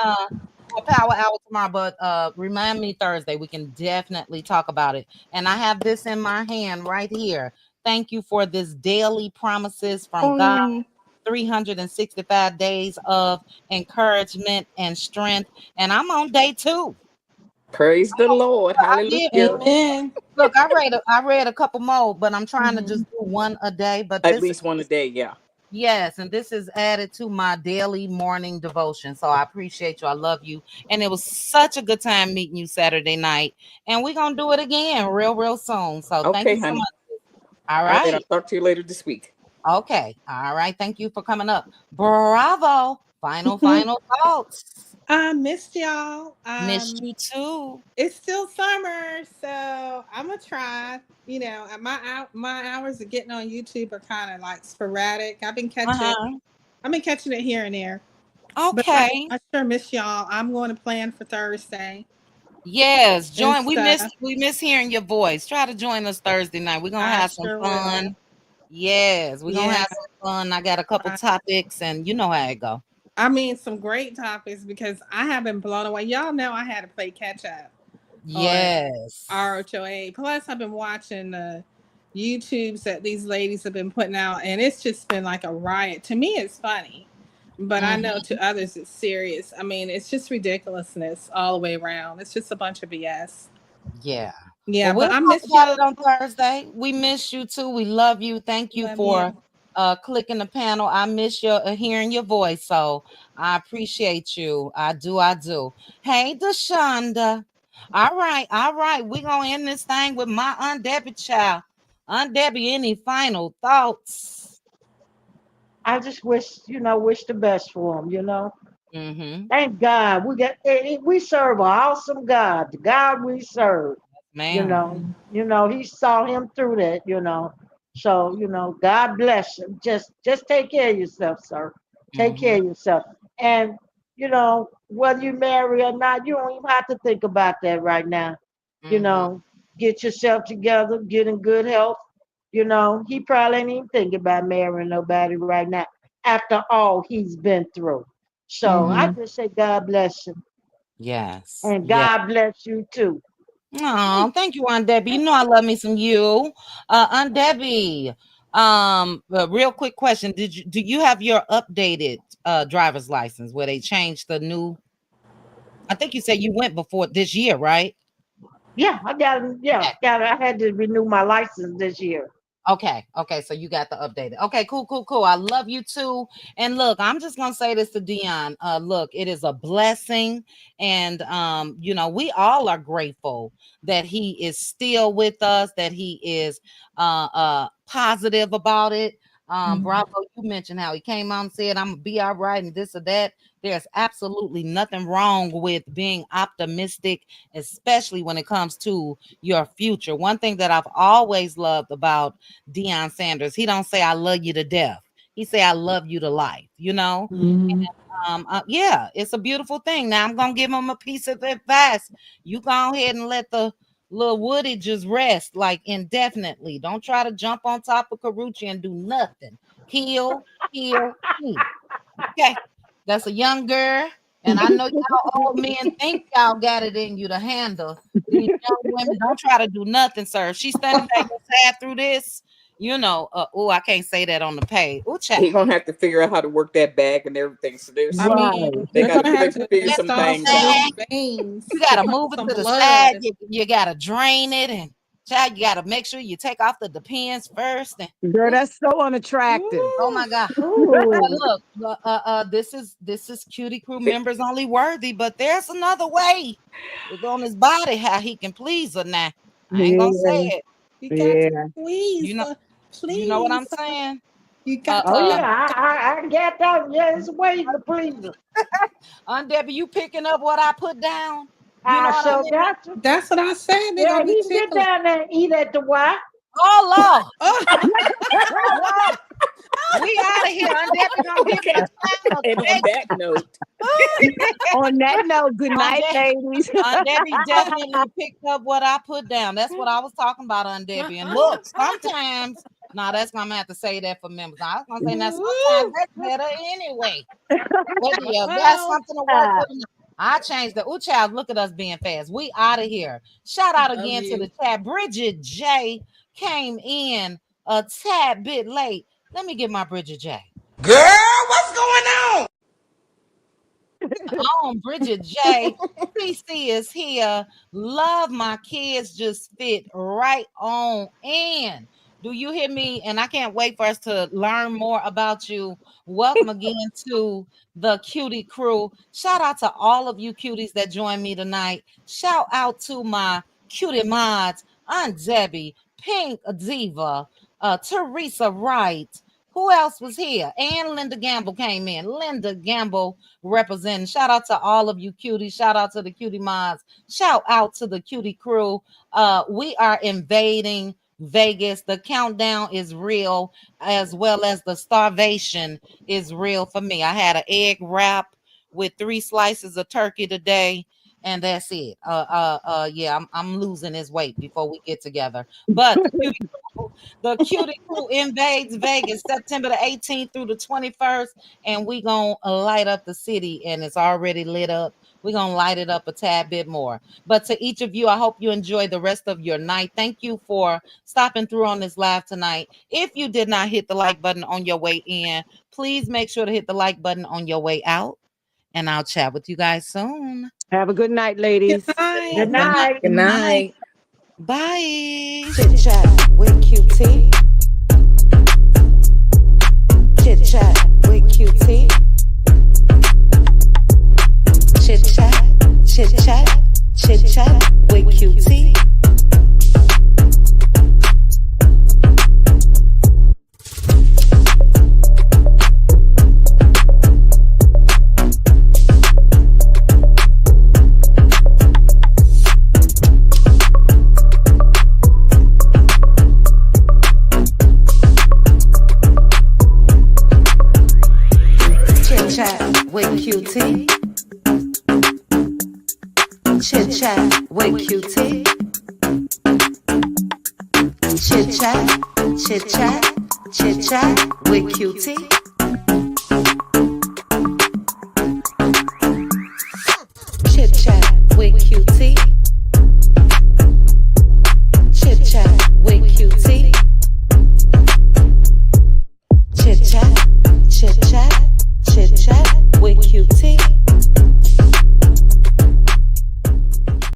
Speaker 2: for Power Hour tomorrow. But remind me Thursday. We can definitely talk about it. And I have this in my hand right here. Thank you for this daily promises from God. 365 days of encouragement and strength. And I'm on day 2.
Speaker 4: Praise the Lord. Hallelujah.
Speaker 10: Amen.
Speaker 2: Look, I read a couple more, but I'm trying to just do one a day. But
Speaker 4: at least one a day, yeah.
Speaker 2: Yes, and this is added to my daily morning devotion. So I appreciate you. I love you. And it was such a good time meeting you Saturday night. And we're going to do it again real soon. So thank you so much. All right.
Speaker 4: I'll talk to you later this week.
Speaker 2: Okay. All right. Thank you for coming up. Bravo Final thoughts.
Speaker 10: I missed y'all.
Speaker 2: Missed you too.
Speaker 10: It's still summer, so I'm gonna try. You know, my hours of getting on YouTube are kind of like sporadic. I've been catching it here and there.
Speaker 2: Okay.
Speaker 10: But I sure miss y'all. I'm going to plan for Thursday.
Speaker 2: Yes, join. We miss hearing your voice. Try to join us Thursday night. We're gonna have some fun.
Speaker 10: Will.
Speaker 2: Yes, we're gonna have some fun. I got a couple topics, and you know how it go.
Speaker 10: I mean, some great topics because I have been blown away. Y'all know I had to play catch up.
Speaker 2: Yes.
Speaker 10: RHOA. Plus, I've been watching the YouTubes that these ladies have been putting out, and it's just been like a riot. To me, it's funny. But I know to others it's serious. I mean, it's just ridiculousness all the way around. It's just a bunch of BS.
Speaker 2: Yeah.
Speaker 10: Yeah,
Speaker 2: well,
Speaker 10: but I
Speaker 2: miss you on Thursday. We miss you too. We love you. Thank you for clicking the panel. I miss your hearing your voice. So I appreciate you. I do. Hey, Deshonda. All right. We're gonna end this thing with my Aunt Debbie child. Aunt Debbie, any final thoughts?
Speaker 9: I just wish the best for them,
Speaker 2: Mm-hmm.
Speaker 9: Thank God we serve an awesome God. The God we serve,
Speaker 2: man.
Speaker 9: He saw him through that, So God bless him. Just take care of yourself, sir. Take care of yourself, and whether you marry or not, you don't even have to think about that right now. Get yourself together, get in good health. He probably ain't even thinking about marrying nobody right now after all he's been through. So I just say God bless him.
Speaker 2: Yes.
Speaker 9: And God bless you too.
Speaker 2: Oh, thank you, Aunt Debbie. You know I love me some you. Aunt Debbie, real quick question. Do you have your updated driver's license where they changed the new? I think you said you went before this year, right?
Speaker 9: Yeah, I got it. Yeah, I had to renew my license this year.
Speaker 2: Okay, so you got the updated. Okay, cool. I love you too. And look, I'm just gonna say this to Deion. Look, it is a blessing, and we all are grateful that he is still with us, that he is positive about it. Bravo, you mentioned how he came out and said, I'm gonna be all right, and this or that. There's absolutely nothing wrong with being optimistic, especially when it comes to your future. One thing that I've always loved about Deion Sanders, he don't say I love you to death. He say I love you to life, And, yeah, it's a beautiful thing. Now I'm gonna give him a piece of advice. You go ahead and let the little Woody just rest like indefinitely. Don't try to jump on top of Karrueche and do nothing. Heal. Okay. That's a young girl, and I know y'all old men think y'all got it in you to handle these young women. Don't try to do nothing, sir. If she's standing back your side through this, I can't say that on the page.
Speaker 4: He's gonna have to figure out how to work that bag and everything. So they got to figure some things out.
Speaker 2: You gotta move it to the side. You gotta drain it, and child, you gotta make sure you take off the depends first. And
Speaker 3: girl, that's so unattractive.
Speaker 2: Oh my God! Look, this is Cutie Crew members only worthy, but there's another way on his body how he can please her. Now I ain't gonna say it.
Speaker 10: You got to please, please.
Speaker 2: You know what I'm saying?
Speaker 10: You got.
Speaker 9: I get that. Yeah, it's a way to please her.
Speaker 2: Aunt Debbie, you picking up what I put down?
Speaker 10: That's what I said.
Speaker 9: Yeah, he sit down there and eat at the Y.
Speaker 2: Oh Lord. We out of here. Aunt Debbie gonna give us
Speaker 4: and
Speaker 3: on that note, good night, ladies.
Speaker 2: Aunt Debbie definitely picked up what I put down. That's what I was talking about, Aunt Debbie. And look, sometimes that's gonna have to say that for members. I was gonna say now sometimes that's better anyway. But yeah, got something to work with. I changed the child. Look at us being fast. We out of here. Shout out again to the chat. Bridget J came in a tad bit late. Let me get my Bridget J.
Speaker 1: Girl, what's going on?
Speaker 2: Bridget J. PC is here. Love my kids, just fit right on in. Do you hear me? And I can't wait for us to learn more about you. Welcome again to the Cutie Crew. Shout out to all of you cuties that joined me tonight. Shout out to my cutie mods, Aunt Debbie, Pink Diva, Teresa Wright, Who else was here? And Linda Gamble came in. Linda Gamble representing. Shout out to all of you cuties. Shout out to the cutie mods. Shout out to the cutie crew. We are invading Vegas. The countdown is real, as well as the starvation is real for me. I had an egg wrap with 3 slices of turkey today, and that's it. Yeah, I'm losing this weight before we get together. But the cutie crew invades Vegas September the 18th through the 21st, and we gonna light up the city, and it's already lit up. We're gonna light it up a tad bit more. But to each of you, I hope you enjoy the rest of your night. Thank you for stopping through on this live tonight. If you did not hit the like button on your way in, please make sure to hit the like button on your way out, and I'll chat with you guys soon.
Speaker 3: Have a good night, ladies.
Speaker 9: Good night.
Speaker 14: Good night.
Speaker 2: Bye.
Speaker 15: Chit chat with QT. Chit chat with QT. Chit chat, chit chat, chit chat with QT. With QT. Chit chat with QT. Chit chat, chit chat, chit chat with QT.